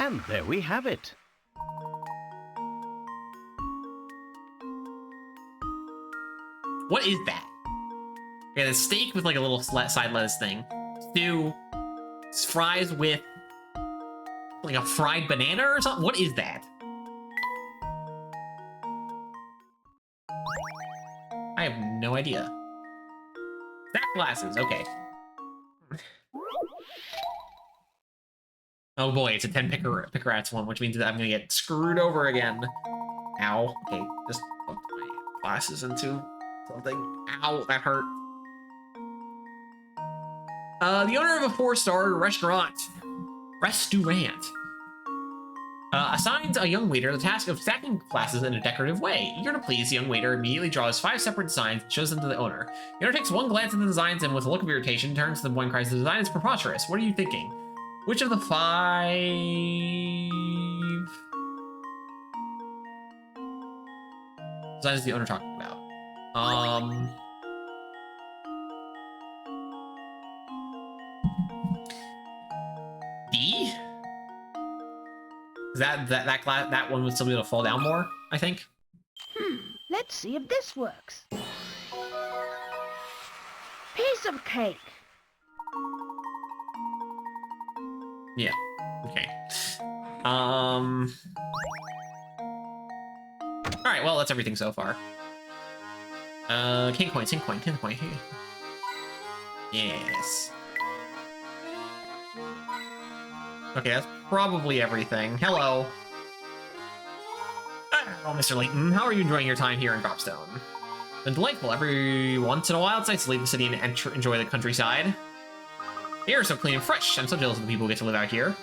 And there we have it. What is that? Okay, the steak with like a little side lettuce thing. Stew. Fries with like a fried banana or something? What is that? I have no idea. Stack glasses, okay. Oh boy, it's a 10 picker-rats one, which means that I'm gonna get screwed over again. Ow. Okay, just put my glasses into something. Ow, that hurt. The owner of a 4-star restaurant assigns a young waiter the task of stacking glasses in a decorative way. Eager to please, the young waiter immediately draws 5 separate designs and shows them to the owner. The owner takes one glance at the designs and with a look of irritation turns to the boy and cries, "The design is preposterous. What are you thinking? Which of the 5 designs is the owner talking about?" D? Is that one would still be able to fall down more, I think? Let's see if this works. Piece of cake. Yeah. Okay. Alright, well, that's everything so far. King coin, tin coin, tin coin. Yes. Okay, that's probably everything. Hello. Oh, Mr. Layton, how are you enjoying your time here in Dropstone? It's been delightful. Every once in a while, it's nice to leave the city and enjoy the countryside. The air is so clean and fresh. I'm so jealous of the people who get to live out here.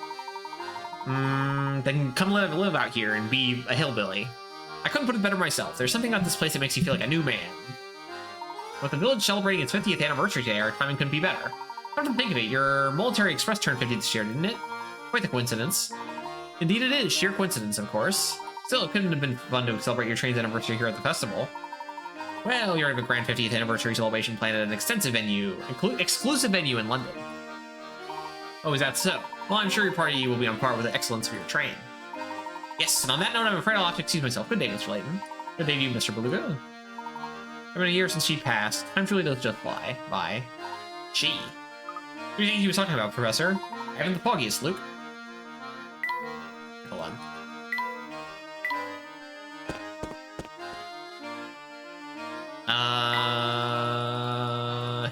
Then come live out here and be a hillbilly. I couldn't put it better myself. There's something about this place that makes you feel like a new man. With the village celebrating its 50th anniversary today, our timing couldn't be better. Come to think of it, your military express turned 50 this year, didn't it? Quite the coincidence. Indeed it is, sheer coincidence, of course. Still, it couldn't have been fun to celebrate your train's anniversary here at the festival. Well, you already have a grand 50th anniversary celebration planned at an extensive venue, exclusive venue in London. Oh, is that so? Well, I'm sure your party will be on par with the excellence of your train. Yes, and on that note, I'm afraid I'll have to excuse myself. Good day, Mr. Layton. Good day to you, Mr. Beluga. It's been a year since she passed. Time truly does just fly by. She. What do you think he was talking about, Professor? I haven't the foggiest, Luke. Hold on.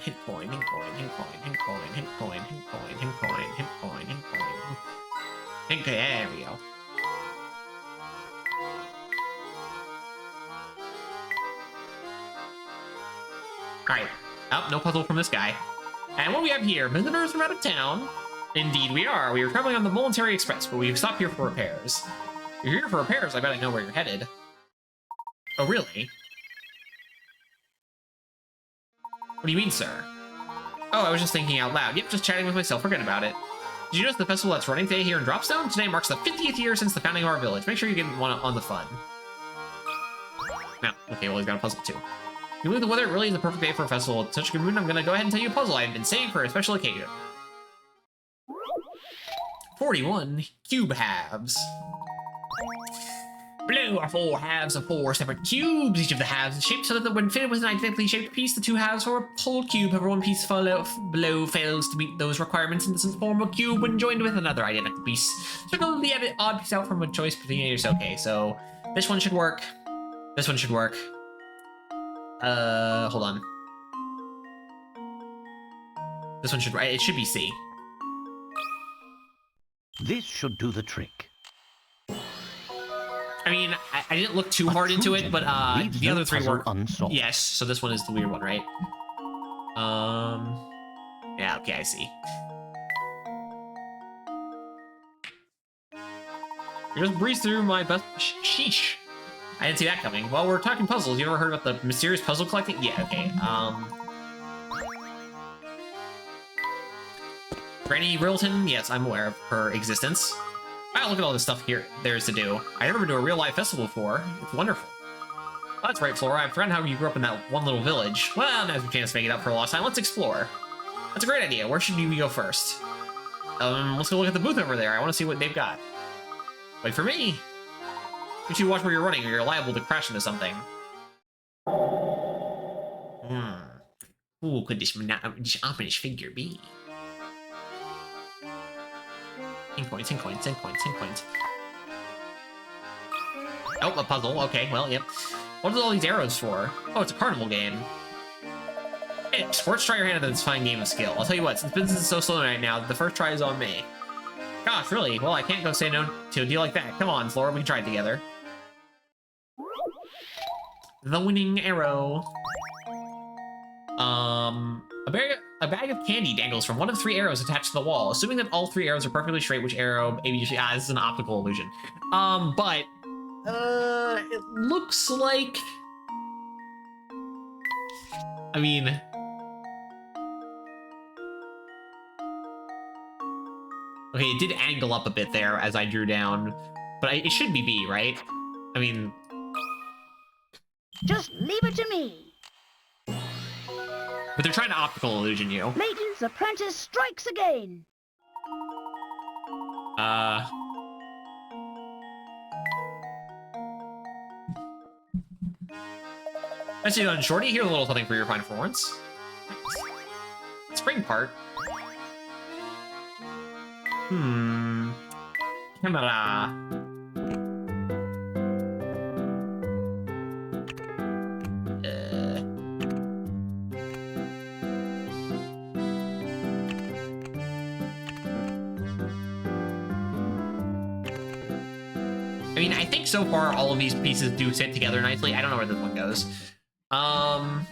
Hint coin, hint coin, hint coin, hint coin, hint coin, hint coin, hint coin, hint coin, hint coin. Hint coin, there we go. Alright. Oh, no puzzle from this guy. And what do we have here? Visitors from out of town? Indeed we are. We are traveling on the Military Express, but we've stopped here for repairs. If you're here for repairs, I bet I know where you're headed. Oh, really? What do you mean, sir? Oh, I was just thinking out loud. Yep, just chatting with myself. Forget about it. Did you notice the festival that's running today here in Dropstone? Today marks the 50th year since the founding of our village. Make sure you get on the fun. No. Okay, well, he's got a puzzle, too. You believe the weather really is the perfect day for a festival. It's such a good mood, I'm gonna go ahead and tell you a puzzle I've been saving for a special occasion. 41 cube halves. Below are 4 halves of 4 separate cubes. Each of the halves is shaped so that when fitted with an identically shaped piece, the 2 halves form a whole cube. However, one piece below fails to meet those requirements and doesn't form a cube when joined with another identical piece. Circle the odd piece out from a choice between each. Okay, so this one should work. This one should work. Hold on. This one should, it should be C. This should do the trick. I mean, I didn't look too hard into it, but the other 3 work. Unsolved. Yes, so this one is the weird one, right? Yeah, okay, I see. You just breeze through my best. Sheesh. I didn't see that coming. Well, we're talking puzzles. You ever heard about the mysterious puzzle collecting? Yeah, okay. Granny Riddleton? Yes, I'm aware of her existence. Wow, look at all this stuff here there's to do. I never been to a real life festival before. It's wonderful. Oh, that's right, Flora. I've forgotten how you grew up in that one little village. Well, now's your chance to make it up for a lost time. Let's explore. That's a great idea. Where should we go first? Let's go look at the booth over there. I want to see what they've got. Wait for me. You should watch where you're running or you're liable to crash into something. Who could this ominous figure be? 10 coins, 10 coins, 10 coins, 10 coins. Oh, a puzzle. Okay, well, yep. What are all these arrows for? Oh, it's a carnival game. Hey, sports, try your hand at this fine game of skill. I'll tell you what, since business is so slow right now, the first try is on me. Gosh, really? Well, I can't go say no to a deal like that. Come on, Flora, we can try it together. The winning arrow. A bag of candy dangles from one of 3 arrows attached to the wall. Assuming that all 3 arrows are perfectly straight, which arrow this is an optical illusion. It looks like... I mean... Okay, it did angle up a bit there as I drew down, but it should be B, right? I mean... Just leave it to me. But they're trying to optical illusion you. Layton's apprentice strikes again. Nicely done, Shorty. Here's a little something for your fine performance. Spring part. Camera. I mean, I think so far all of these pieces do fit together nicely. I don't know where this one goes. Oh,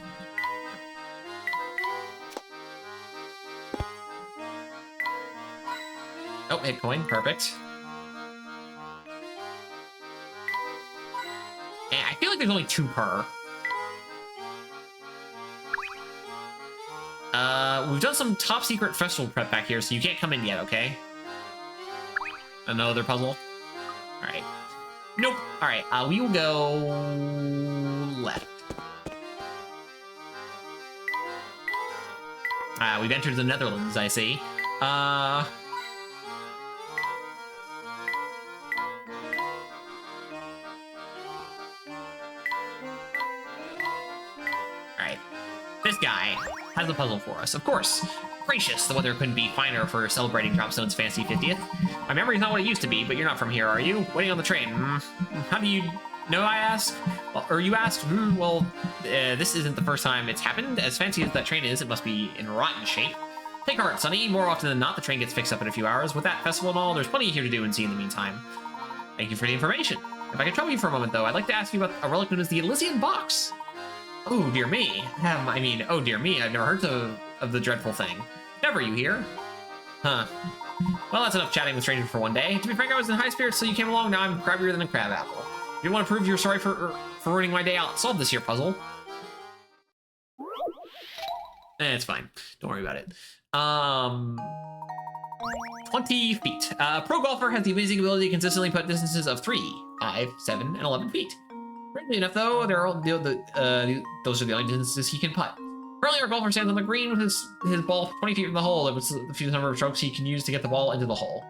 hit coin. Perfect. And I feel like there's only 2 per. We've done some top secret festival prep back here, so you can't come in yet, okay? Another puzzle? Alright. Nope. Alright, we will go left. We've entered the Netherlands, I see. Alright. This guy has a puzzle for us, of course. Gracious, the weather couldn't be finer for celebrating Dropstone's fancy 50th. My memory's not what it used to be, but you're not from here, are you? Waiting on the train. How do you know, I ask? Well, or you ask? Well, this isn't the first time it's happened. As fancy as that train is, it must be in rotten shape. Take heart, Sonny. More often than not, the train gets fixed up in a few hours. With that festival and all, there's plenty here to do and see in the meantime. Thank you for the information. If I could trouble you for a moment, though, I'd like to ask you about a relic known as the Elysian Box. Oh, dear me. Oh, dear me, I've never heard of the dreadful thing. Never, you hear? Huh. Well, that's enough chatting with strangers for one day. To be frank, I was in high spirits, so you came along. Now I'm crabbier than a crab apple. If you want to prove you're sorry for ruining my day, I'll solve this here puzzle. It's fine. Don't worry about it. 20 feet. Pro golfer has the amazing ability to consistently put distances of 3, 5, 7, and 11 feet. Strangely enough, though, those are the only distances he can putt. Currently, our golfer stands on the green with his ball 20 feet from the hole. It's the fewest number of strokes he can use to get the ball into the hole.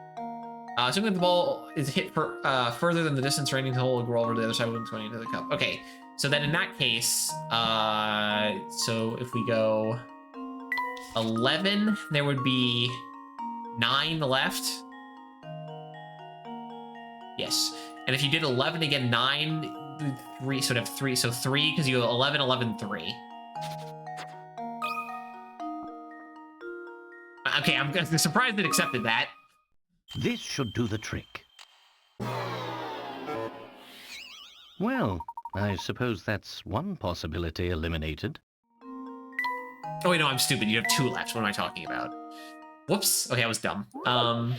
Assuming that the ball is hit further than the distance remaining to the hole, it will roll over to the other side when it's going into the cup. Okay, so then in that case, so if we go 11, there would be 9 left. Yes, and if you did 11 again, 9, 3, so it'd have 3, so 3, because you go 11, 11, 3. Okay, I'm surprised it accepted that. This should do the trick. Well, I suppose that's one possibility eliminated. Oh wait, no, I'm stupid. You have 2 left. What am I talking about? Whoops. Okay, I was dumb. My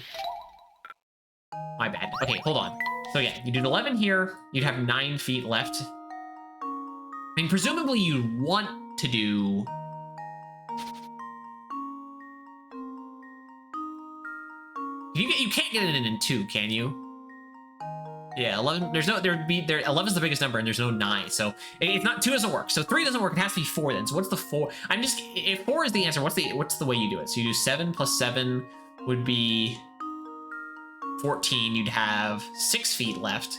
bad. Okay, hold on. So yeah, you did 11 here. You'd have 9 feet left. I mean, presumably you'd want to do... You can't get it in 2, can you? Yeah, 11. There's no. There'd be there. 11 is the biggest number, and there's no 9. So it's not 2 doesn't work. So 3 doesn't work. It has to be 4 then. So what's the 4? I'm just. If 4 is the answer, what's the way you do it? So you do 7 plus 7 would be 14. You'd have 6 feet left.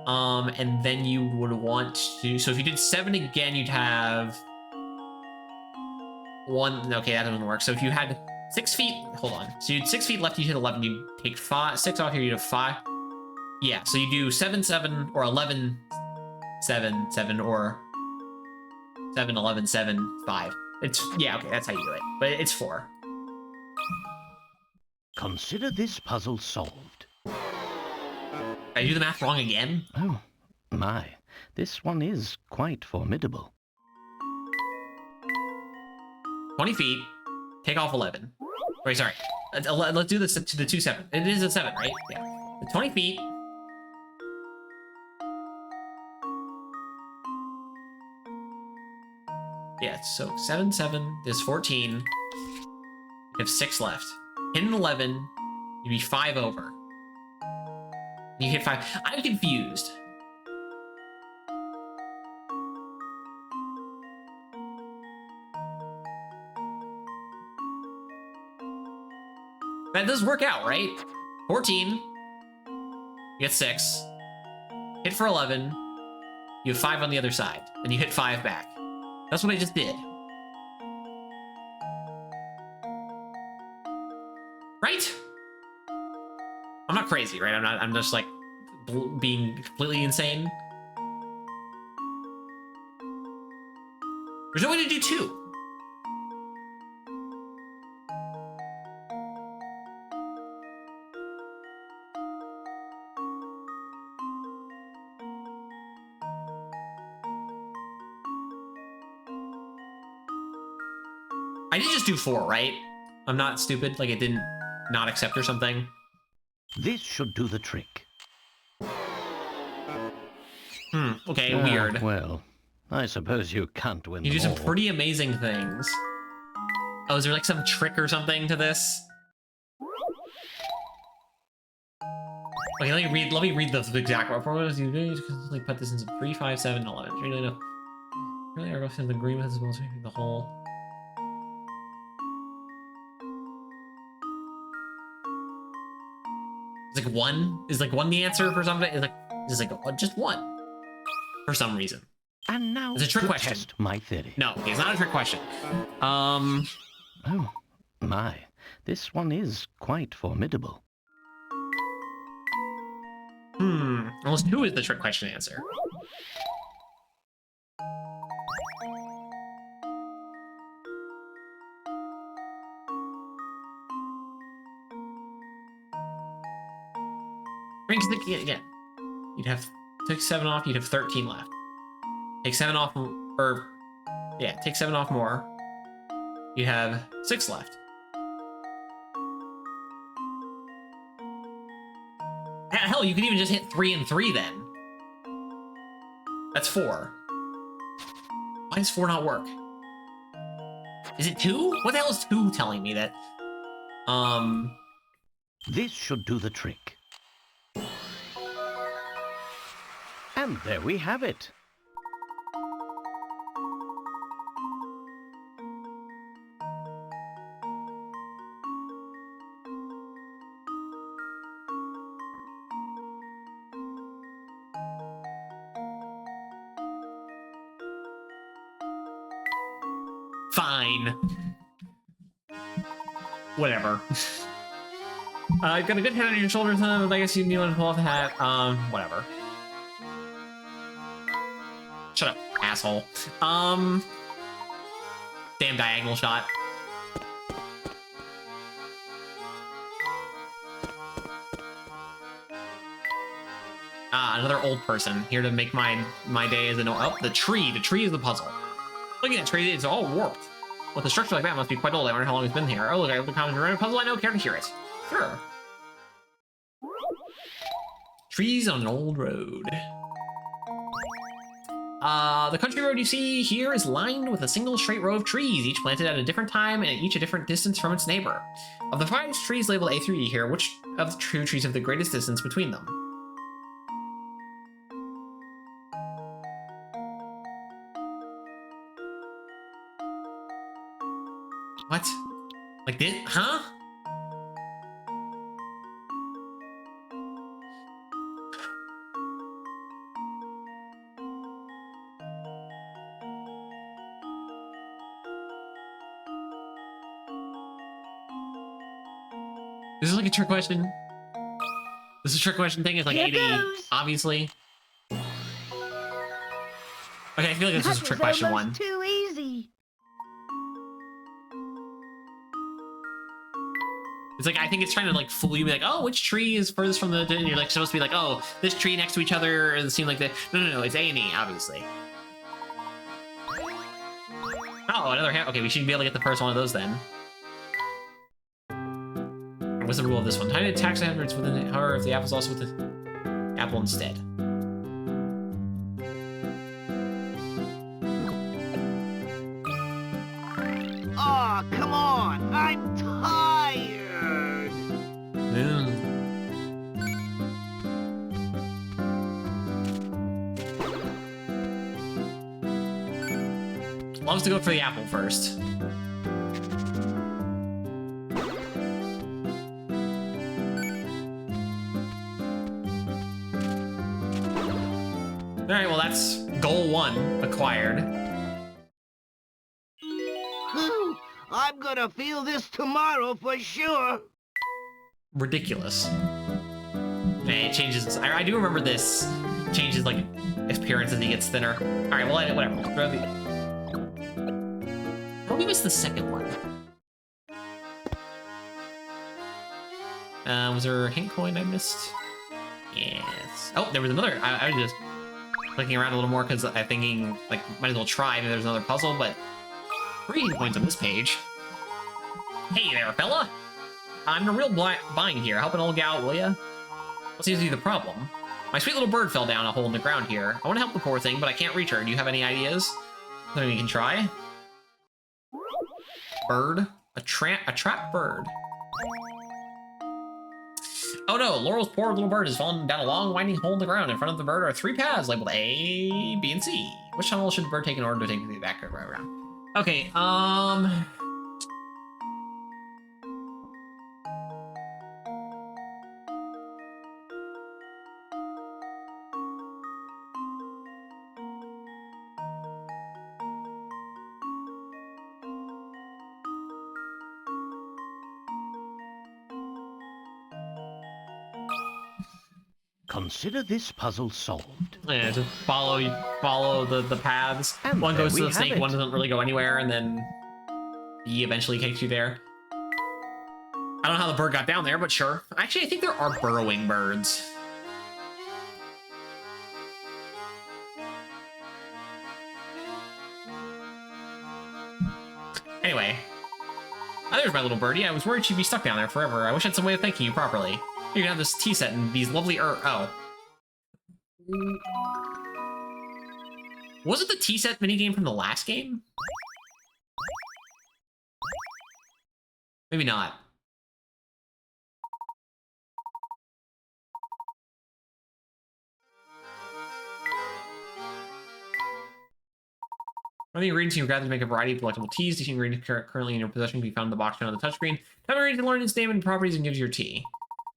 And then you would want to. So if you did 7 again, you'd have 1. Okay, that doesn't work. So if you had 6 feet, hold on. So you had 6 feet left. You hit 11. You take 6 off here. You have 5. Yeah, so you do 7, 7, or 11, 7, 7, or 7, 11, 7, 5. It's, yeah, okay, that's how you do it. But it's 4. Consider this puzzle solved. I do the math wrong again? Oh, my. This one is quite formidable. 20 feet. Take off 11. Wait, sorry. Let's do this to the 2, 7. It is a 7, right? Yeah. The 20 feet. Yeah, so 7, 7, there's 14. You have 6 left. Hit an 11, you'd be 5 over. You hit 5. I'm confused. That does work out, right? 14. You get 6. Hit for 11. You have 5 on the other side. And you hit 5 back. That's what I just did. Right? I'm not crazy, right? I'm just like being completely insane. There's no way to do 2. I did just do 4, right? I'm not stupid, like it didn't not accept or something. This should do the trick. Okay, weird. Well, I suppose you can't win You do them some all. pretty amazing things. Oh, is there like some trick or something to this? Okay, let me read the exact report. You like put this into 3, 5, 7, 11. Really no. Really are going to the agreement as well as the whole. It's like 1? Is like 1 the answer for something? It's like just 1 for some reason. And now it's a trick question. Test my theory. No, it's not a trick question. Oh my, this one is quite formidable. Almost who is the trick question answer? Again, you'd have take 7 off, you'd have 13 left. Take 7 off, or yeah, take 7 off more. You have 6 left. Hell, you could even just hit 3 and 3 then. That's 4. Why does 4 not work? Is it 2? What the hell is 2 telling me that? This should do the trick. And there we have it. Fine. Whatever. You've got a good head on your shoulders, huh? I guess you need to pull off the hat. Whatever. Shut up, asshole. Damn diagonal shot. Another old person here to make my day as a no. Oh, the tree. The tree is the puzzle. Look at that tree, it's all warped. With a structure like that, it must be quite old. I wonder how long it's been here. Oh, look, I have the comments around a puzzle I know. Care to hear it? Sure. Trees on an old road. The country road you see here is lined with a single straight row of trees, each planted at a different time and each a different distance from its neighbor. Of the 5 trees labeled A through E here, which of the 2 trees have the greatest distance between them? What? Like this? Huh? This is like a trick question. This is a trick question thing. It's like 80, obviously. Okay, I feel like this is a trick question one. Too easy. It's like, I think it's trying to like fool you, be like, oh, which tree is furthest from the, and you're like supposed to be like, oh, this tree next to each other, it seemed like that. No, it's A and E, obviously. Oh, another hand. Okay, we should be able to get the first one of those then. What's the rule of this one? Time to tax efforts within it, however, if the apple's also with the apple instead. Oh, come on! I'm tired! Loves to go for the apple first. Alright, well that's goal 1 acquired. I'm gonna feel this tomorrow for sure. Ridiculous. And it changes. I do remember this changes like appearance as he gets thinner. Alright, well, whatever. We'll throw the. How did we miss the second one? Was there a hint coin I missed? Yes. Oh, there was another. I was just looking around a little more because I'm thinking, like, might as well try. Maybe there's another puzzle, but 3 hint coins on this page. Hey there, fella. I'm in a real bind here. Help an old gal, will ya? What seems to be the problem? My sweet little bird fell down a hole in the ground here. I want to help the poor thing, but I can't reach her. Do you have any ideas? Something we can try? Bird? A trapped bird. Oh no, Laurel's poor little bird has fallen down a long winding hole in the ground. In front of the bird are 3 paths labeled A, B, and C. Which tunnel should the bird take in order to take the back around? Okay, Consider this puzzle solved. yeah, just follow the paths. And One there goes to we the have snake, it. one doesn't really go anywhere, and then B eventually takes you there. I don't know how the bird got down there, but sure. Actually, I think there are burrowing birds. Anyway. Oh, there's my little birdie. I was worried she'd be stuck down there forever. I wish I had some way of thanking you properly. You can have this tea set and these lovely oh. Was it the tea set minigame from the last game? Maybe not. One of the ingredients you gather to make a variety of delectable teas. The ingredient currently in your possession can be found in the box shown on the touchscreen. Tap the ingredient to learn its name and properties and gives you your tea.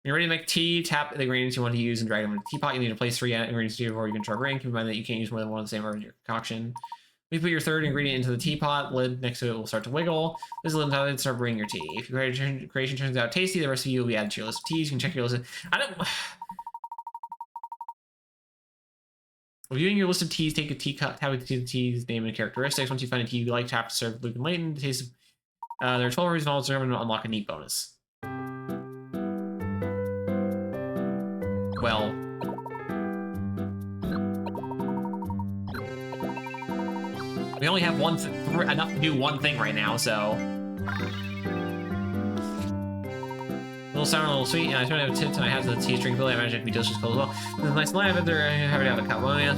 When you're ready to make tea, tap the ingredients you want to use and drag them into the teapot. You need to place 3 ingredients before you can start ring. Keep in mind that you can't use more than one of the same in your concoction. When you put your 3rd ingredient into the teapot, lid next to it will start to wiggle. This is the time to start brewing your tea. If your creation turns out tasty, the recipe will be added to your list of teas. You can check your list of... Reviewing your list of teas, take a teacup, tap into the tea's name and characteristics. Once you find a tea you like, tap to serve Luke and Layton. There are 12 reasons all serve and unlock a neat bonus. Well, we only have enough to do one thing right now, so. A little sour, a little sweet. Yeah, I don't have tits and I have the tea drinkability. I imagine it can be delicious cold as well. There's a nice line, but they're happy to have a cup. Well, yeah,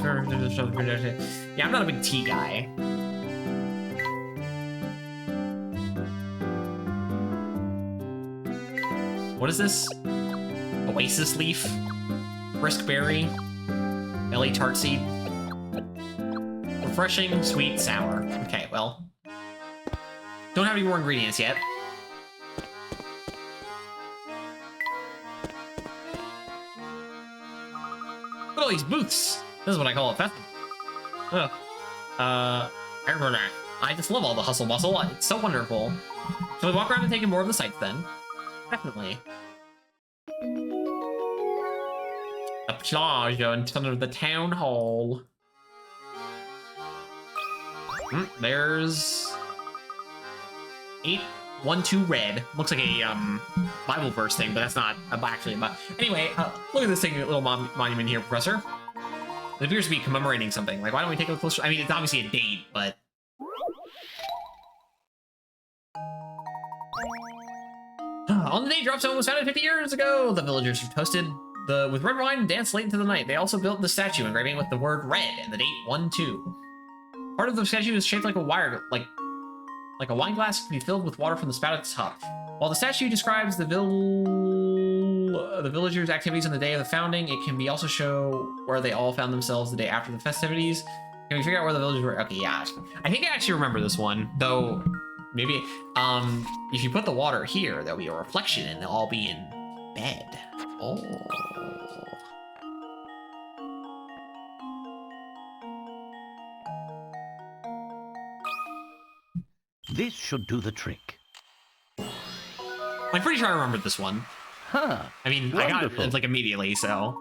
I'm not a big tea guy. What is this? Oasis leaf? Brisk berry? LA tart seed? Refreshing, sweet, sour. Okay, well. Don't have any more ingredients yet. Look at all these booths. This is what I call a festival. I just love all the hustle bustle. It's so wonderful. Shall we walk around and take in more of the sights then? Definitely. A plaza in front of the town hall. There's 812 red. Looks like a Bible verse thing, but that's not actually. But anyway, look at this thing, little monument here, Professor. It appears to be commemorating something. Like, why don't we take a closer? I mean, it's obviously a date, but. On the day Dropstone was founded 50 years ago, the villagers toasted with red wine and danced late into the night. They also built the statue, engraving it with the word red and the date 1-2. Part of the statue is shaped like a wire, like a wine glass can be filled with water from the spout at the top. While the statue describes the villagers' activities on the day of the founding, it can be also show where they all found themselves the day after the festivities. Can we figure out where the villagers were? Okay, yeah. I think I actually remember this one, though. Maybe, if you put the water here, there'll be a reflection and they'll all be in bed. Oh. This should do the trick. I'm pretty sure I remembered this one. Huh. I mean, Wonderful. I got it, like, immediately, so.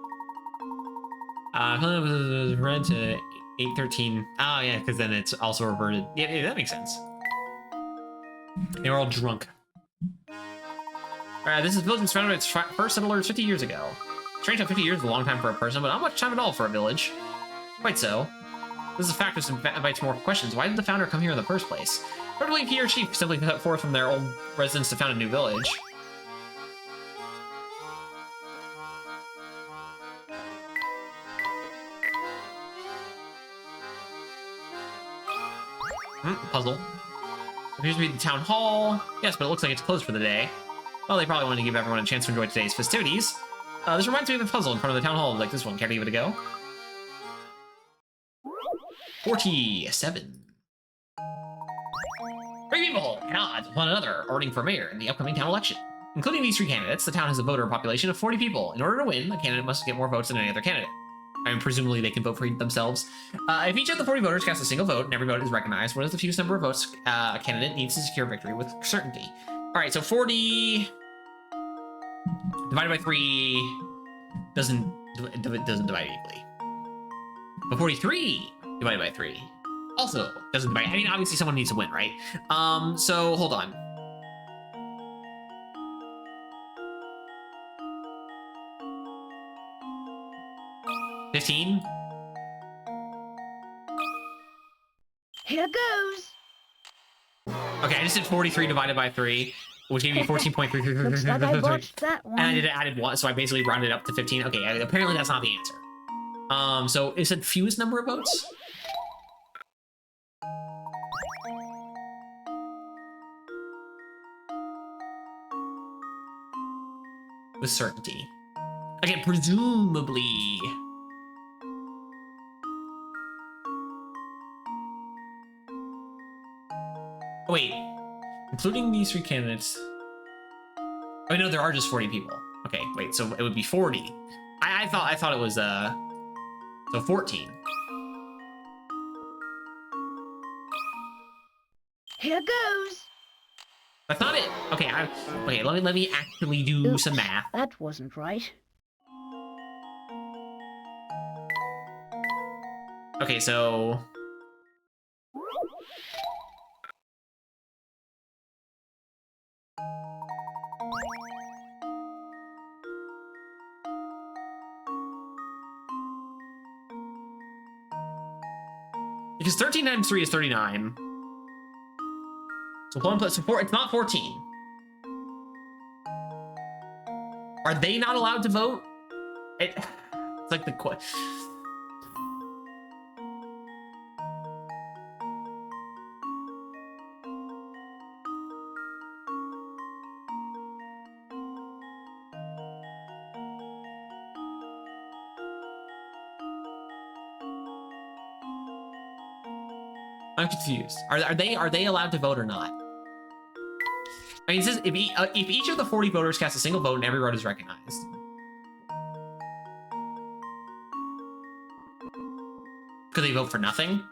Red to 813. Oh, yeah, because then it's also reverted. Yeah, that makes sense. They were all drunk. This is village was founded by its first settlers 50 years ago. Strange how 50 years is a long time for a person, but not much time at all for a village. Quite so. This is a fact which invites more questions. Why did the founder come here in the first place? Probably he or she simply set forth from their old residence to found a new village. Puzzle. Appears to be the town hall. Yes, but it looks like it's closed for the day. Well, they probably wanted to give everyone a chance to enjoy today's festivities. This reminds me of a puzzle in front of the town hall like this one. Care to give it a go? 47. Three people at odds with one another are running for mayor in the upcoming town election. Including these three candidates, the town has a voter population of 40 people. In order to win, a candidate must get more votes than any other candidate. I mean, presumably they can vote for themselves. If each of the 40 voters casts a single vote and every vote is recognized, what is the fewest number of votes a candidate needs to secure victory with certainty? All right, so 40 divided by 3 doesn't divide equally. But 43 divided by 3 also doesn't divide. I mean, obviously someone needs to win, right? So hold on. $15. Here goes. Okay, I just did 43 divided by 3, which gave me 14.333. Looks like I botched that one. And I added 1, so I basically rounded up to 15. Okay, apparently that's not the answer. So it said fewest number of votes? With certainty. Again, presumably. Oh, wait, including these three candidates. Oh no, there are just 40 people. Okay, wait, so it would be 40. I thought it was so 14. Here goes. That's not it. Okay, okay, let me actually do some math. That wasn't right. Okay, so because 13 times 3 is 39. So 1 plus 4, it's not 14. Are they not allowed to vote? It's like the I'm confused. Are they allowed to vote or not? I mean, it says if each of the 40 voters cast a single vote and every vote is recognized. Could they vote for nothing?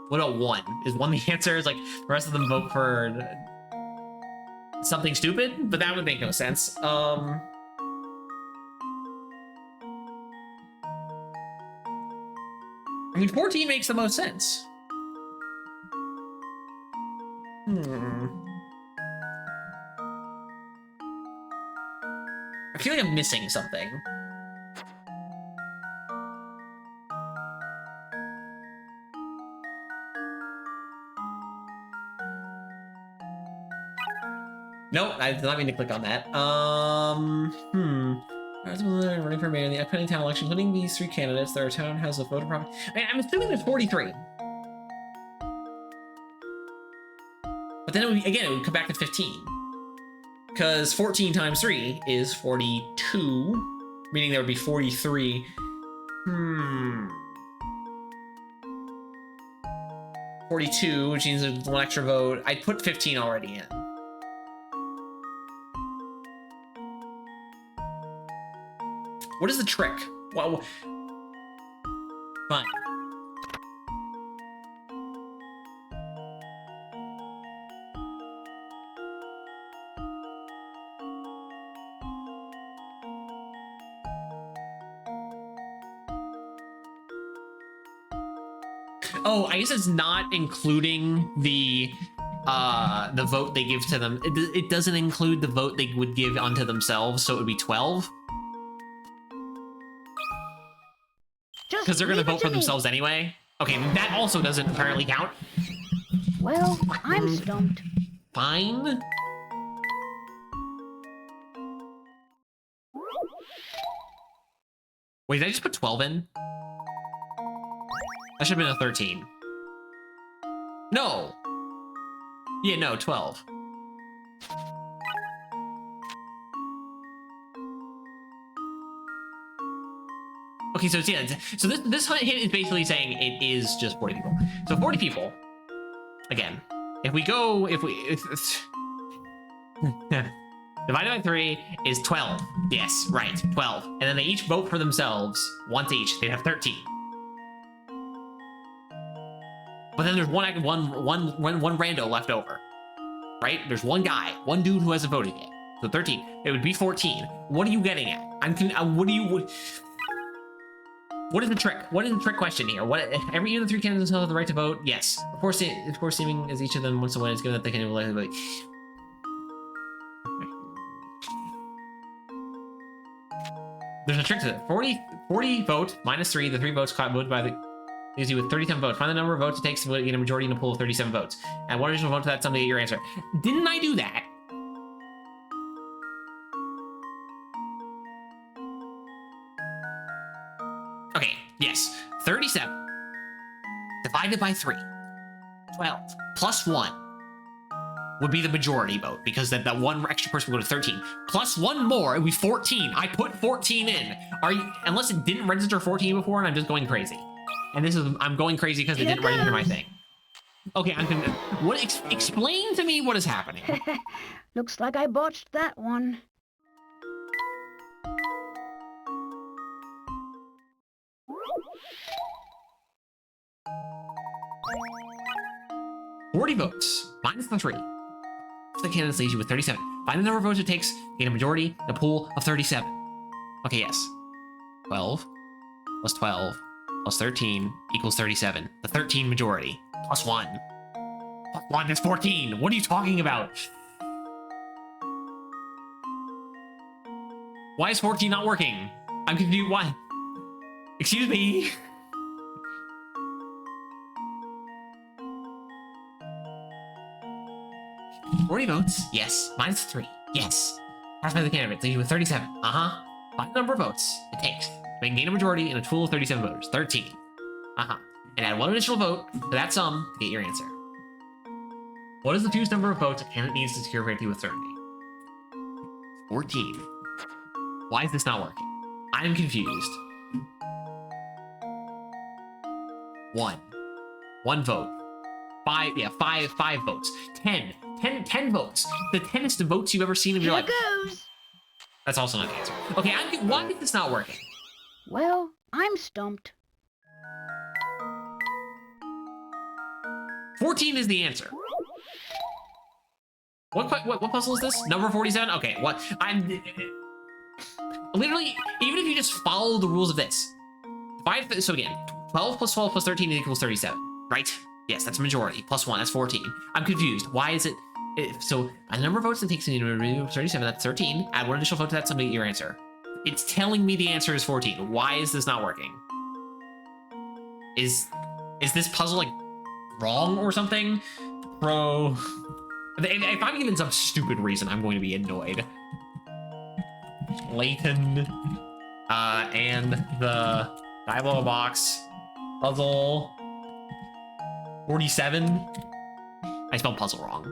What about 1? Is 1 the answer? Is like the rest of them vote for something stupid? But that would make no sense. I mean, 14 makes the most sense. I feel like I'm missing something. Nope, I did not mean to click on that. Running for mayor in the upcoming town election, including these three candidates. Their town has a voter problem. I'm assuming there's 43. But then it would come back to 15. Because 14 times 3 is 42, meaning there would be 43. 42, which means there's 1 extra vote. I put 15 already in. What is the trick? Well, fine. Oh, I guess it's not including the vote they give to them. It doesn't include the vote they would give onto themselves, so it would be 12. Because they're going to vote for themselves anyway. Okay, that also doesn't apparently count. Well, I'm stumped. Fine. Wait, did I just put 12 in? That should have been a 13. No. Yeah, no, 12. Okay, so yeah, so this hint is basically saying it is just 40 people. So 40 people. Again, if we divided by 3 is 12. Yes, right, 12. And then they each vote for themselves once each. They'd have 13. But then there's one rando left over, right? There's one guy, one dude who hasn't voted yet. So 13. It would be 14. What are you getting at? What is the trick? What is the trick question here? Every of the 3 candidates have the right to vote? Yes. Of course, seeming as each of them wants to win, it's given that they can likely vote. There's a trick to it. 40 vote minus 3. The 3 votes voted by the leaves you with 37 votes. Find the number of votes it takes to get a majority in a pool of 37 votes. Add one additional vote to that sum to get your answer. Didn't I do that? Okay, yes. 37 divided by 3. 12 plus 1 would be the majority vote because that one extra person would go to 13. Plus 1 more, it would be 14. I put 14 in. Unless it didn't register 14 before and I'm just going crazy. And I'm going crazy because it didn't register my thing. Okay, explain to me what is happening. Looks like I botched that one. $40 votes minus the 3. The candidates leaves you with 37. Find the number of votes it takes to get a majority in a pool of 37. Okay, yes. 12 plus 12 plus 13 equals 37. The 13 majority. Plus 1. Plus 1 is 14. What are you talking about? Why is 14 not working? I'm confused. Why? Excuse me. $40 votes. Yes. Minus 3. Yes. Pass by the candidates. Leave you with 37. Uh-huh. Find the number of votes it takes to gain a majority in a pool of 37 voters. 13. Uh-huh. And add one additional vote to that sum to get your answer. What is the fewest number of votes a candidate needs to secure victory with certainty? 14. Why is this not working? I'm confused. 1. 1 vote. 5 votes. 10 votes. The 10th votes you've ever seen in your life. Here goes. That's also not the answer. Okay, why is this not working? Well, I'm stumped. 14 is the answer. What puzzle is this? Number 47? Okay, what? Literally, even if you just follow the rules of this. So again, 12 plus 12 plus 13 equals 37, right? Yes, that's a majority. Plus 1, that's 14. I'm confused. Why is it? So, a number of votes it takes in a 37, that's 13. Add one additional vote to that, somebody get your answer. It's telling me the answer is 14. Why is this not working? Is this puzzle, like, wrong or something? Bro. If I'm given some stupid reason, I'm going to be annoyed. Layton. And the Diabolical box. Puzzle. 47. I spelled puzzle wrong.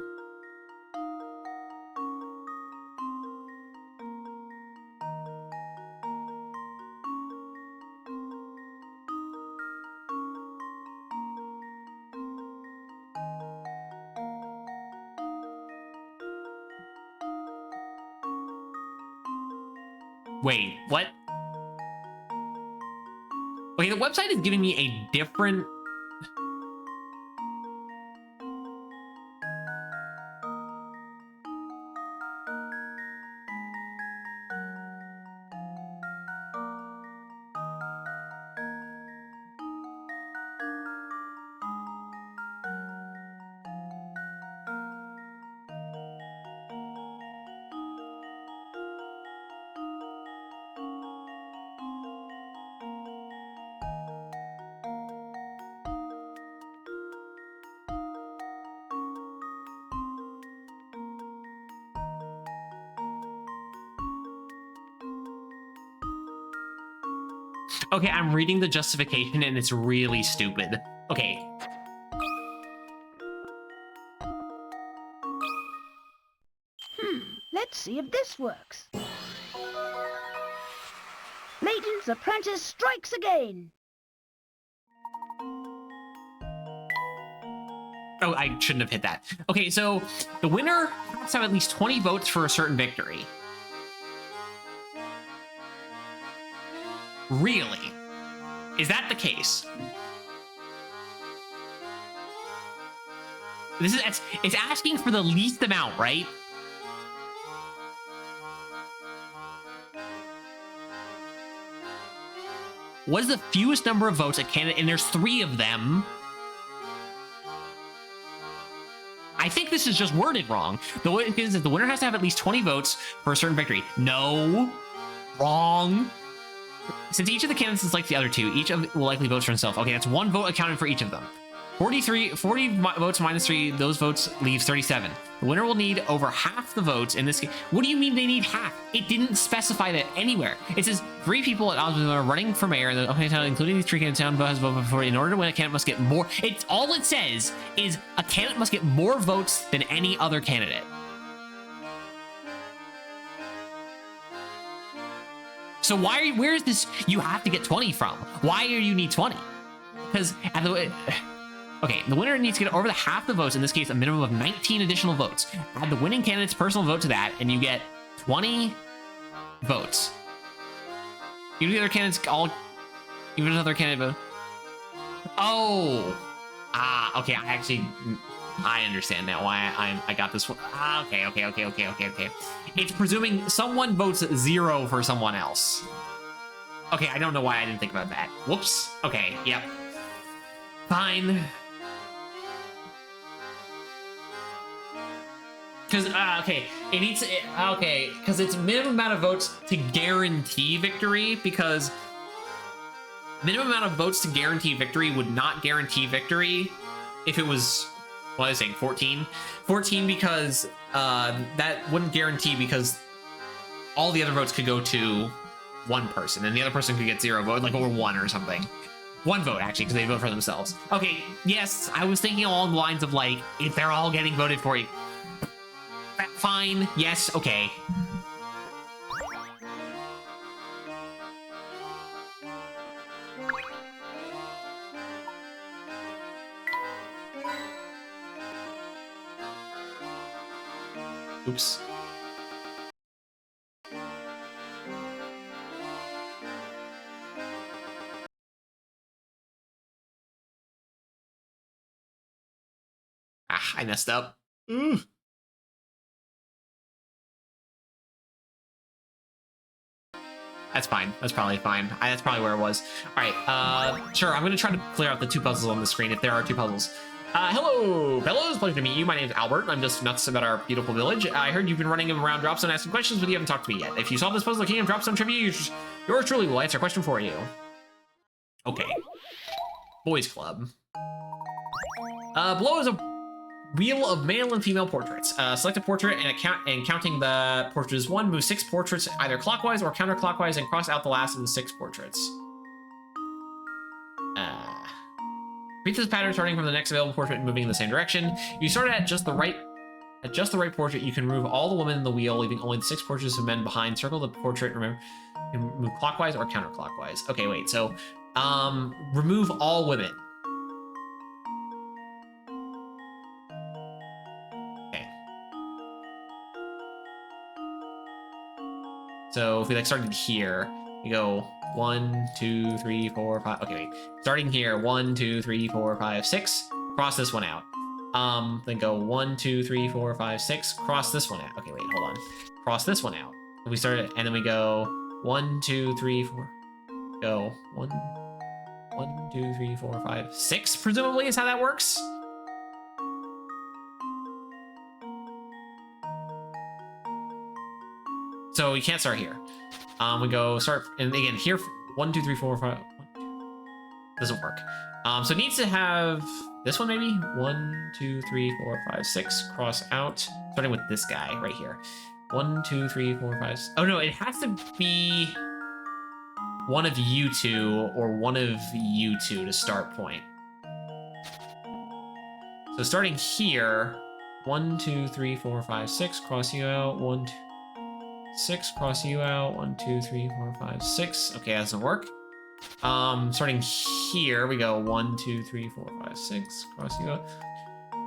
Wait, what? Okay, the website is giving me a different... Okay, I'm reading the justification and it's really stupid. Okay. see if this works. Layton's apprentice strikes again. Oh, I shouldn't have hit that. Okay, so the winner has to have at least 20 votes for a certain victory. Really? Is that the case? It's asking for the least amount, right? What is the fewest number of votes a candidate, and there's 3 of them. I think this is just worded wrong. The winner has to have at least 20 votes for a certain victory. No. Wrong. Since each of the candidates is like the other two, each of will likely vote for himself. Okay, that's 1 vote accounted for each of them. 40 votes minus 3, those votes leaves 37. The winner will need over half the votes in this case. What do you mean they need half? It didn't specify that anywhere. It says 3 people at odds are running for mayor, including these 3 candidates, town has voted before. In order to win, a candidate must get more. All it says is a candidate must get more votes than any other candidate. So where is this? You have to get 20 from. Why do you need 20? Because at the okay, the winner needs to get over the half the votes, in this case, a minimum of 19 additional votes. Add the winning candidate's personal vote to that, and you get 20 votes. Even the other candidates even another candidate vote. Oh. Okay, I understand now why I got this one. Okay. It's presuming someone votes 0 for someone else. Okay, I don't know why I didn't think about that. Whoops. Okay, yep. Fine. Because, okay, it needs, okay, because it's minimum amount of votes to guarantee victory, because minimum amount of votes to guarantee victory would not guarantee victory if it was, what was I saying, 14? 14 because that wouldn't guarantee, because all the other votes could go to one person, and the other person could get 0 vote, like, or 1 or something. 1 vote, actually, because they vote for themselves. Okay, yes, I was thinking along the lines of, like, if they're all getting voted for you. Fine, yes, okay. Oops. I messed up. That's fine. That's probably fine. That's probably where it was. All right. Sure. I'm going to try to clear out the 2 puzzles on the screen if there are 2 puzzles. Hello, fellows. Pleasure to meet you. My name is Albert. I'm just nuts about our beautiful village. I heard you've been running around Dropstone asking questions, but you haven't talked to me yet. If you solve this puzzle, the King of Dropstone Trivia, yours truly will answer a question for you. Okay. Boys Club. Below is a wheel of male and female portraits. Select a portrait and counting the portraits 1, move 6 portraits either clockwise or counterclockwise and cross out the last of the 6 portraits. Repeat this pattern starting from the next available portrait and moving in the same direction. If you start at just the right portrait, you can remove all the women in the wheel, leaving only the 6 portraits of men behind. Circle the portrait, remember, you can move clockwise or counterclockwise. Okay, wait, so remove all women. So if we like started here, you go 1, 2, 3, 4, 5. Okay, wait. Starting here, 1, 2, 3, 4, 5, 6. Cross this one out. Then go 1, 2, 3, 4, 5, 6. Cross this one out. Okay, wait, hold on. Cross this one out. We started, and then we go 1, 2, 3, 4. Go 1, 2, 3, 4, 5, 6. Presumably is how that works. So we can't start here. We go start, and again here, 1, 2, 3, 4, 5. 1, 2. Doesn't work. So it needs to have this one maybe. 1, 2, 3, 4, 5, 6. Cross out. Starting with this guy right here. 1, 2, 3, 4, 5. Oh no, it has to be one of you two or one of you two to start point. So starting here, 1, 2, 3, 4, 5, 6. Cross you out. 1, 2. 6, cross you out. 1, 2, 3, 4, 5, 6. Okay, that doesn't work. Starting here, we go 1, 2, 3, 4, 5, 6. Cross you out.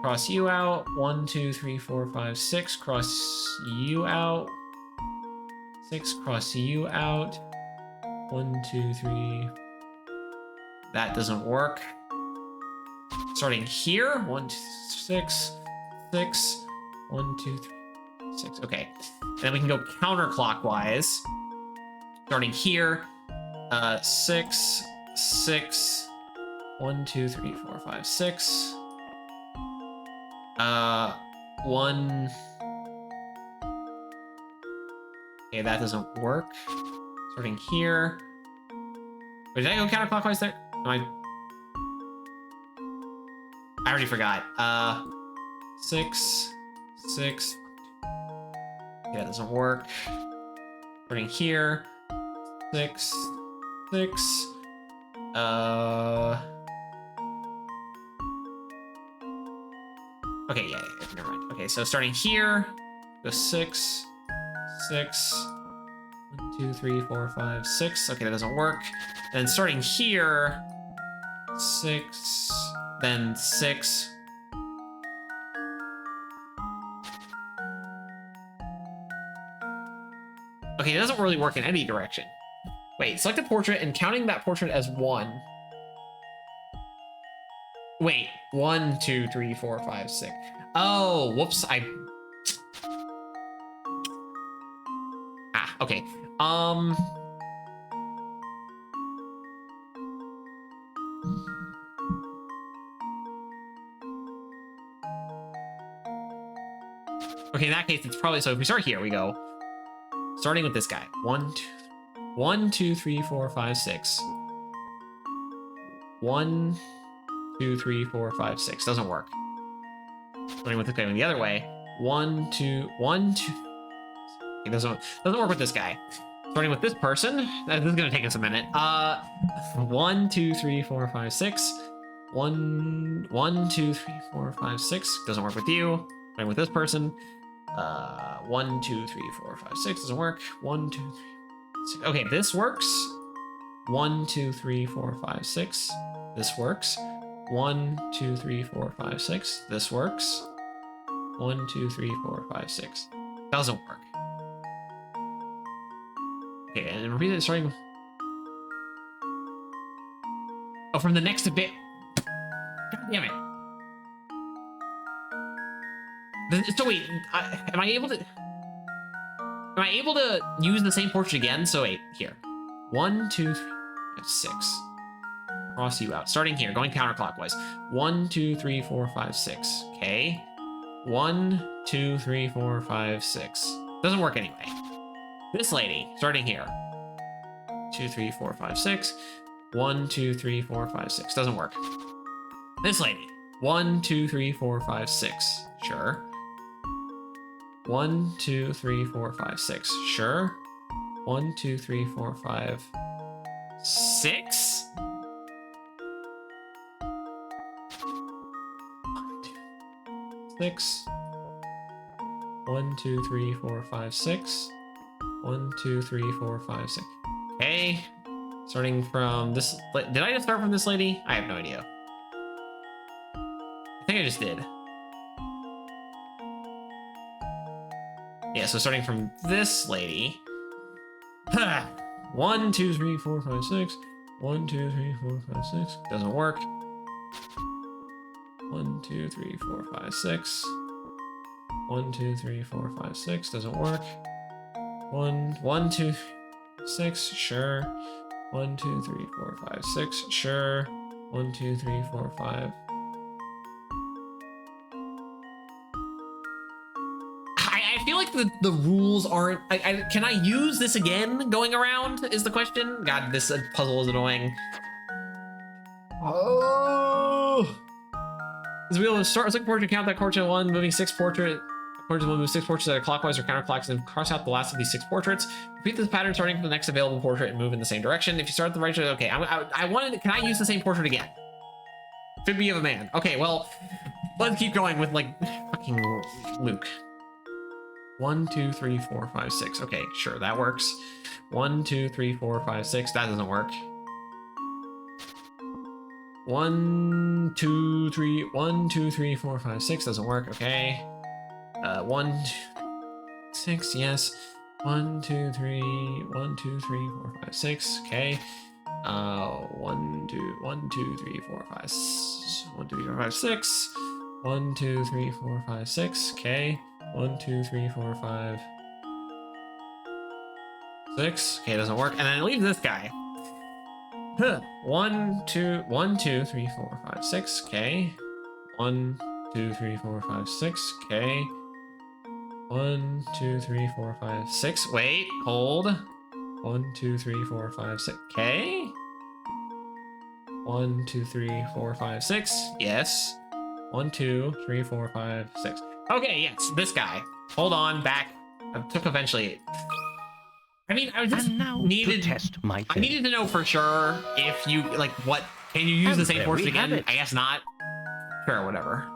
Cross you out. 1, 2, 3, 4, 5, 6. Cross you out. 6. Cross you out. 1, 2, 3. That doesn't work. Starting here. 1, 2, 6. 6. 1, 2, 3, 6. Okay. And then we can go counterclockwise. Starting here. 6. 6. 1, 2, 3, 4, 5, 6. 1. Okay, that doesn't work. Starting here. Wait, did I go counterclockwise there? I already forgot. 6. 6. Okay, that doesn't work. Starting here. 6. 6. Okay, yeah, never mind. Okay, so starting here, go 6, 6, 1, 2, 3, 4, 5, 6. Okay, that doesn't work. Then starting here, 6, then 6. Okay, it doesn't really work in any direction. Wait, select a portrait and counting that portrait as 1. Wait, 1, 2, 3, 4, 5, 6. Oh, whoops, okay. Okay, in that case, it's probably, so if we start here, we go, starting with this guy. 1, 2, 3, 4, 5, 6. 1, 2, 3, 4, 5, 6. Doesn't work. Starting with this guy going the other way. 1, 2, 1, 2. It doesn't work with this guy. Starting with this person. This is gonna take us a minute. 1, 2, 3, 4, 5, 6. 1, 2, 3, 4, 5, 6. Doesn't work with you. Starting with this person. 1, 2, 3, 4, 5, 6. Doesn't work. 1, 2, 3, 6. Okay, this works. 1, 2, 3, 4, 5, 6. This works. 1, 2, 3, 4, 5, 6. This works. 1, 2, 3, 4, 5, 6. Doesn't work. Okay, and repeat it starting. Oh, from the next bit. God damn it. So wait, am I able to use the same portrait again? So wait, here. 1, 2, 3, 6. Cross you out. Starting here, going counterclockwise. 1, 2, 3, 4, 5, 6. Okay. 1, 2, 3, 4, 5, 6. Doesn't work anyway. This lady, starting here. 2, 3, 4, 5, 6. 1, 2, 3, 4, 5, 6. Doesn't work. This lady. 1, 2, 3, 4, 5, 6. Sure. 1, 2, 3, 4, 5, 6. Sure. 1, 2, 3, 4, 5, 6. 6. 1, 2, 3, 4, 5, 6. 1, 2, 3, 4, 5, 6. Okay. Starting from this. Did I just start from this lady? I have no idea. I think I just did. Yeah, so starting from this lady. 1, 2, 3, 4, 5, 6. 1, 2, 3, 4, 5, 6. Doesn't work. 1, 2, 3, 4, 5, 6. 1, 2, 3, 4, 5, 6. Doesn't work. 1, 2, 6. Sure. 1, 2, 3, 4, 5, 6. Sure. 1, 2, 3, 4, 5. I feel like the rules aren't. Can I use this again going around? Is the question. God, this puzzle is annoying. Oh. Is we will start second portrait, count that portrait 1, moving 6 portrait. Portrait will move 6 portraits either clockwise or counterclockwise and cross out the last of these 6 portraits. Repeat this pattern starting from the next available portrait and move in the same direction. If you start at the right, okay. I wanted. Can I use the same portrait again? Should be of a man. Okay, well, let's keep going with like fucking Luke. 1, 2, 3, 4, 5, 6. Okay, sure, that works. 1, 2, 3, 4, 5, 6. That doesn't work. 1, 2, 3, 1, 2, 3, 4, 5, 6 doesn't work. Okay. 1, 2, 6. Yes. 1, 2, 3, 1, 2, 3, 4, 5, 6. Okay. 1, 2, 1, 2, 3, 4, 5, 1, 2, 3, 4, 5, 6. 1, 2, 3, 4, 5, 6. Okay. 1, 2, 3, 4, 5, 6. Okay, it doesn't work. And then it leaves this guy. 1, 2, 1, 2, 3, 4, 5, 6. Okay. 1, 2, 3, 4, 5, 6. Okay. 1, 2, 3, 4, 5, 6. Wait, hold. 1, 2, 3, 4, 5, 6. Okay. 1, 2, 3, 4, 5, 6. Yes. 1, 2, 3, 4, 5, 6. Okay, yes, this guy. Hold on, back. I took eventually. I mean, I just needed to test my I needed to know for sure if you like what can you use the same force again? I guess not. Sure, whatever.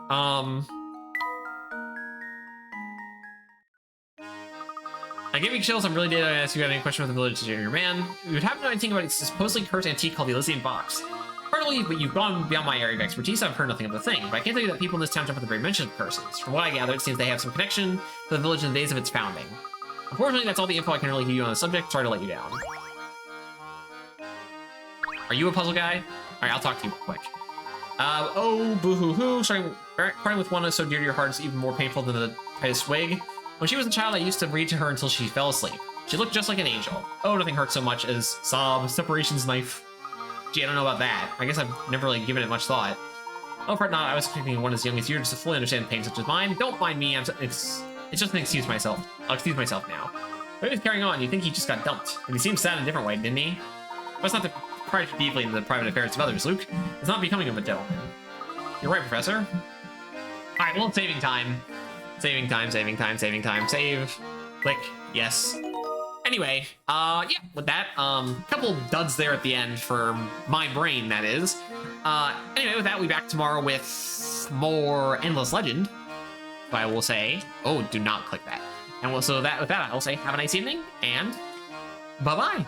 I give you chills. I'm really did ask you any question about the village of your man. You would have to know anything about a supposedly cursed antique called the Elysian Box. Partly, but you've gone beyond my area of expertise. I've heard nothing of the thing, but I can't tell you that people in this town jump at the very mention of curses. From what I gather, it seems they have some connection to the village in the days of its founding. Unfortunately, that's all the info I can really give you on the subject. Sorry to let you down. Are you a puzzle guy? All right, I'll talk to you real quick. Oh, boo-hoo-hoo. Crying with one is so dear to your heart is even more painful than the tightest wig. When she was a child, I used to read to her until she fell asleep. She looked just like an angel. Oh, nothing hurts so much as sob, separation's knife. Gee, I don't know about that. I guess I've never really given it much thought. Oh, fret not, I was expecting one as young as you to fully understand pain such as mine. Don't mind me, it's just an excuse myself. I'll excuse myself now. But he's carrying on, you think he just got dumped. And he seems sad in a different way, didn't he? Let's not pry too deeply into the private affairs of others, Luke. It's not becoming of a gentleman. You're right, Professor. Alright, well, saving time. Saving time, saving time, saving time. Save. Click. Yes. Anyway, yeah, with that, couple duds there at the end for my brain, that is. Anyway, with that, we'll be back tomorrow with more Endless Legend. I will say, oh, do not click that. And with that, I will say, have a nice evening, and bye-bye.